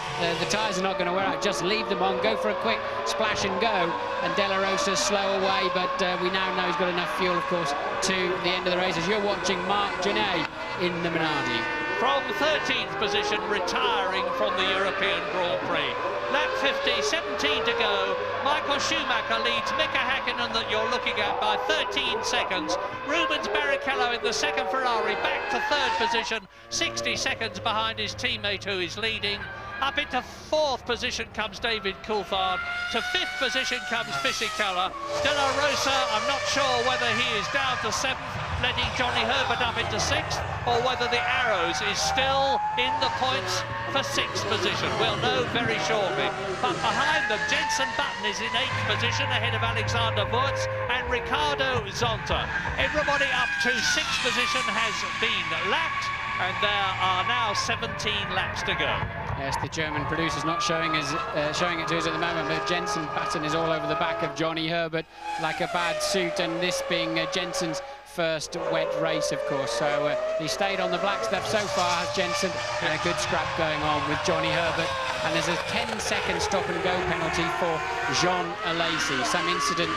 the tyres are not going to wear out, just leave them on, go for a quick splash and go. And De La Rosa's slow away, but we now know he's got enough fuel, of course, to the end of the race. As you're watching Marc Genet in the Minardi. From 13th position, retiring from the European Grand Prix. Lap 50, 17 to go. Michael Schumacher leads Mika Häkkinen that you're looking at by 13 seconds. Rubens Barrichello in the second Ferrari, back to third position, 60 seconds behind his teammate who is leading. Up into fourth position comes David Coulthard. To fifth position comes Fisichella. De La Rosa, I'm not sure whether he is down to seventh, letting Johnny Herbert up into sixth, or whether the Arrows is still in the points for sixth position. We'll know very shortly. But behind them, Jenson Button is in eighth position, ahead of Alexander Wurz and Ricardo Zonta. Everybody up to sixth position has been lapped, and there are now 17 laps to go. Yes, the German producer's not showing it to us at the moment, but Jenson Button is all over the back of Johnny Herbert like a bad suit, and this being Jenson's first wet race, of course. So he stayed on the black stuff so far, has Jenson, and a good scrap going on with Johnny Herbert. And there's a 10-second stop-and-go penalty for Jean Alesi, some incident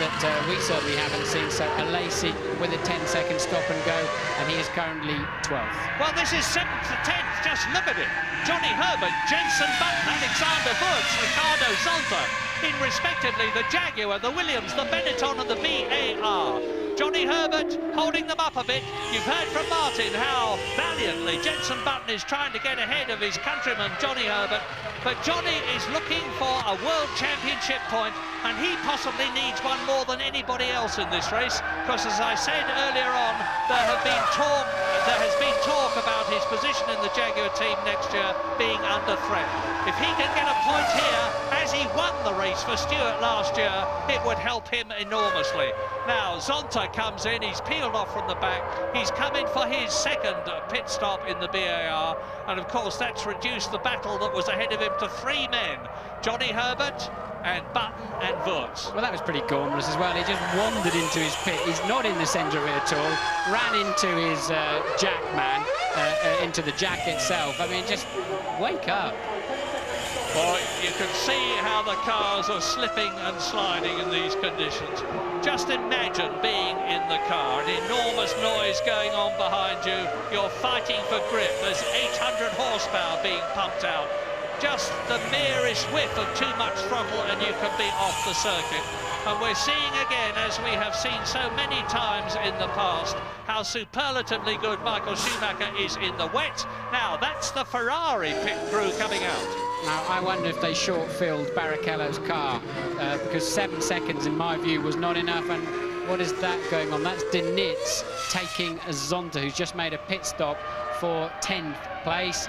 that we certainly haven't seen. So Alesi with a 10-second stop-and-go, and he is currently 12th. Well, this is 7th to 10th, just look at it. Johnny Herbert, Jenson Button, Alexander Wurz, Ricardo Zonta, in respectively the Jaguar, the Williams, the Benetton and the VAR. Johnny Herbert holding them up a bit. You've heard from Martin how valiantly Jenson Button is trying to get ahead of his countryman Johnny Herbert, but Johnny is looking for a World Championship point, and he possibly needs one more than anybody else in this race, because as I said earlier on, there has been talk about his position in the Jaguar team next year being under threat. If he can get a point here, as he won the race for Stewart last year, it would help him enormously. Now Zonta comes in, he's peeled off from the back, he's come in for his second pit stop in the BAR, and of course that's reduced the battle that was ahead of him to 3 men, Johnny Herbert and Button and Wurz. Well, that was pretty gormless as well. He just wandered into his pit. He's not in the centre of it at all. Ran into his jack man, into the jack itself. I mean, just wake up. Well, you can see how the cars are slipping and sliding in these conditions. Just imagine being in the car, an enormous noise going on behind you. You're fighting for grip. There's 800 horsepower being pumped out. Just the merest whiff of too much throttle and you can be off the circuit. And we're seeing again, as we have seen so many times in the past, how superlatively good Michael Schumacher is in the wet. Now, that's the Ferrari pit crew coming out. Now, I wonder if they short-filled Barrichello's car, because 7 seconds, in my view, was not enough. And what is that going on? That's De Nitz taking Zonta, who's just made a pit stop for 10th place.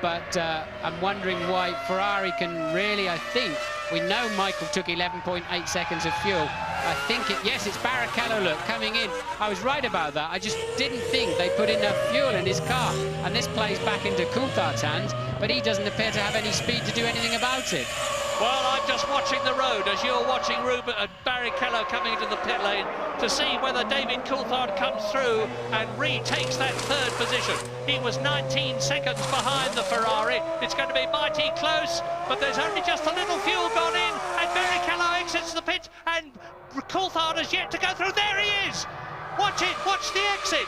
But I'm wondering why Ferrari can really, I think, we know Michael took 11.8 seconds of fuel. I think yes, it's Barrichello, look, coming in. I was right about that. I just didn't think they put enough fuel in his car. And this plays back into Coulthard's hands, but he doesn't appear to have any speed to do anything about it. Well, I'm just watching the road as you're watching Barrichello coming into the pit lane to see whether David Coulthard comes through and retakes that 3rd position. He was 19 seconds behind the Ferrari. It's going to be mighty close, but there's only just a little fuel gone in, and Barrichello exits the pit, and Coulthard has yet to go through. There he is! Watch it, watch the exit.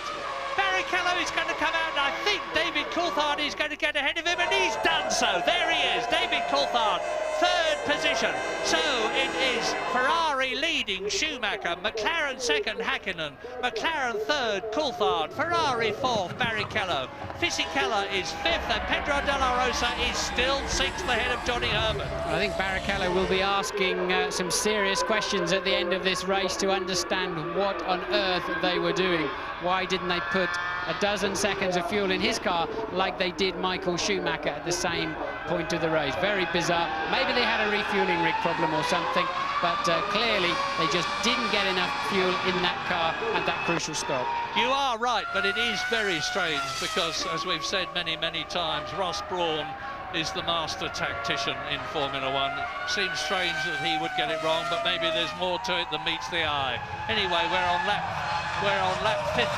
Barrichello is going to come out, and I think David Coulthard is going to get ahead of him, and he's done so. There he is, David Coulthard, 3rd position. So it is Ferrari leading Schumacher, McLaren 2nd, Häkkinen, McLaren 3rd, Coulthard, Ferrari 4th, Barrichello. Fisichella is 5th, and Pedro de la Rosa is still 6th ahead of Johnny Herbert. I think Barrichello will be asking some serious questions at the end of this race to understand what on earth they were doing. Why didn't they put a dozen seconds of fuel in his car like they did Michael Schumacher at the same point of the race? Very bizarre. Maybe they had a refueling rig problem or something, but clearly they just didn't get enough fuel in that car at that crucial stop. You are right, but it is very strange because, as we've said many, many times, Ross Brawn is the master tactician in Formula One. It seems strange that he would get it wrong, but maybe there's more to it than meets the eye. Anyway, we're on lap 53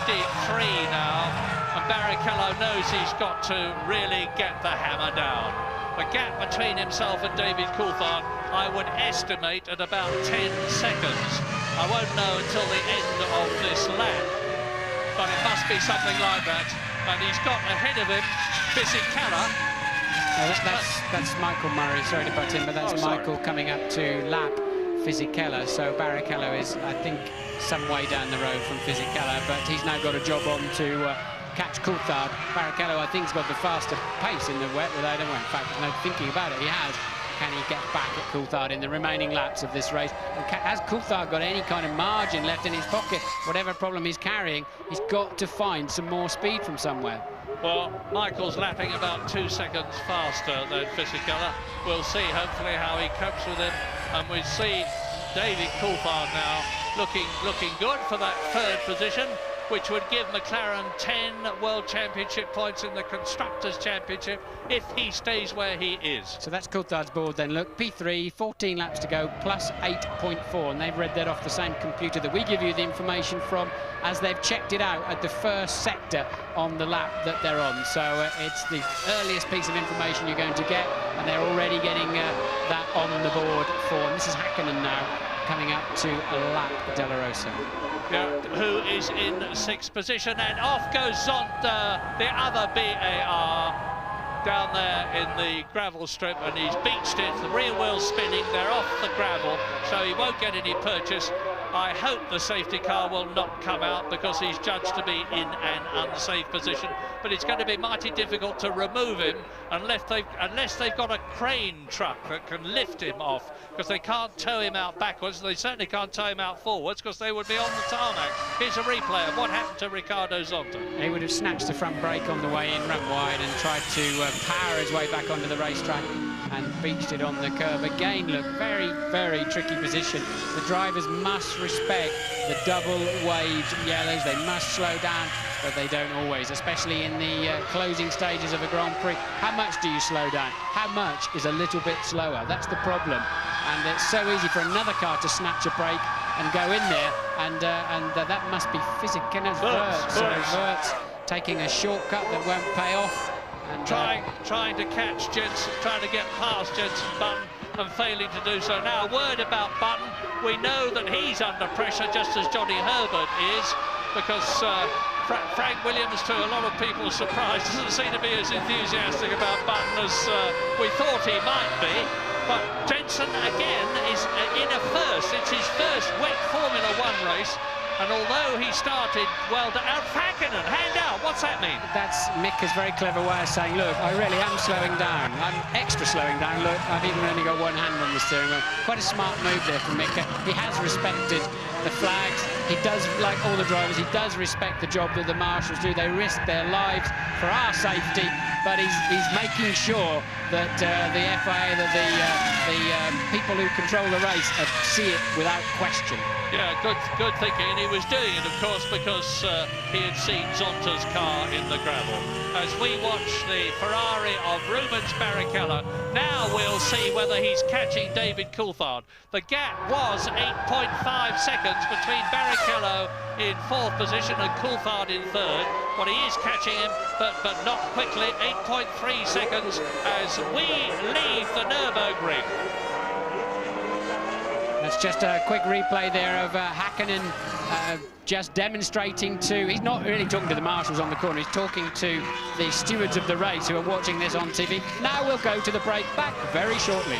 now, and Barrichello knows he's got to really get the hammer down. The gap between himself and David Coulthard, I would estimate at about 10 seconds. I won't know until the end of this lap, but it must be something like that. And he's got ahead of him Fisichella. That's Michael Murray, sorry to butt in, but that's Michael coming up to lap Fisichella. So Barrichello is, I think, some way down the road from Fisichella, but he's now got a job on to catch Coulthard. Barrichello, I think, has got the faster pace in the wet without anyone. In fact, there's no thinking about it. He has. Can he get back at Coulthard in the remaining laps of this race? And has Coulthard got any kind of margin left in his pocket? Whatever problem he's carrying, he's got to find some more speed from somewhere. Well, Michael's lapping about 2 seconds faster than Fisichella. We'll see, hopefully, how he copes with him. And we see David Coulthard now looking good for that 3rd position, which would give McLaren 10 World Championship points in the Constructors' Championship if he stays where he is. So that's Coulthard's board then. Look, P3, 14 laps to go, plus 8.4, and they've read that off the same computer that we give you the information from as they've checked it out at the first sector on the lap that they're on. So it's the earliest piece of information you're going to get, and they're already getting that on the board for, and this is Häkkinen now, coming up to lap De La Rosa. Yeah, who is in 6th position, and off goes Zonta, the other BAR. down there in the gravel strip, and he's beached it. The rear wheel's spinning, they're off the gravel, so he won't get any purchase. I hope the safety car will not come out because he's judged to be in an unsafe position, but it's going to be mighty difficult to remove him unless they've got a crane truck that can lift him off, because they can't tow him out backwards. They certainly can't tow him out forwards because they would be on the tarmac. Here's a replay of what happened to Ricardo Zonta. He would have snatched the front brake on the way in, run wide, and tried to power his way back onto the racetrack and beached it on the curb. Again, look, very, very tricky position. The drivers must respect the double waved yellows. They must slow down, but they don't always, especially in the closing stages of a Grand Prix. How much do you slow down? How much is a little bit slower? That's the problem. And it's so easy for another car to snatch a brake and go in there, and that must be physical. Verts taking a shortcut that won't pay off. And trying to catch Jensen, trying to get past Jensen Button and failing to do so. Now, a word about Button. We know that he's under pressure, just as Johnny Herbert is, because Frank Williams, to a lot of people's surprise, doesn't seem to be as enthusiastic about Button as we thought he might be. But Jensen, again, is in a first. It's his first wet Formula 1 race. And although he started well down, Hakkinen, hand out, what's that mean? That's Mika's very clever way of saying, look, I really am slowing down. I'm extra slowing down. Look, I've even only got one hand on the steering wheel. Quite a smart move there from Mika. He has respected the flags. He does, like all the drivers, he does respect the job that the marshals do. They risk their lives for our safety, but he's making sure that the FIA, that the people who control the race see it without question. Yeah, good thinking, and he was doing it, of course, because he had seen Zonta's car in the gravel. As we watch the Ferrari of Rubens Barrichello, now we'll see whether he's catching David Coulthard. The gap was 8.5 seconds between Barrichello in 4th position and Coulthard in 3rd. But he is catching him, but not quickly. 8.3 seconds as we leave the Nürburgring. That's just a quick replay there of Hakkinen just demonstrating to... He's not really talking to the marshals on the corner, he's talking to the stewards of the race who are watching this on TV. Now we'll go to the break, back very shortly.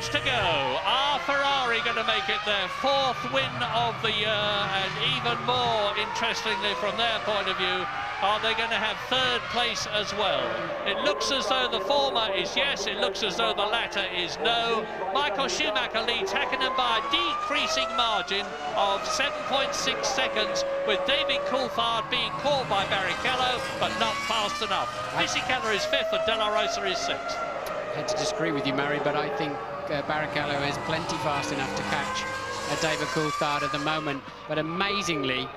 To go. Are Ferrari going to make it their 4th win of the year? And even more interestingly from their point of view, Are they going to have third place as well? It looks as though the former is yes, it looks as though the latter is no. Michael Schumacher leads Häkkinen by a decreasing margin of 7.6 seconds, with David Coulthard being caught by Barrichello, but not fast enough. Fisichella is fifth and De La Rosa is sixth. I had to disagree with you, Murray, but I think Barrichello is plenty fast enough to catch David Coulthard at the moment. But amazingly,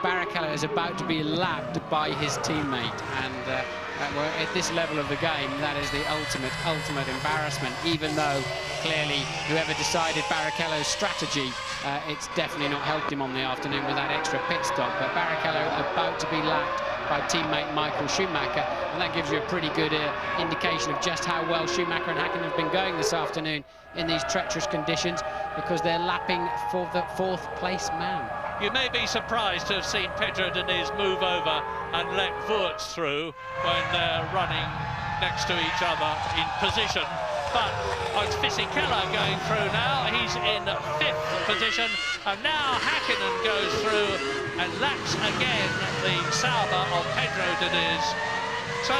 Barrichello is about to be lapped by his teammate, and at this level of the game, that is the ultimate embarrassment, even though clearly whoever decided Barrichello's strategy, it's definitely not helped him on the afternoon with that extra pit stop. But Barrichello about to be lapped by teammate Michael Schumacher, and that gives you a pretty good indication of just how well Schumacher and Häkkinen have been going this afternoon in these treacherous conditions, because they're lapping for the fourth place man. You may be surprised to have seen Pedro Diniz move over and let Wurz through when they're running next to each other in position. But it's Fisichella going through now. He's in fifth position, and now Häkkinen goes through and laps again the Sauber of Pedro Diniz. So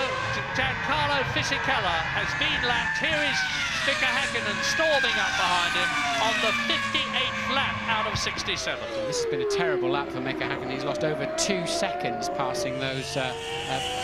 Giancarlo Fisichella has been lapped. Here is Mika Häkkinen storming up behind him on the 58th lap out of 67. This has been a terrible lap for Mika Häkkinen. He's lost over 2 seconds passing those,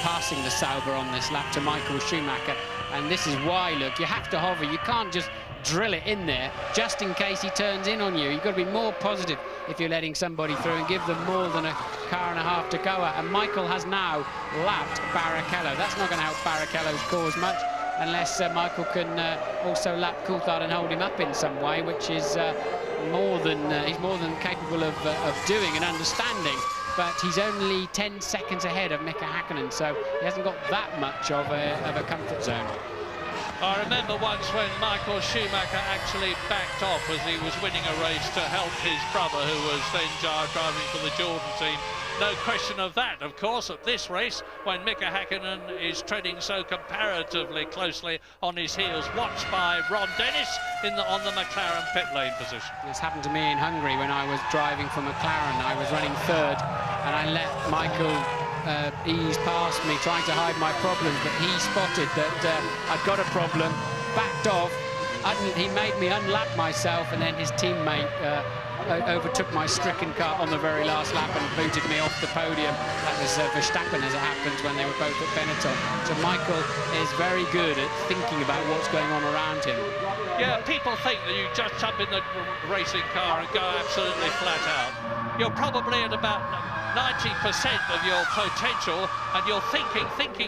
passing the Sauber on this lap to Michael Schumacher. And this is why, look, you have to hover. You can't just drill it in there just in case he turns in on you. You've got to be more positive if you're letting somebody through and give them more than a car and a half to go at. And Michael has now lapped Barrichello. That's not going to help Barrichello's cause much, unless Michael can also lap Coulthard and hold him up in some way, which is he's more than capable of doing and understanding. But he's only 10 seconds ahead of Mika Häkkinen, so he hasn't got that much of a comfort zone. I remember once when Michael Schumacher actually backed off as he was winning a race to help his brother, who was then driving for the Jordan team. No question of that, of course, at this race, when Mika Häkkinen is treading so comparatively closely on his heels, watched by Ron Dennis on the McLaren pit lane position. This happened to me in Hungary when I was driving for McLaren. I was running third, and I let Michael ease past me, trying to hide my problems, but he spotted that I'd got a problem, backed off, he made me unlap myself, and then his teammate overtook my stricken car on the very last lap and booted me off the podium. That was Verstappen, as it happens, when they were both at Benetton. So Michael is very good at thinking about what's going on around him. Yeah, people think that you just jump in the racing car and go absolutely flat out. You're probably at about 90% of your potential, and you're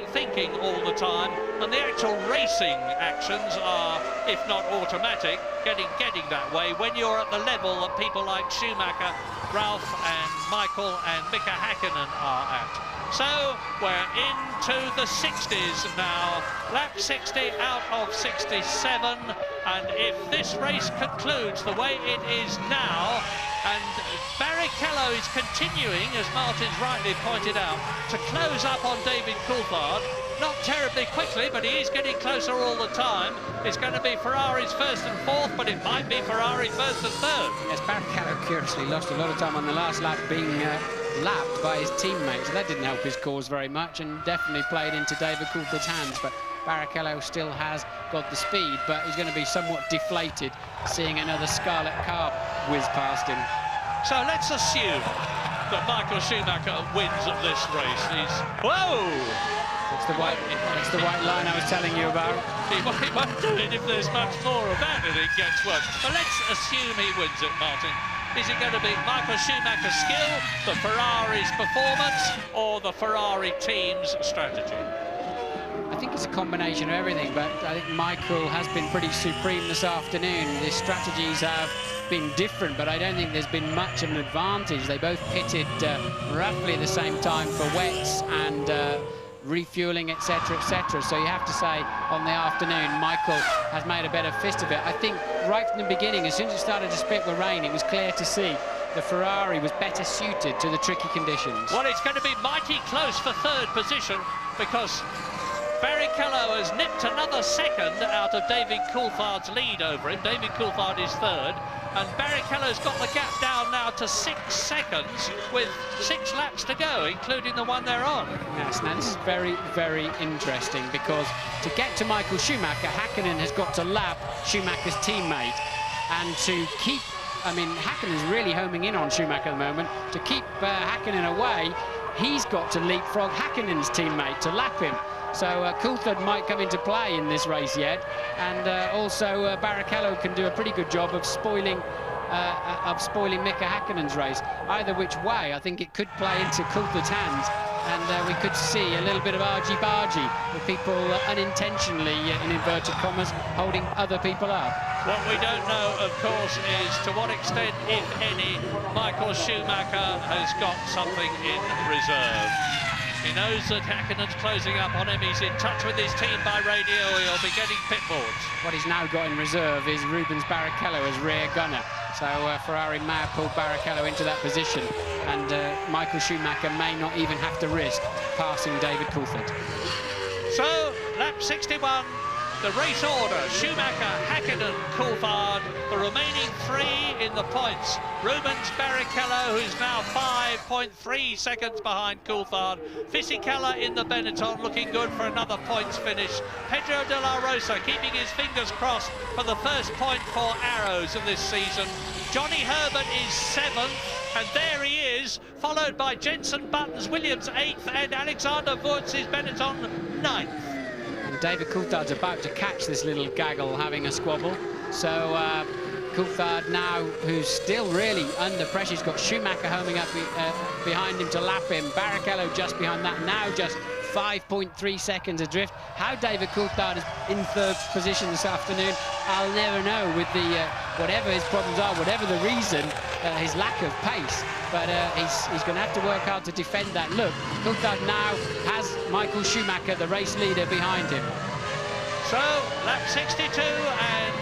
thinking all the time, and the actual racing actions are, if not automatic, getting that way when you're at the level that people like Schumacher, Ralph and Michael and Mika Häkkinen are at. So we're into the 60s now, lap 60 out of 67, and if this race concludes the way it is now, and Barrichello is continuing, as Martin's rightly pointed out, to close up on David Coulthard. Not terribly quickly, but he is getting closer all the time. It's going to be Ferrari's first and fourth, but it might be Ferrari first and third. Yes, Barrichello curiously lost a lot of time on the last lap being lapped by his teammates. So that didn't help his cause very much, and definitely played into David Coulthard's hands. But Barrichello still has got the speed, but he's going to be somewhat deflated seeing another scarlet car whiz past him. So let's assume that Michael Schumacher wins at this race. He's... Whoa! It's the white line I was telling you about. He won't do it if there's much more of that and it gets worse. But let's assume he wins it, Martin. Is it going to be Michael Schumacher's skill, the Ferrari's performance, or the Ferrari team's strategy? I think it's a combination of everything, but I think Michael has been pretty supreme this afternoon. The strategies have been different, but I don't think there's been much of an advantage. They both pitted roughly at the same time for wets and refueling, etc., etc. So you have to say, on the afternoon, Michael has made a better fist of it. I think right from the beginning, as soon as it started to spit with rain, it was clear to see the Ferrari was better suited to the tricky conditions. Well, it's going to be mighty close for third position, because Barrichello has nipped another second out of David Coulthard's lead over him. David Coulthard is third. And Barrichello's got the gap down now to 6 seconds with 6 laps to go, including the one they're on. Yes, now this is very, very interesting because to get to Michael Schumacher, Häkkinen has got to lap Schumacher's teammate. And to keep, I mean, Häkkinen's really homing in on Schumacher at the moment. To keep Häkkinen away, he's got to leapfrog Häkkinen's teammate to lap him. So Coulthard might come into play in this race yet, and also Barrichello can do a pretty good job of spoiling Mika Häkkinen's race. Either which way, I think it could play into Coulthard's hands, and we could see a little bit of argy-bargy with people unintentionally, in inverted commas, holding other people up. What we don't know, of course, is to what extent, if any, Michael Schumacher has got something in reserve. He knows that Häkkinen's closing up on him. He's in touch with his team by radio. He'll be getting pit boards. What he's now got in reserve is Rubens Barrichello as rear gunner. So Ferrari may have pulled Barrichello into that position, and Michael Schumacher may not even have to risk passing David Coulthard. So, lap 61, the race order: Schumacher, Häkkinen, Coulthard. The remaining 3 in the points: Rubens Barrichello, who's now 5.3 seconds behind Coulthard. Fisichella in the Benetton, looking good for another points finish. Pedro de la Rosa keeping his fingers crossed for the first point for Arrows of this season. Johnny Herbert is 7th, and there he is, followed by Jenson Button's Williams 8th, and Alexander Wurtz's Benetton 9th. David Coulthard's about to catch this little gaggle having a squabble. So Coulthard now, who's still really under pressure, he's got Schumacher homing up behind him to lap him. Barrichello just behind that, now just 5.3 seconds adrift. How David Coulthard is in 3rd position this afternoon, I'll never know, with the whatever his problems are, whatever the reason, his lack of pace. But he's going to have to work hard to defend that. Look, Coulthard now has Michael Schumacher, the race leader, behind him. So, lap 62, and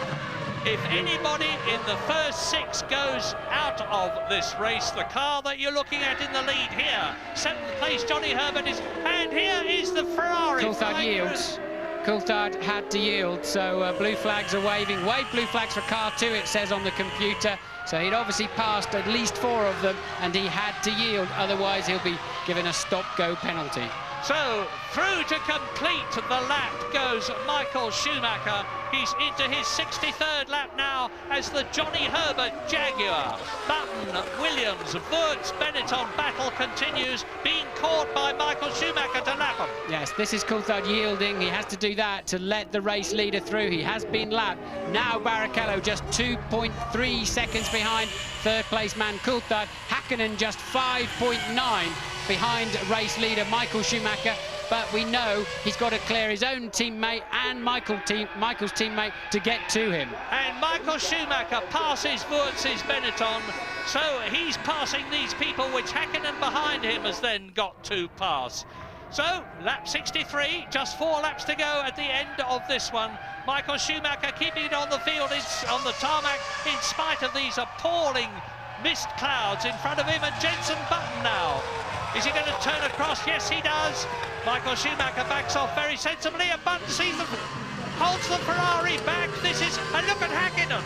if anybody in the first 6 goes out of this race, the car that you're looking at in the lead here, 7th place Johnny Herbert is, and here is the Ferrari. Coulthard yields. Coulthard had to yield, so blue flags are waving. Wave blue flags for car 2, it says on the computer. So he'd obviously passed at least 4 of them, and he had to yield, otherwise he'll be given a stop-go penalty. So, through to complete the lap goes Michael Schumacher. He's into his 63rd lap now as the Johnny Herbert Jaguar. Button, Williams, Wurtz, Benetton battle continues, being caught by Michael Schumacher to lap him. Yes, this is Coulthard yielding. He has to do that to let the race leader through. He has been lapped. Now Barrichello just 2.3 seconds behind 3rd place man Coulthard. Häkkinen just 5.9 behind race leader Michael Schumacher, but we know he's got to clear his own teammate and Michael's teammate to get to him. And Michael Schumacher passes Wurtz's Benetton, so he's passing these people, which Häkkinen behind him has then got to pass. So, lap 63, just 4 laps to go at the end of this one. Michael Schumacher keeping it on the field, on the tarmac, in spite of these appalling mist clouds in front of him, and Jenson Button now. Is he going to turn across? Yes, he does. Michael Schumacher backs off very sensibly, and Button sees them, holds the Ferrari back. This is, and look at Häkkinen.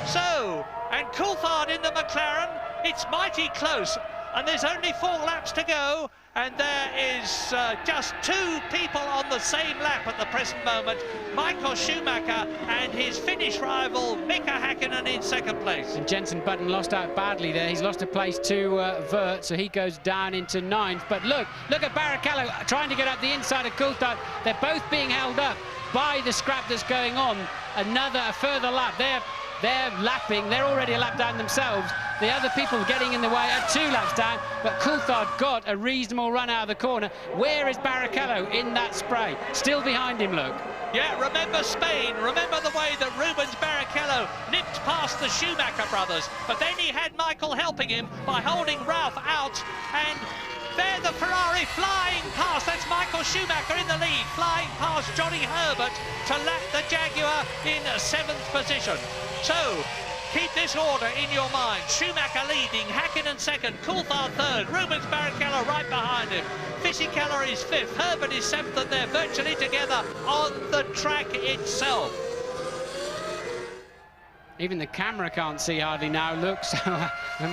So, and Coulthard in the McLaren, it's mighty close, and there's only 4 laps to go, and there is just 2 people on the same lap at the present moment. Michael Schumacher and his Finnish rival Mika Häkkinen in 2nd place. And Jenson Button lost out badly there. He's lost a place to Wurtz, so he goes down into 9th. But look at Barrichello trying to get up the inside of Coulthard. They're both being held up by the scrap that's going on. A further lap. They're lapping. They're already a lap down themselves. The other people getting in the way are 2 laps down, but Coulthard got a reasonable run out of the corner. Where is Barrichello in that spray? Still behind him, look. Yeah, remember Spain. Remember the way that Rubens Barrichello nipped past the Schumacher brothers, but then he had Michael helping him by holding Ralph out, and there the Ferrari flying past. That's Michael Schumacher in the lead, flying past Johnny Herbert to lap the Jaguar in 7th position. So, keep this order in your mind. Schumacher leading, Häkkinen 2nd, Coulthard 3rd, Rubens Barrichello right behind him. Fisichella is 5th, Herbert is 7th, and they're virtually together on the track itself. Even the camera can't see hardly now, look, so the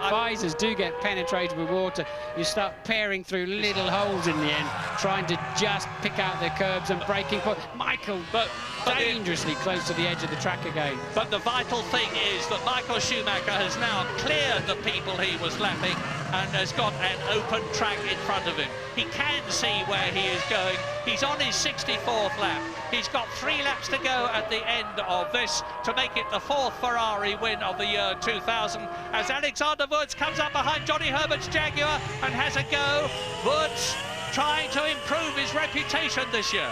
visors do get penetrated with water. You start peering through little holes in the end, trying to just pick out the curbs and braking point. Michael, but dangerously close to the edge of the track again. But the vital thing is that Michael Schumacher has now cleared the people he was lapping and has got an open track in front of him. He can see where he is going. He's on his 64th lap. He's got 3 laps to go at the end of this to make it the 4th Ferrari win of the year 2000 as Alexander Wurz comes up behind Johnny Herbert's Jaguar and has a go. Wurz trying to improve his reputation this year.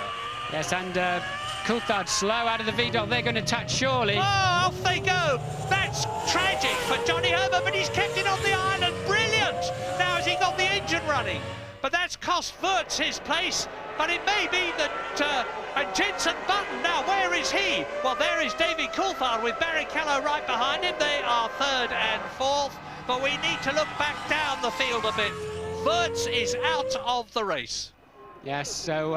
Yes, and Coulthard slow out of the Vidal. They're going to touch surely. Oh, off they go. That's tragic for Johnny Herbert, but he's kept it on the island. Brilliant. Now has he got the engine running? But that's cost Wurz his place. But it may be that and Jenson Button, now where is he? Well, there is David Coulthard with Barrichello right behind him. They are 3rd and 4th, but we need to look back down the field a bit. Wurz is out of the race. Yes, so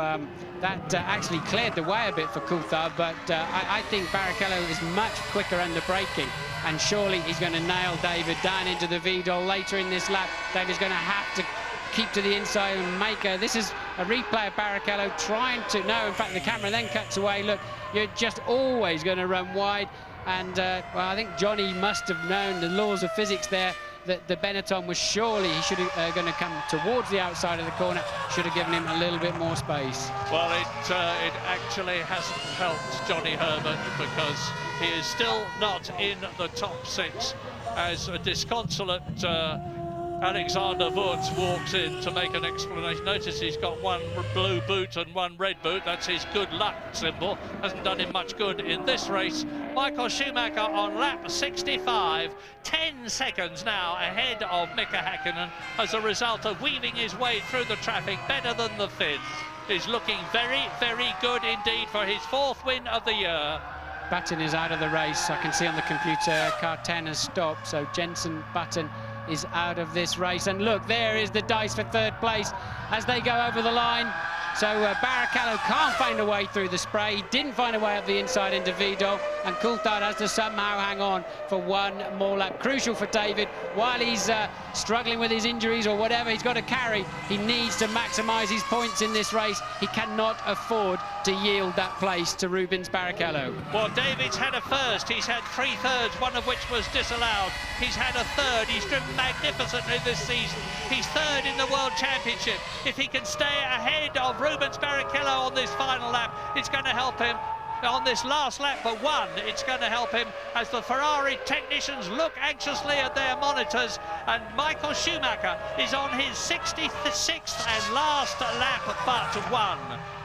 that actually cleared the way a bit for Coulthard, but I think Barrichello is much quicker under braking, and surely he's going to nail David down into the Vidal later in this lap. David's going to have to keep to the inside and make a... This is a replay of Barrichello trying to... No, in fact, the camera then cuts away. Look, you're just always going to run wide, and well, I think Johnny must have known the laws of physics there, that the Benetton was surely, he should have going to come towards the outside of the corner, should have given him a little bit more space. Well, it actually hasn't helped Johnny Herbert because he is still not in the top 6 as a disconsolate Alexander Wurz walks in to make an explanation. Notice he's got 1 blue boot and 1 red boot. That's his good luck symbol. Hasn't done him much good in this race. Michael Schumacher on lap 65, 10 seconds now ahead of Mika Häkkinen as a result of weaving his way through the traffic better than the Finns. He's looking very, very good indeed for his 4th win of the year. Button is out of the race. I can see on the computer car 10 has stopped, so Jenson Button is out of this race. And look, there is the dice for 3rd place as they go over the line. So Barrichello can't find a way through the spray. He didn't find a way up the inside into Vidal, and Coulthard has to somehow hang on for 1 more lap. Crucial for David, while he's struggling with his injuries or whatever he's got to carry, he needs to maximise his points in this race. He cannot afford to yield that place to Rubens Barrichello. Well, David's had a first. He's had 3 thirds, one of which was disallowed. He's had a 3rd. He's driven magnificently this season. He's 3rd in the World Championship. If he can stay ahead of Rubens Barrichello on this final lap, it's going to help him. On this last lap but 1, it's going to help him as the Ferrari technicians look anxiously at their monitors, and Michael Schumacher is on his 66th and last lap but 1.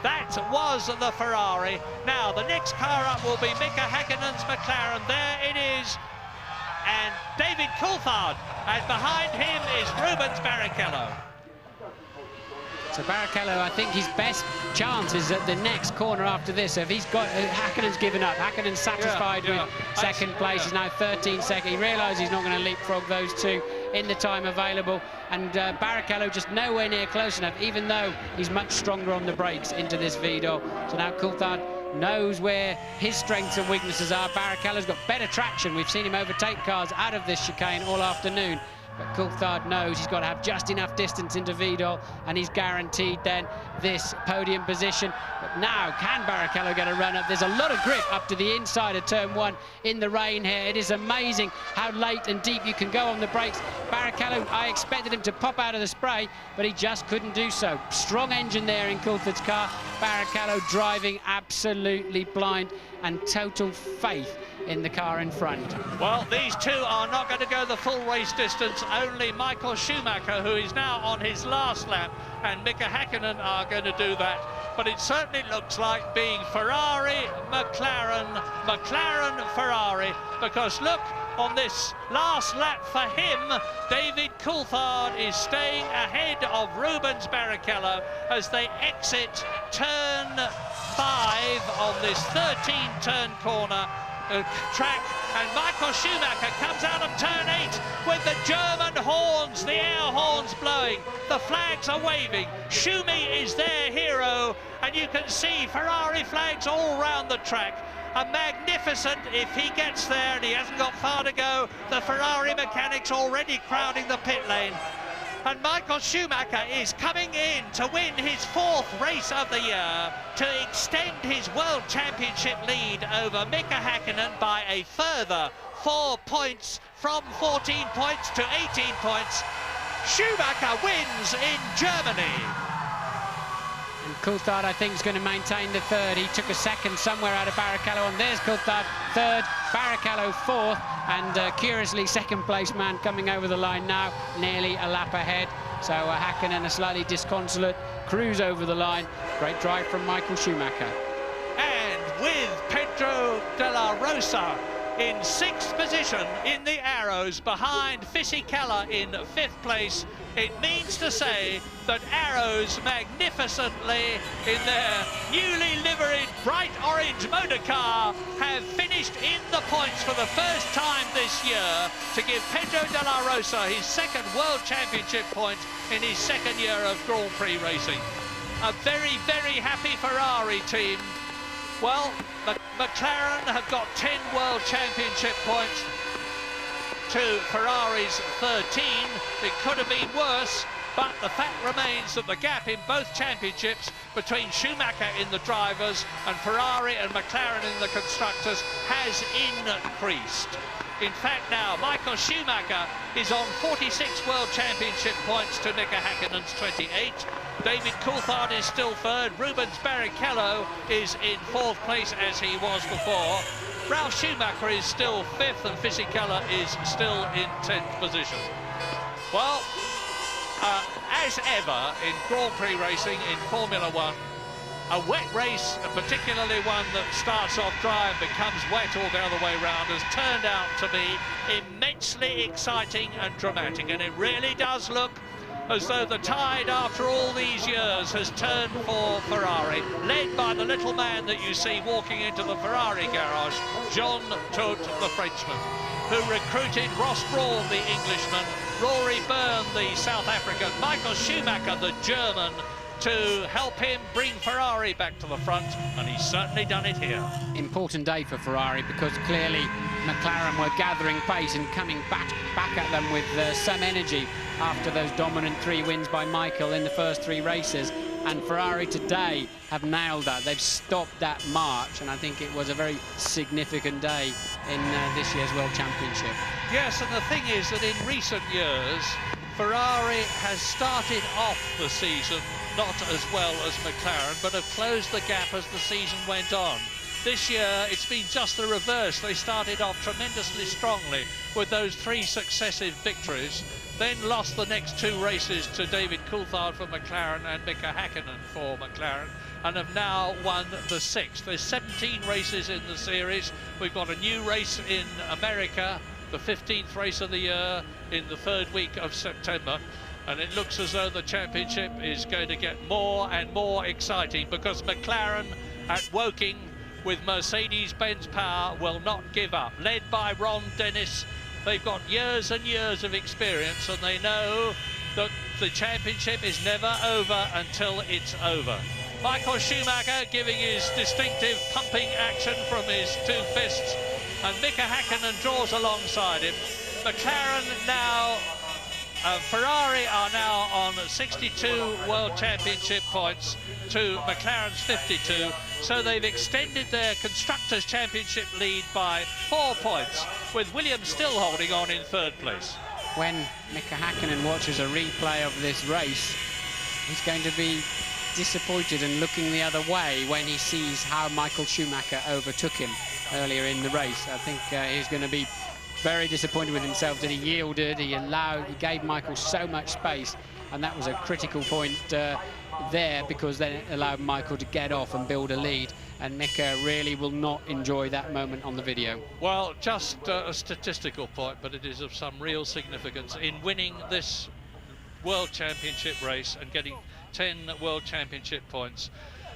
That was the Ferrari. Now the next car up will be Mika Häkkinen's McLaren. There it is, and David Coulthard, and behind him is Rubens Barrichello. So Barrichello, I think his best chance is at the next corner after this. So if he's got... Häkkinen's given up. Häkkinen's satisfied with 2nd place. He's now 13 second. He realises he's not going to leapfrog those 2 in the time available. And Barrichello just nowhere near close enough, even though he's much stronger on the brakes into this Vidal. So now Coulthard knows where his strengths and weaknesses are. Barrichello's got better traction. We've seen him overtake cars out of this chicane all afternoon. But Coulthard knows he's got to have just enough distance into Vidal, and he's guaranteed then this podium position. But now, can Barrichello get a run up? There's a lot of grip up to the inside of turn 1 in the rain here. It is amazing how late and deep you can go on the brakes. Barrichello, I expected him to pop out of the spray, but he just couldn't do so. Strong engine there in Coulthard's car. Barrichello driving absolutely blind, and total faith in the car in front. Well, these 2 are not going to go the full race distance. Only Michael Schumacher, who is now on his last lap, and Mika Häkkinen are going to do that. But it certainly looks like being Ferrari, McLaren, McLaren, Ferrari, because look, on this last lap for him, David Coulthard is staying ahead of Rubens Barrichello as they exit turn 5 on this 13-turn corner track, and Michael Schumacher comes out of turn 8 with the German horns, the air horns blowing, the flags are waving. Schumi is their hero, and you can see Ferrari flags all round the track. A magnificent, if he gets there and he hasn't got far to go, the Ferrari mechanics already crowding the pit lane. And Michael Schumacher is coming in to win his 4th race of the year to extend his World Championship lead over Mika Häkkinen by a further 4 points, from 14 points to 18 points. Schumacher wins in Germany. And Coulthard, I think, is going to maintain the 3rd. He took a 2nd somewhere out of Barrichello, and there's Coulthard 3rd, Barrichello 4th, and curiously 2nd place man coming over the line now, nearly a lap ahead. So Häkkinen, a slightly disconsolate cruise over the line. Great drive from Michael Schumacher. And with Pedro de la Rosa in 6th position in the Arrows, behind Fisichella in 5th place, it means to say that Arrows magnificently in their newly liveried bright orange motor car have finished in the points for the first time this year to give Pedro de la Rosa his 2nd World Championship point in his 2nd year of Grand Prix racing. A very, very happy Ferrari team. Well, McLaren have got 10 World Championship points to Ferrari's 13. It could have been worse, but the fact remains that the gap in both championships between Schumacher in the drivers and Ferrari and McLaren in the constructors has increased. In fact, now Michael Schumacher is on 46 World Championship points to Mika Häkkinen's 28. David Coulthard is still 3rd. Rubens Barrichello is in 4th place as he was before. Ralf Schumacher is still 5th and Fisichella is still in 10th position. Well, as ever in Grand Prix racing in Formula 1, a wet race, particularly one that starts off dry and becomes wet all the other way round, has turned out to be immensely exciting and dramatic, and it really does look as though the tide after all these years has turned for Ferrari, led by the little man that you see walking into the Ferrari garage, Jean Todt, the Frenchman, who recruited Ross Brawn, the Englishman, Rory Byrne, the South African, Michael Schumacher, the German, to help him bring Ferrari back to the front, and he's certainly done it here. Important day for Ferrari, because clearly McLaren were gathering pace and coming back at them with some energy after those dominant 3 wins by Michael in the first 3 races. And Ferrari today have nailed that. They've stopped that march, and I think it was a very significant day in this year's World Championship. Yes, and the thing is that in recent years, Ferrari has started off the season not as well as McLaren, but have closed the gap as the season went on. This year, it's been just the reverse. They started off tremendously strongly with those 3 successive victories, then lost the next 2 races to David Coulthard for McLaren and Mika Häkkinen for McLaren, and have now won the 6th. There's 17 races in the series. We've got a new race in America, the 15th race of the year, in the 3rd week of September. And it looks as though the championship is going to get more and more exciting, because McLaren at Woking with Mercedes-Benz power will not give up. Led by Ron Dennis, they've got years and years of experience, and they know that the championship is never over until it's over. Michael Schumacher giving his distinctive pumping action from his 2 fists, and Mika Häkkinen draws alongside him. McLaren now, Ferrari are now on 62 World Championship points to McLaren's 52, so they've extended their Constructors' Championship lead by 4 points, with Williams still holding on in 3rd place. When Mika Häkkinen watches a replay of this race, he's going to be disappointed and looking the other way when he sees how Michael Schumacher overtook him earlier in the race. I think he's going to be very disappointed with himself that he yielded. He gave Michael so much space, and that was a critical point there, because then it allowed Michael to get off and build a lead, and Mika really will not enjoy that moment on the video. Well, just a statistical point, but it is of some real significance. In winning this World Championship race and getting 10 World Championship points,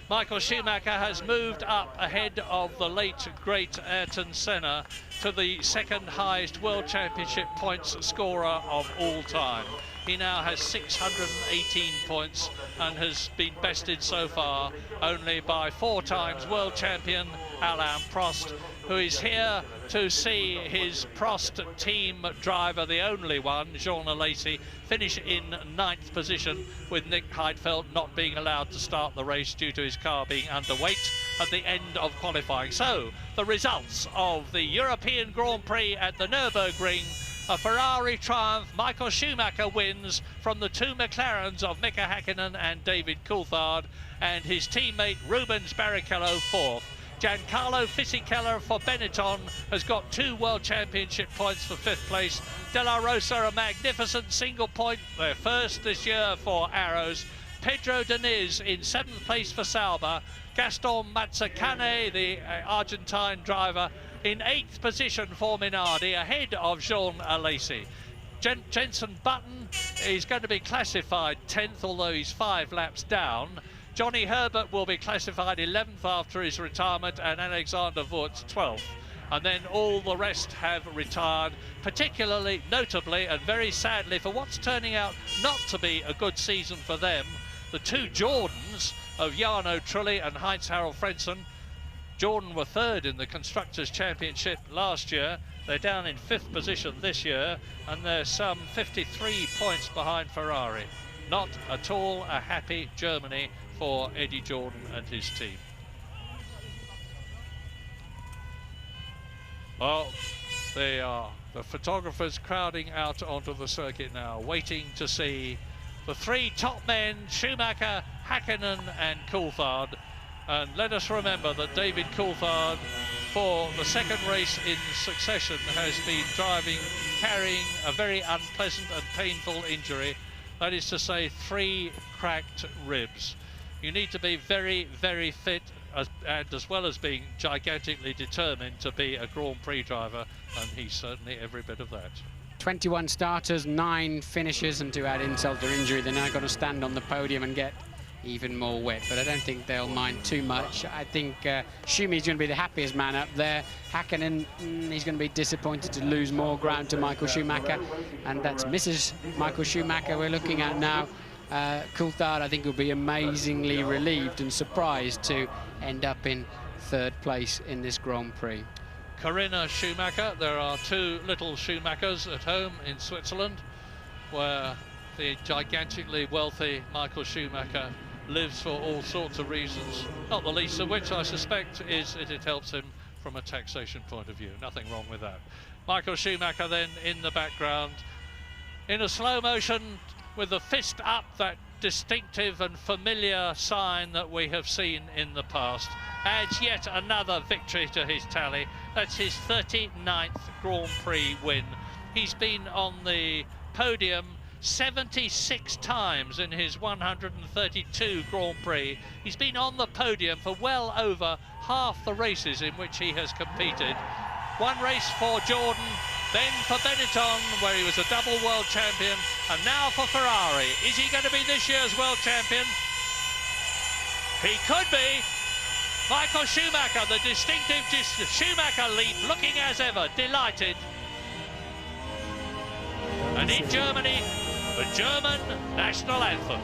Michael Schumacher has moved up ahead of the late, great Ayrton Senna to the 2nd highest World Championship points scorer of all time. He now has 618 points and has been bested so far only by 4 times world champion Alain Prost, who is here to see his Prost team driver, the only one, Jean Alesi, finish in 9th position, with Nick Heidfeld not being allowed to start the race due to his car being underweight at the end of qualifying. So, the results of the European Grand Prix at the Nürburgring: a Ferrari triumph. Michael Schumacher wins from the two McLarens of Mika Häkkinen and David Coulthard, and his teammate Rubens Barrichello 4th. Giancarlo Fisichella for Benetton has got 2 World Championship points for 5th place. De La Rosa, a magnificent single point, their first this year for Arrows. Pedro Diniz in 7th place for Sauber. Gaston Mazzacane, the Argentine driver, in 8th position for Minardi, ahead of Jean Alesi. Jenson Button is going to be classified 10th, although he's 5 laps down. Johnny Herbert will be classified 11th after his retirement, and Alexander Wurz 12th. And then all the rest have retired, particularly, notably, and very sadly, for what's turning out not to be a good season for them, the two Jordans of Jarno Trulli and Heinz-Harald Frentzen. Jordan were 3rd in the Constructors' Championship last year. They're down in 5th position this year, and they're some 53 points behind Ferrari. Not at all a happy Germany for Eddie Jordan and his team. Well, they are the photographers crowding out onto the circuit now, waiting to see the 3 top men, Schumacher, Häkkinen and Coulthard. And let us remember that David Coulthard, for the 2nd race in succession, has been carrying a very unpleasant and painful injury. That is to say, 3 cracked ribs. You need to be very, very fit, and as well as being gigantically determined to be a Grand Prix driver, and he's certainly every bit of that. 21 starters, 9 finishers, and to add insult to injury, they're now going to stand on the podium and get even more wet, but I don't think they'll mind too much. I think Schumi's going to be the happiest man up there. Häkkinen, he's going to be disappointed to lose more ground to Michael Schumacher, and that's Mrs. Michael Schumacher we're looking at now. Coulthard, I think, will be amazingly relieved and surprised to end up in 3rd place in this Grand Prix. Corinna Schumacher, there are 2 little Schumachers at home in Switzerland, where the gigantically wealthy Michael Schumacher lives for all sorts of reasons, not the least of which, I suspect, is that it helps him from a taxation point of view. Nothing wrong with that. Michael Schumacher then in the background, in a slow motion, with the fist up, that distinctive and familiar sign that we have seen in the past, adds yet another victory to his tally. That's his 39th Grand Prix win. He's been on the podium 76 times in his 132 Grand Prix. He's been on the podium for well over half the races in which he has competed. 1 race for Jordan, then for Benetton, where he was a double world champion, and now for Ferrari. Is he going to be this year's world champion? He could be. Michael Schumacher, the distinctive Schumacher leap, looking as ever delighted. And in Germany, the German national anthem.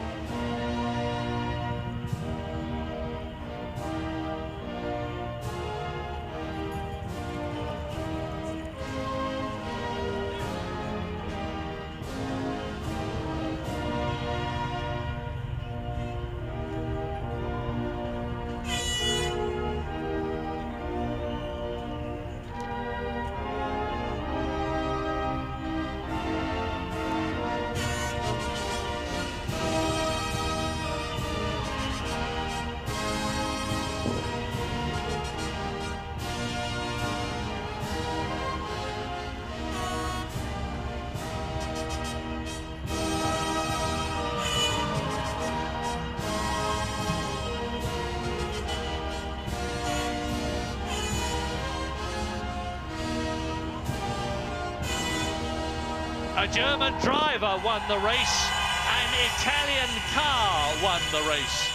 A German driver won the race, an Italian car won the race.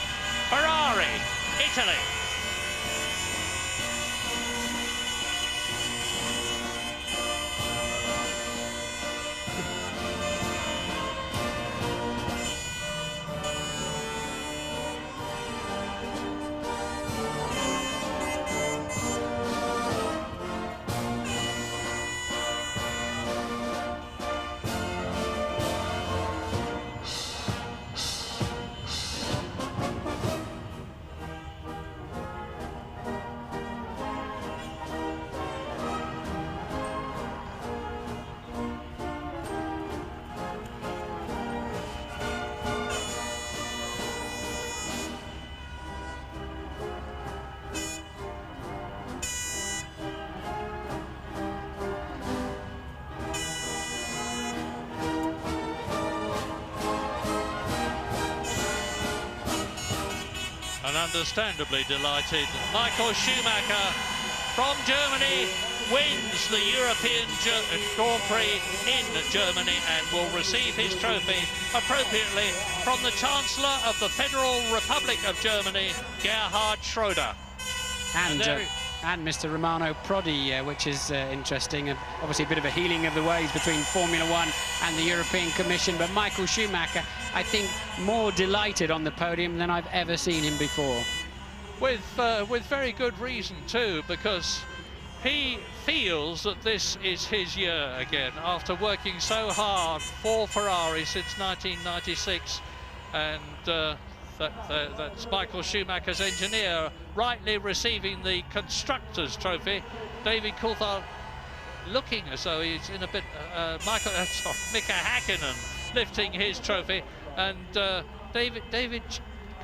Ferrari, Italy. and understandably delighted. Michael Schumacher from Germany wins the European Grand Prix in Germany and will receive his trophy appropriately from the Chancellor of the Federal Republic of Germany, Gerhard Schröder. And Mr. Romano Prodi, which is interesting. Obviously a bit of a healing of the ways between Formula One and the European Commission, but Michael Schumacher, I think, more delighted on the podium than I've ever seen him before. With very good reason too, because he feels that this is his year again after working so hard for Ferrari since 1996, and that's Michael Schumacher's engineer rightly receiving the Constructors' Trophy. David Coulthard looking as though he's in a bit... Mika Häkkinen lifting his trophy, and David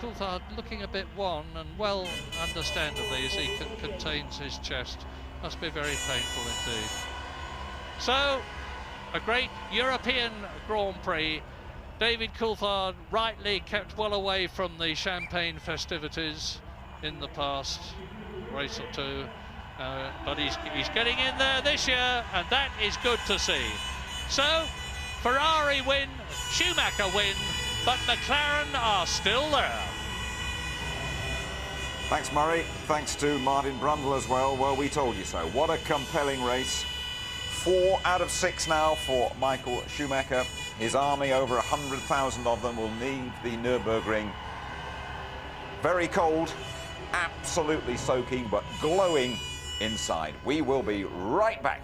Coulthard looking a bit wan, and well, understandably, as he contains his chest. Must be very painful indeed. So, a great European Grand Prix. David Coulthard rightly kept well away from the champagne festivities in the past race or two, but he's getting in there this year, and that is good to see. So, Ferrari win, Schumacher win, but McLaren are still there. Thanks, Murray. Thanks to Martin Brundle as well. Well, we told you so. What a compelling race. 4 out of 6 now for Michael Schumacher. His army, over 100,000 of them, will leave the Nürburgring very cold, absolutely soaking, but glowing inside. We will be right back.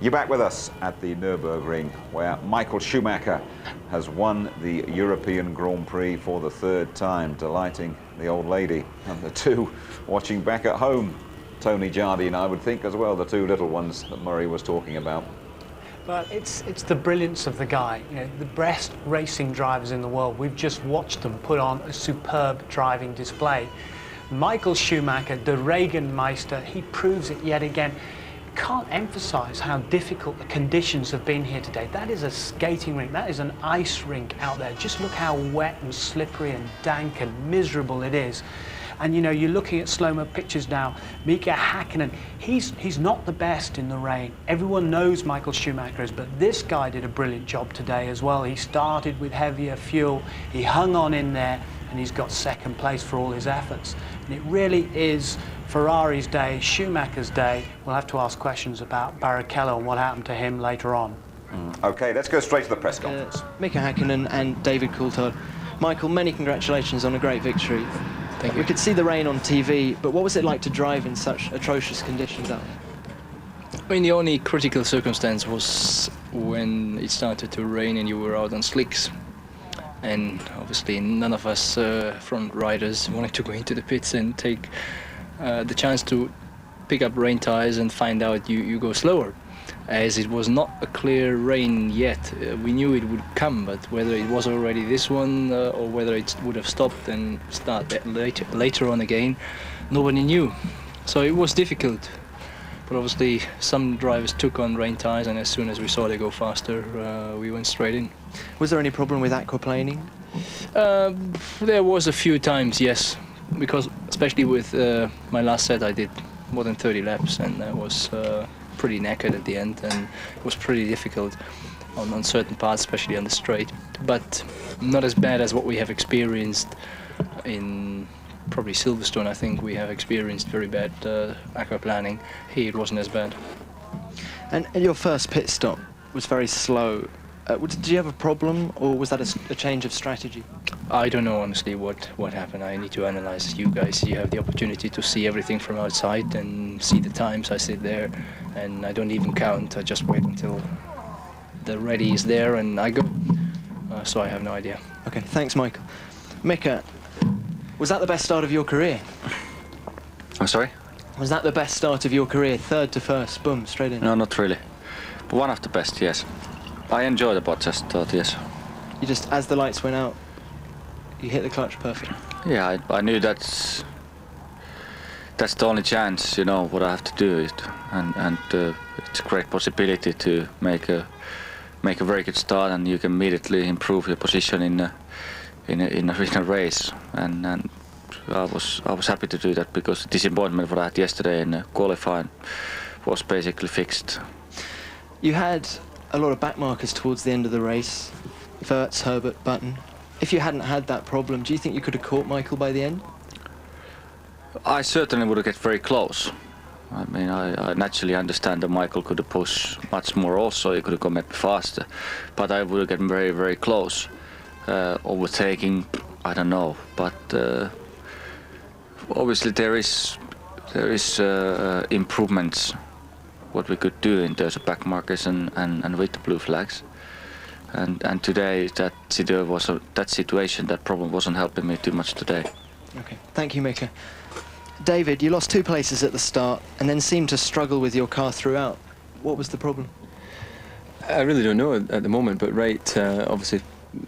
You're back with us at the Nürburgring, where Michael Schumacher has won the European Grand Prix for the 3rd time, delighting the old lady and the 2 watching back at home. Tony Jardine, I would think, as well, the 2 little ones that Murray was talking about. Well, it's the brilliance of the guy. You know, the best racing drivers in the world. We've just watched them put on a superb driving display. Michael Schumacher, the Regenmeister, he proves it yet again. Can't emphasize how difficult the conditions have been here today. That is a skating rink, that is an ice rink out there. Just look how wet and slippery and dank and miserable it is. And you know, you're looking at slow-mo pictures now. Mika Häkkinen, he's not the best in the rain. Everyone knows Michael Schumacher is, but this guy did a brilliant job today as well. He started with heavier fuel, he hung on in there, and he's got 2nd place for all his efforts. And it really is Ferrari's day, Schumacher's day. We'll have to ask questions about Barrichello and what happened to him later on. OK, let's go straight to the press conference. Mika Häkkinen and David Coulthard. Michael, many congratulations on a great victory. Thank you. We could see the rain on TV, but what was it like to drive in such atrocious conditions out there? I mean, the only critical circumstance was when it started to rain and you were out on slicks. And obviously none of us front riders wanted to go into the pits and take the chance to pick up rain tires and find out you go slower. As it was not a clear rain yet, we knew it would come, but whether it was already this one or whether it would have stopped and start later on again, nobody knew. So it was difficult. But obviously some drivers took on rain tires, and as soon as we saw they go faster, we went straight in. Was there any problem with aquaplaning? There was a few times, yes, because especially with my last set I did more than 30 laps, and I was pretty knackered at the end, and it was pretty difficult on certain parts, especially on the straight, but not as bad as what we have experienced in probably Silverstone. I think we have experienced very bad aquaplaning. Here it wasn't as bad. And your first pit stop was very slow. Did you have a problem, or was that a change of strategy? I don't know honestly what happened. I need to analyze you guys. You have the opportunity to see everything from outside and see the times. I sit there and I don't even count. I just wait until the ready is there and I go. So I have no idea. Okay, thanks, Michael. Mika, was that the best start of your career? I'm sorry? Was that the best start of your career? 3rd to 1st, boom, straight in? No, not really. But one of the best, yes. I enjoyed the podcast start, yes. You just, as the lights went out, you hit the clutch perfect? Yeah, I knew that's the only chance, you know, what I have to do. And it's a great possibility to make a very good start, and you can immediately improve your position in a race. And I was happy to do that, because the disappointment what I had yesterday in qualifying was basically fixed. You had a lot of back markers towards the end of the race. Wirtz, Herbert, Button. If you hadn't had that problem, do you think you could have caught Michael by the end? I certainly would have get very close. I mean, I naturally understand that Michael could have pushed much more also. He could have gone maybe faster. But I would have gotten very, very close. Overtaking, I don't know. But obviously there is improvements what we could do in terms of back markers and with the blue flags. And today that situation, that problem wasn't helping me too much today. Okay, thank you, Mika. David, you lost 2 places at the start and then seemed to struggle with your car throughout. What was the problem? I really don't know at the moment, but Wright obviously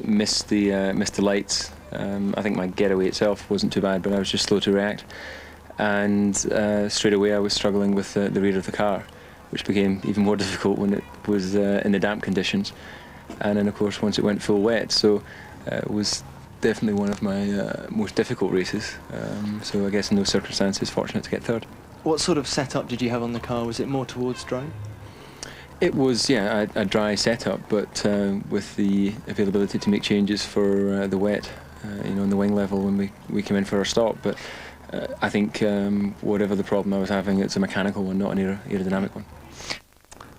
missed the lights. I think my getaway itself wasn't too bad, but I was just slow to react. And straight away I was struggling with the rear of the car, which became even more difficult when it was in the damp conditions. And then of course once it went full wet, so it was definitely one of my most difficult races. So I guess in those circumstances, fortunate to get 3rd. What sort of setup did you have on the car? Was it more towards dry? It was, yeah, a dry setup, but with the availability to make changes for the wet, you know, in the wing level when we came in for our stop. But I think whatever the problem I was having, it's a mechanical one, not an aerodynamic one.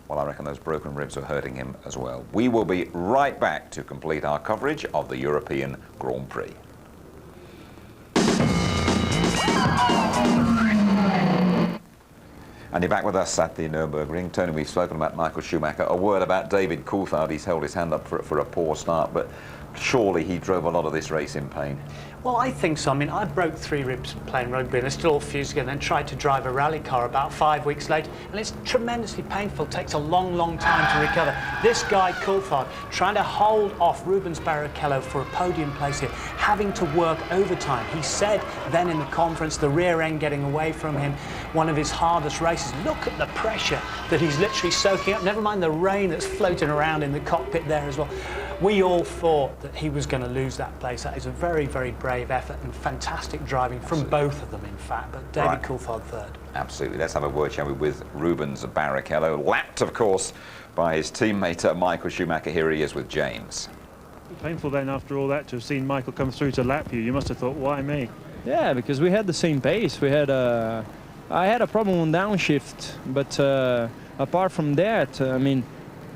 Well, I reckon those broken ribs are hurting him as well. We will be right back to complete our coverage of the European Grand Prix. And you're back with us at the Nürburgring. Tony, we've spoken about Michael Schumacher. A word about David Coulthard. He's held his hand up for a poor start, but surely he drove a lot of this race in pain. Well, I think so. I mean, I broke 3 ribs playing rugby and I still all fused together, and then tried to drive a rally car about 5 weeks later, and it's tremendously painful. It takes a long, long time to recover. This guy, Coulthard, trying to hold off Rubens Barrichello for a podium place here, having to work overtime. He said then in the conference, the rear end getting away from him, one of his hardest races. Look at the pressure that he's literally soaking up, never mind the rain that's floating around in the cockpit there as well. We all thought that he was going to lose that place. That is a very, very brave effort and fantastic driving from both of them, in fact, but David Coulthard third. Absolutely. Let's have a word, shall we, with Rubens Barrichello, lapped, of course, by his teammate Michael Schumacher. Here he is with James. Painful then, after all that, to have seen Michael come through to lap you. You must have thought, why me? Yeah, because we had the same pace. We had I had a problem on downshift, but apart from that, I mean,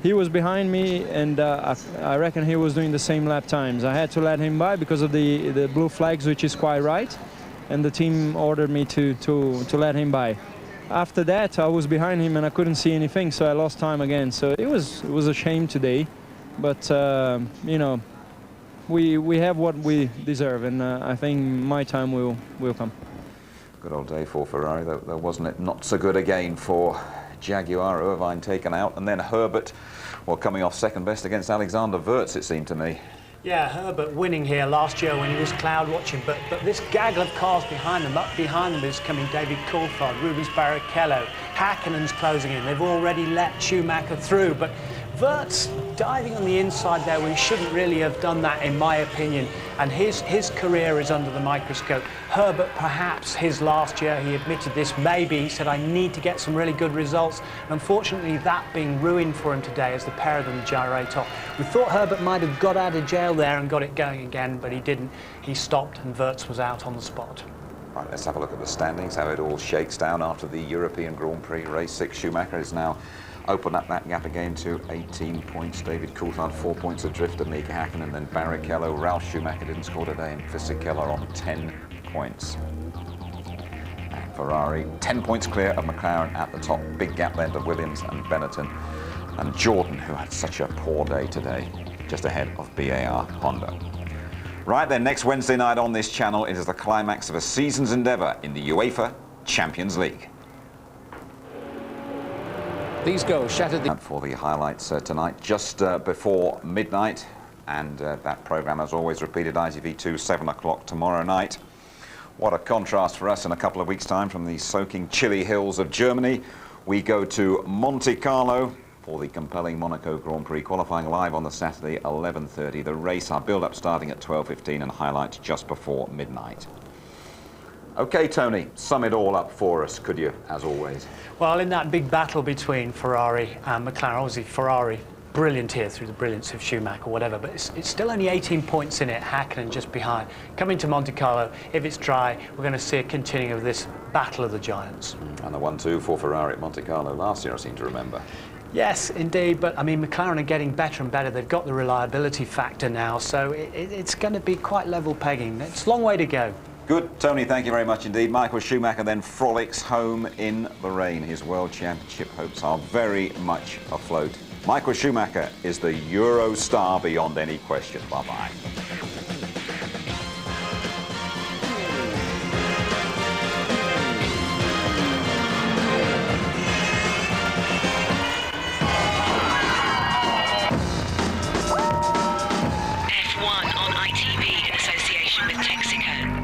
he was behind me, and I reckon he was doing the same lap times. I had to let him by because of the blue flags, which is quite right, and the team ordered me to let him by. After that, I was behind him and I couldn't see anything, so I lost time again. So it was a shame today, but you know, we have what we deserve, and I think my time will come. Good old day for Ferrari, though, wasn't it? Not so good again for Jaguar. Irvine taken out, and then Herbert, well, coming off second best against Alexander Wurz, it seemed to me. Yeah, Herbert winning here last year when he was cloud watching, but this gaggle of cars behind them, up behind them is coming David Coulthard, Rubens Barrichello, Häkkinen's closing in. They've already let Schumacher through, but Wurz diving on the inside there, we shouldn't really have done that, in my opinion, and his career is under the microscope. Herbert, perhaps his last year, he admitted this, maybe he said, I need to get some really good results, and unfortunately that being ruined for him today as the pair of them gyrate off. We thought Herbert might have got out of jail there and got it going again, but he didn't. He stopped and Wurz was out on the spot. Right, let's have a look at the standings, how it all shakes down after the European Grand Prix race. 6, Schumacher is now open up that gap again to 18 points. David Coulthard 4 points adrift of Mika Häkkinen, and then Barrichello. Ralf Schumacher didn't score today, and Fisichella on 10 points. And Ferrari 10 points clear of McLaren at the top. Big gap then to Williams and Benetton, and Jordan, who had such a poor day today, just ahead of BAR Honda. Right then, next Wednesday night on this channel, it is the climax of a season's endeavour in the UEFA Champions League. These goals shattered the... For the highlights tonight, just before midnight, and that programme, as always, repeated ITV2, 7 o'clock tomorrow night. What a contrast for us in a couple of weeks' time from the soaking chilly hills of Germany. We go to Monte Carlo for the compelling Monaco Grand Prix, qualifying live on the Saturday, 11:30. The race, our build-up starting at 12:15, and highlights just before midnight. OK, Tony, sum it all up for us, could you, as always? Well, in that big battle between Ferrari and McLaren, obviously Ferrari brilliant here through the brilliance of Schumacher or whatever, but it's still only 18 points in it, Häkkinen just behind. Coming to Monte Carlo, if it's dry, we're going to see a continuing of this battle of the giants. And the 1-2 for Ferrari at Monte Carlo last year, I seem to remember. Yes, indeed, but I mean, McLaren are getting better and better. They've got the reliability factor now, so it's going to be quite level pegging. It's a long way to go. Good, Tony, thank you very much indeed. Michael Schumacher then frolics home in the rain. His World Championship hopes are very much afloat. Michael Schumacher is the Euro star beyond any question. Bye-bye. F1 on ITV in association with Texaco.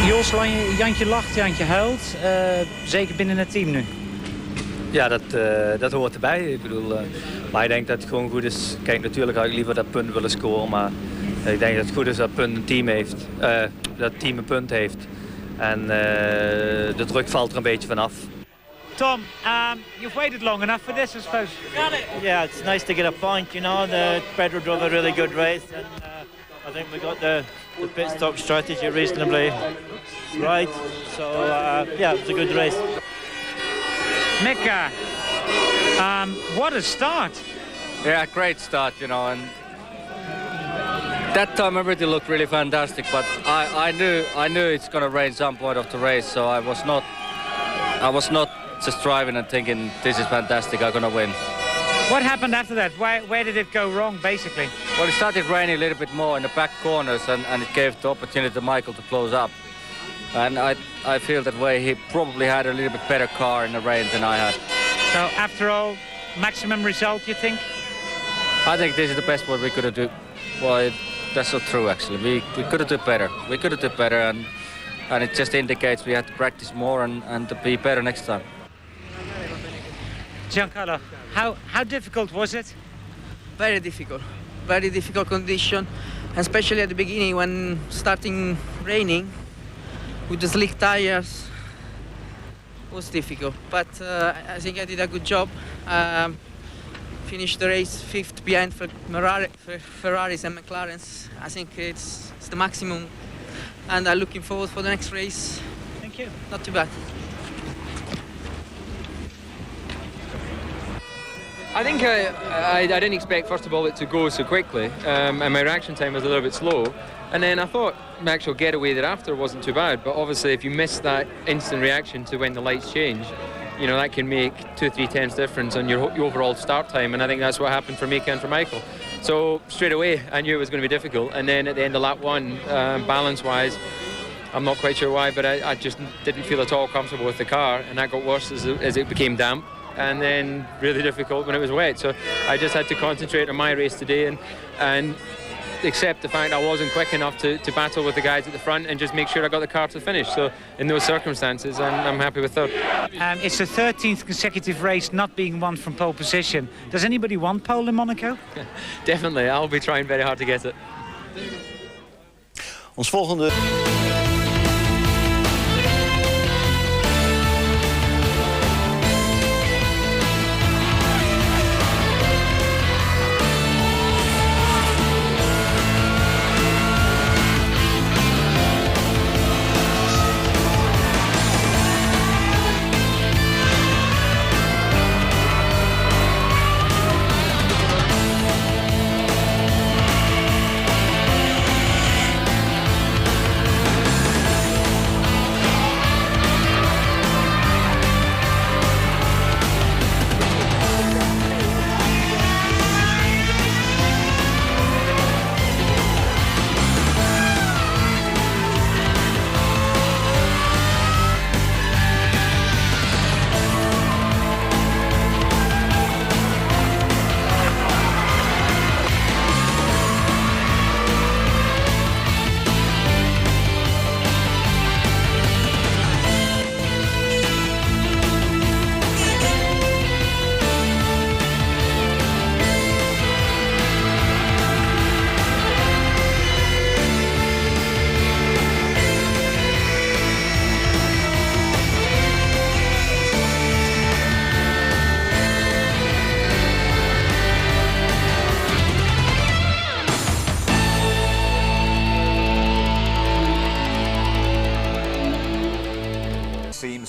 Jos, Jantje lacht, Jantje huilt. Zeker binnen het team nu. Ja, dat hoort erbij. Ik bedoel, maar ik denk dat het gewoon goed is. Kijk, natuurlijk had ik liever dat punt willen scoren, maar ik denk dat het goed is dat punt een team heeft. Dat het team een punt heeft. En de druk valt er een beetje vanaf. Tom, you've waited long enough for this, I suppose. Yeah, it's nice to get a point, you know. Pedro drove a really good race, and I think we got the pit stop strategy reasonably right. So, yeah, it was a good race. Mika, what a start. Yeah, great start, you know, and that time everything looked really fantastic, but I knew it's gonna rain some point of the race, so I was not just driving and thinking this is fantastic, I'm gonna win. What happened after that? Where did it go wrong, basically? Well, it started raining a little bit more in the back corners, and it gave the opportunity to Michael to close up. And I feel that way he probably had a little bit better car in the rain than I had. So, after all, maximum result, you think? I think this is the best what we could do. Well, that's not true, actually. We could have done better. We could have done better, and it just indicates we have to practice more and to be better next time. Giancarlo, how difficult was it? Very difficult condition, especially at the beginning when starting raining with the slick tires. Was difficult, but I think I did a good job. Finished the race 5th behind Ferraris and McLarens. I think it's the maximum, and I'm looking forward for the next race. Thank you. Not too bad. I think I didn't expect, first of all, it to go so quickly, and my reaction time was a little bit slow. And then I thought my actual getaway thereafter wasn't too bad, but obviously if you miss that instant reaction to when the lights change, you know, that can make 2-3 tenths difference on your overall start time, and I think that's what happened for Mika and for Michael. So straight away I knew it was going to be difficult, and then at the end of lap 1, balance-wise, I'm not quite sure why, but I just didn't feel at all comfortable with the car, and that got worse as it became damp. And then really difficult when it was wet. So I just had to concentrate on my race today and accept the fact I wasn't quick enough to battle with the guys at the front and just make sure I got the car to the finish. So in those circumstances, I'm happy with third. It's the 13th consecutive race not being won from pole position. Does anybody want pole in Monaco? Definitely, I'll be trying very hard to get it. Ons volgende...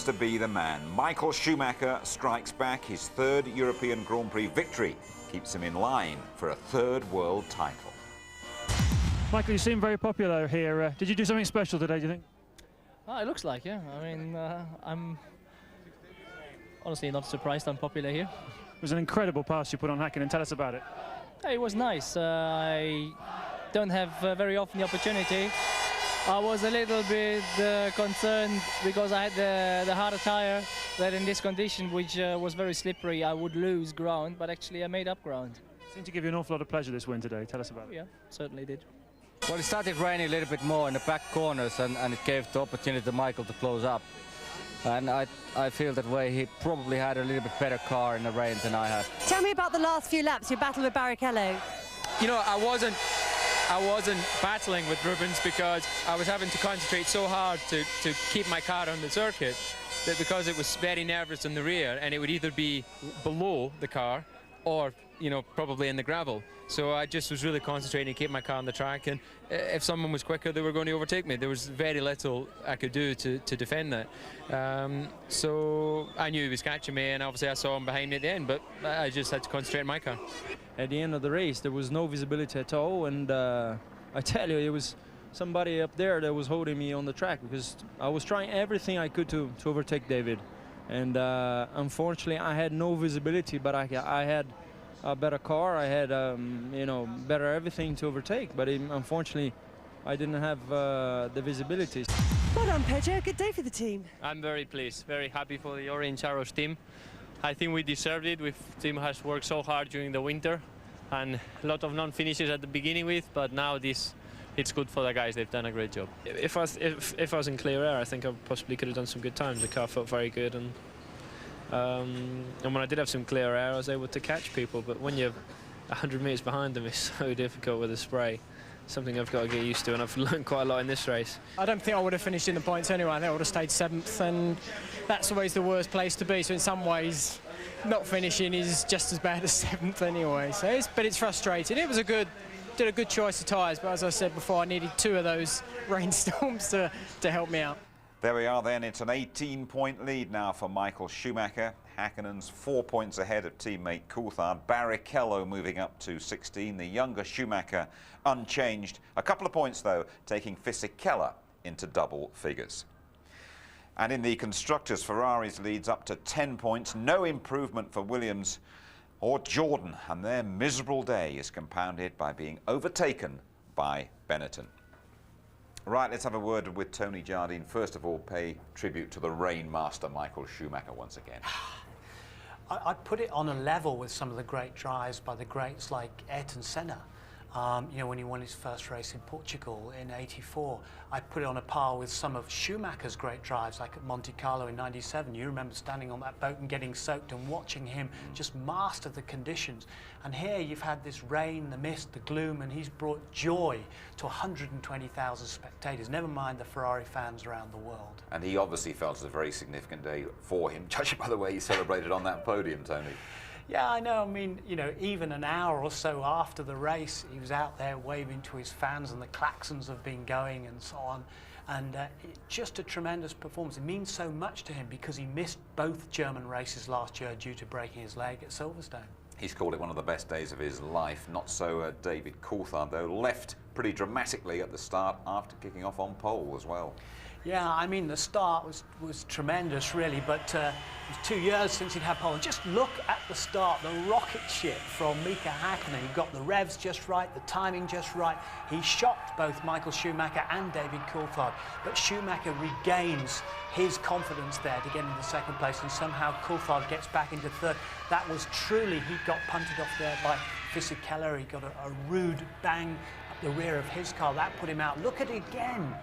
To be the man. Michael Schumacher strikes back. His 3rd European Grand Prix victory keeps him in line for a 3rd world title. Michael, you seem very popular here. Did you do something special today, do you think? Oh, it looks like, yeah. I mean, I'm honestly not surprised I'm popular here. It was an incredible pass you put on Hakkinen. Tell us about it. It was nice. I don't have very often the opportunity. I was a little bit concerned because I had the harder tire, that in this condition, which was very slippery, I would lose ground, but actually I made up ground. Seemed to give you an awful lot of pleasure this win today. Tell us about it. Yeah, certainly did. Well, it started raining a little bit more in the back corners, and it gave the opportunity to Michael to close up. And I feel that way he probably had a little bit better car in the rain than I had. Tell me about the last few laps, your battle with Barrichello. You know, I wasn't battling with Rubens because I was having to concentrate so hard to keep my car on the circuit, that because it was very nervous in the rear, and it would either be below the car or, you know, probably in the gravel. So I just was really concentrating to keep my car on the track, and if someone was quicker, they were going to overtake me. There was very little I could do to defend that. So I knew he was catching me, and obviously I saw him behind me at the end, but I just had to concentrate on my car. At the end of the race, there was no visibility at all, and I tell you, it was somebody up there that was holding me on the track, because I was trying everything I could to overtake David. And unfortunately, I had no visibility, but I had a better car. I had, you know, better everything to overtake. But unfortunately, I didn't have the visibility. Well done, Pedro. Good day for the team. I'm very pleased, very happy for the Orange Arrows team. I think we deserved it. The team has worked so hard during the winter, and a lot of non-finishes at the beginning with, but now it's good for the guys. They've done a great job. If I was in clear air, I think I possibly could have done some good times. The car felt very good, and when I did have some clear air, I was able to catch people. But when you're 100 metres behind them, it's so difficult with the spray. Something I've got to get used to, and I've learned quite a lot in this race. I don't think I would have finished in the points anyway. I think I would have stayed 7th, and that's always the worst place to be. So in some ways, not finishing is just as bad as 7th anyway. So but it's frustrating. It was did a good choice of tyres, but as I said before, I needed 2 of those rainstorms to help me out. There we are then. It's an 18-point lead now for Michael Schumacher. Häkkinen's 4 points ahead of teammate Coulthard. Barrichello moving up to 16. The younger Schumacher unchanged. A couple of points, though, taking Fisichella into double figures. And in the constructors, Ferrari's leads up to 10 points. No improvement for Williams or Jordan, and their miserable day is compounded by being overtaken by Benetton. Right, let's have a word with Tony Jardine. First of all, pay tribute to the rain master, Michael Schumacher, once again. I'd put it on a level with some of the great drives by the greats like Ayrton Senna. You know, when he won his first race in Portugal in '84, I put it on a par with some of Schumacher's great drives, like at Monte Carlo in '97. You remember standing on that boat and getting soaked and watching him just master the conditions. And here you've had this rain, the mist, the gloom, and he's brought joy to 120,000 spectators, never mind the Ferrari fans around the world. And he obviously felt it was a very significant day for him, judging by the way he celebrated on that podium, Tony. Yeah, I know. I mean, you know, even an hour or so after the race, he was out there waving to his fans, and the klaxons have been going and so on. And just a tremendous performance. It means so much to him because he missed both German races last year due to breaking his leg at Silverstone. He's called it one of the best days of his life. Not so David Coulthard, though, left pretty dramatically at the start after kicking off on pole as well. Yeah, I mean, the start was tremendous, really, but it was 2 years since he'd had pole. And just look at the start, the rocket ship from Mika Häkkinen. He got the revs just right, the timing just right. He shocked both Michael Schumacher and David Coulthard, but Schumacher regains his confidence there to get into second place, and somehow Coulthard gets back into third. That was truly, he got punted off there by Fisichella. He got a rude bang up the rear of his car. That put him out. Look at it again.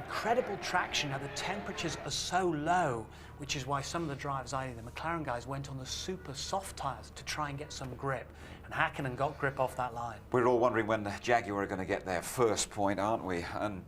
Incredible traction. Now the temperatures are so low, which is why some of the drivers, i.e. the McLaren guys, went on the super soft tyres to try and get some grip. And Häkkinen got grip off that line. We're all wondering when the Jaguar are going to get their first point, aren't we? And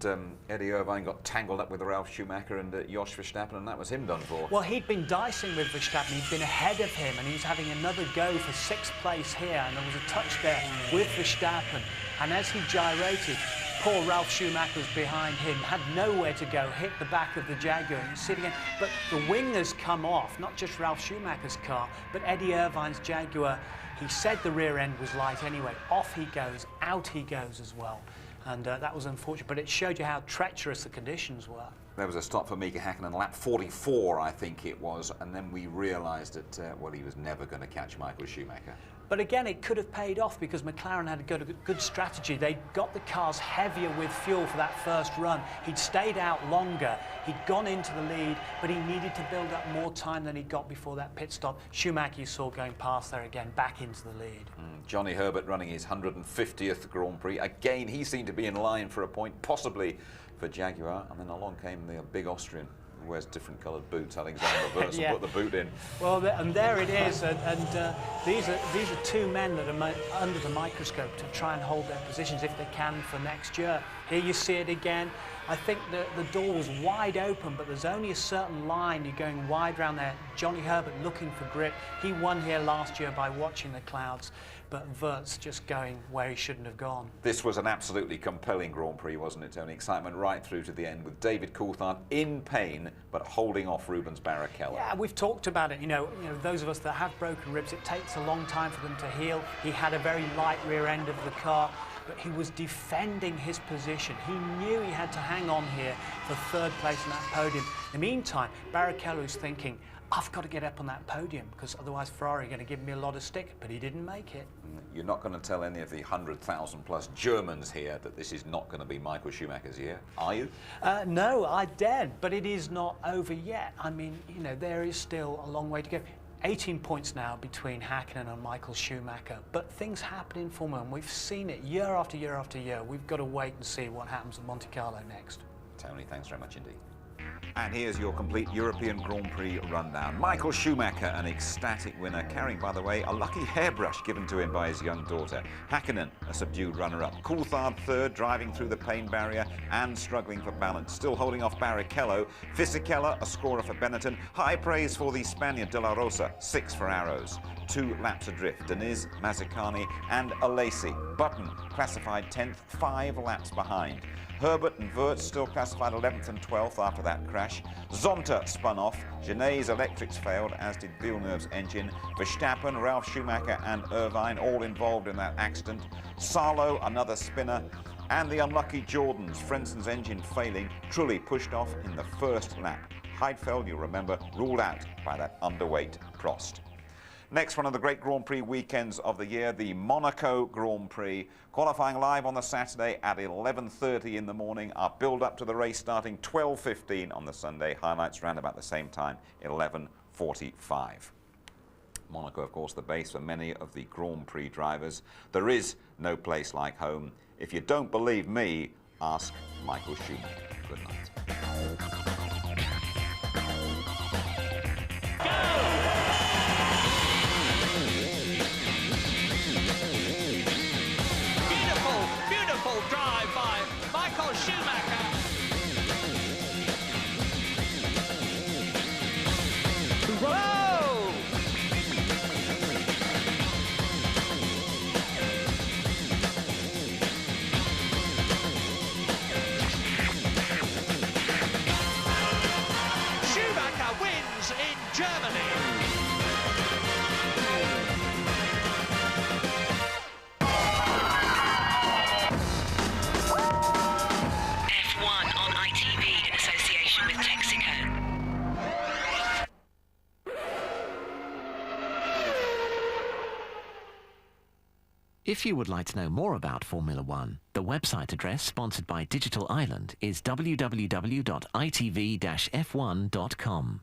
Eddie Irvine got tangled up with Ralf Schumacher and Jos Verstappen, and that was him done for. Well, he'd been dicing with Verstappen. He'd been ahead of him, and he was having another go for 6th place here. And there was a touch there with Verstappen. And as he gyrated, poor Ralf Schumacher was behind him, had nowhere to go, hit the back of the Jaguar. You see it again. But the wing has come off, not just Ralf Schumacher's car, but Eddie Irvine's Jaguar. He said the rear end was light anyway. Off he goes, out he goes as well. And that was unfortunate, but it showed you how treacherous the conditions were. There was a stop for Mika Häkkinen, lap 44, I think it was, and then we realised that, well, he was never going to catch Michael Schumacher. But again, it could have paid off because McLaren had a good strategy. They got the cars heavier with fuel for that first run. He'd stayed out longer. He'd gone into the lead, but he needed to build up more time than he got before that pit stop. Schumacher, you saw going past there again, back into the lead. Johnny Herbert running his 150th Grand Prix. Again, he seemed to be in line for a point, possibly for Jaguar, and then along came the big Austrian who wears different coloured boots, Alexander Wurz, Yeah. and put the boot in. Well, and there it is, and these are two men that are under the microscope to try and hold their positions if they can for next year. Here you see it again. I think the door was wide open, but there's only a certain line. You're going wide around there. Johnny Herbert looking for grip. He won here last year by watching the clouds, but Wurz just going where he shouldn't have gone. This was an absolutely compelling Grand Prix, wasn't it, Tony? Excitement right through to the end with David Coulthard in pain, but holding off Rubens Barrichello. Yeah, we've talked about it. You know, those of us that have broken ribs, it takes a long time for them to heal. He had a very light rear end of the car, but he was defending his position. He knew he had to hang on here for third place on that podium. In the meantime, Barrichello's thinking, I've got to get up on that podium because otherwise Ferrari are going to give me a lot of stick, but he didn't make it. You're not going to tell any of the 100,000 plus Germans here that this is not going to be Michael Schumacher's year, are you? No, I daren't, but it is not over yet. I mean, you know, there is still a long way to go. 18 points now between Häkkinen and Michael Schumacher, but things happen in Formula 1. We've seen it year after year after year. We've got to wait and see what happens at Monte Carlo next. Tony, thanks very much indeed. And here's your complete European Grand Prix rundown. Michael Schumacher, an ecstatic winner, carrying, by the way, a lucky hairbrush given to him by his young daughter. Häkkinen, a subdued runner-up. Coulthard third, driving through the pain barrier and struggling for balance. Still holding off Barrichello. Fisichella, a scorer for Benetton. High praise for the Spaniard De La Rosa, 6 for Arrows. 2 laps adrift. Deniz, Mazzacani and Alesi. Button classified 10th, 5 laps behind. Herbert and Wurz still classified 11th and 12th after that crash. Zonta spun off. Genet's electrics failed, as did Villeneuve's engine. Verstappen, Ralf Schumacher and Irvine all involved in that accident. Salo, another spinner. And the unlucky Jordans, Frenson's engine failing, Trulli pushed off in the first lap. Heidfeld, you'll remember, ruled out by that underweight Prost. Next, one of the great Grand Prix weekends of the year, the Monaco Grand Prix. Qualifying live on the Saturday at 11:30 in the morning. Our build-up to the race starting 12:15 on the Sunday. Highlights round about the same time, 11:45. Monaco, of course, the base for many of the Grand Prix drivers. There is no place like home. If you don't believe me, ask Michael Schumacher. Good night. Drive by Michael Schumacher. Whoa! Schumacher wins in Germany. If you would like to know more about Formula One, the website address sponsored by Digital Island is www.itv-f1.com.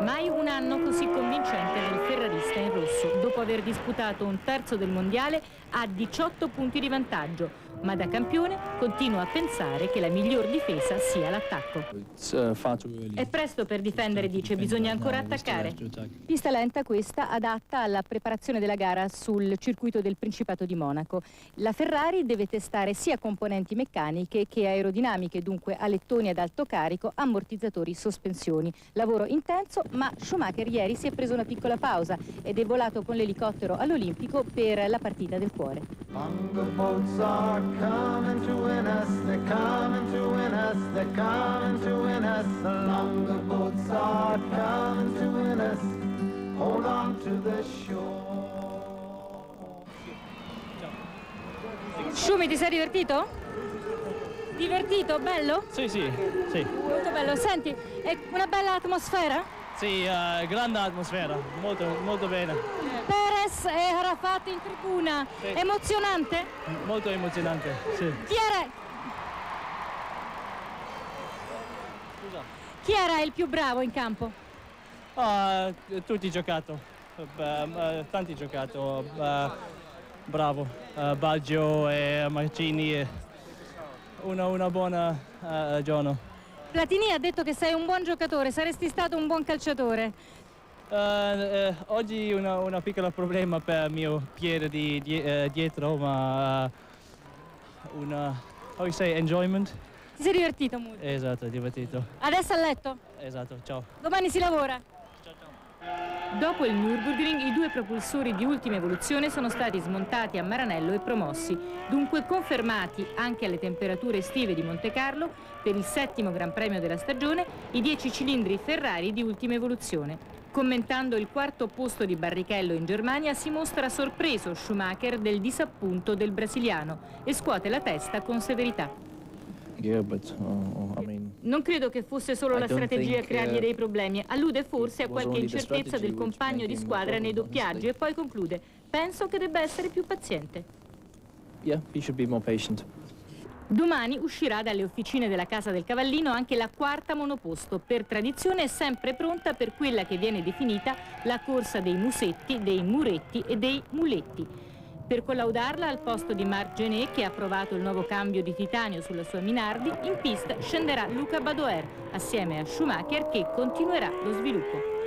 Mai un anno così convincente del ferrarista in rosso. Dopo aver disputato un terzo del mondiale ha 18 punti di vantaggio, ma da campione continua a pensare che la miglior difesa sia l'attacco. È presto per difendere, dice, bisogna ancora attaccare. Pista lenta questa, adatta alla preparazione della gara sul circuito del Principato di Monaco. La Ferrari deve testare sia componenti meccaniche che aerodinamiche, dunque alettoni ad alto carico, ammortizzatori, sospensioni. Lavoro intenso, ma Schumacher ieri si è preso una piccola pausa ed è volato con l'elicottero all'Olimpico per la partita del cuore. Coming to win us, they're coming to win us, they're coming to win us. The longer boats are coming to win us. Hold on to the shore. Schumi, ti sei divertito? Divertito? Bello? Sì. Molto bello. Senti, è una bella atmosfera? Sì, grande atmosfera, molto bene. Perez e Arafat in tribuna, sì. Emozionante? Molto emozionante, sì. Chi era il più bravo in campo? Tutti giocato, tanti giocato, bravo, Baggio e Mancini, una buona giorno. Platini ha detto che sei un buon giocatore, saresti stato un buon calciatore. Oggi una piccola problema per il mio piede dietro, ma how you say, enjoyment? Ti sei divertito molto? Esatto, divertito. Adesso a letto? Esatto, ciao. Domani si lavora? Ciao. Dopo il Nürburgring i due propulsori di ultima evoluzione sono stati smontati a Maranello e promossi, dunque confermati anche alle temperature estive di Montecarlo per il 7° Gran Premio della stagione i 10 cilindri Ferrari di ultima evoluzione. Commentando il 4° posto di Barrichello in Germania si mostra sorpreso Schumacher del disappunto del brasiliano e scuote la testa con severità. Non credo che fosse solo la strategia a creargli dei problemi. Allude forse a qualche incertezza del compagno di squadra nei doppiaggi e poi conclude: penso che debba essere più paziente. Yeah, he should be more patient. Domani uscirà dalle officine della Casa del Cavallino anche la 4ª monoposto. Per tradizione è sempre pronta per quella che viene definita la corsa dei musetti, dei muretti e dei muletti. Per collaudarla, al posto di Marc Genet, che ha provato il nuovo cambio di titanio sulla sua Minardi, in pista scenderà Luca Badoer, assieme a Schumacher, che continuerà lo sviluppo.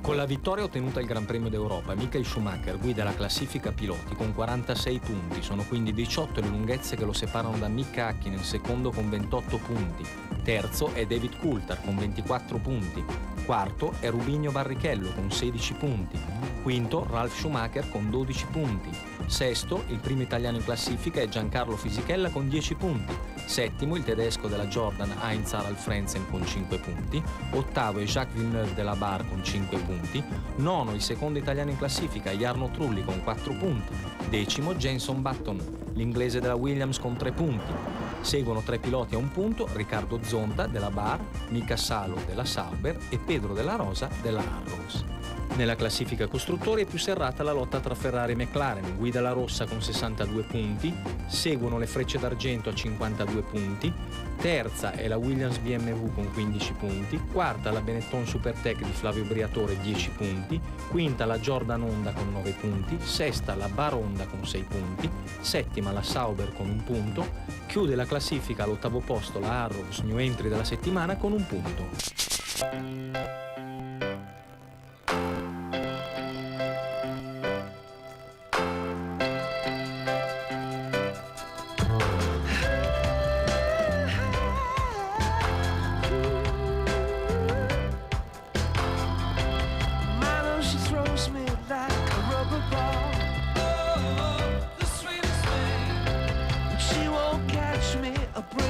Con la vittoria ottenuta al Gran Premio d'Europa, Michael Schumacher guida la classifica piloti con 46 punti, sono quindi 18 le lunghezze che lo separano da Mick Hakkinen, secondo con 28 punti. Terzo è David Coulthard con 24 punti. Quarto è Rubinho Barrichello con 16 punti. Quinto Ralf Schumacher con 12 punti. Sesto, il primo italiano in classifica, è Giancarlo Fisichella con 10 punti. Settimo, il tedesco della Jordan Heinz Harald Frentzen con 5 punti. Ottavo è Jacques Villeneuve della Bar con 5 punti. Nono, il secondo italiano in classifica, Jarno Trulli con 4 punti. Decimo, Jenson Button, l'inglese della Williams con 3 punti. Seguono 3 piloti a un punto, Riccardo Zonta della Bar, Mika Salo della Sauber e Pedro della Rosa della Arrows. Nella classifica costruttori è più serrata la lotta tra Ferrari e McLaren, guida la rossa con 62 punti, seguono le Frecce d'Argento a 52 punti, terza è la Williams BMW con 15 punti, quarta la Benetton Supertech di Flavio Briatore 10 punti, quinta la Jordan Honda con 9 punti, sesta la Bar Honda con 6 punti, settima la Sauber con 1 punto, chiude la classifica all'8° posto la Arrows, new entry della settimana, con 1 punto. Milo, she throws me like a rubber ball. Oh, the sweetest thing. But she won't catch me a break.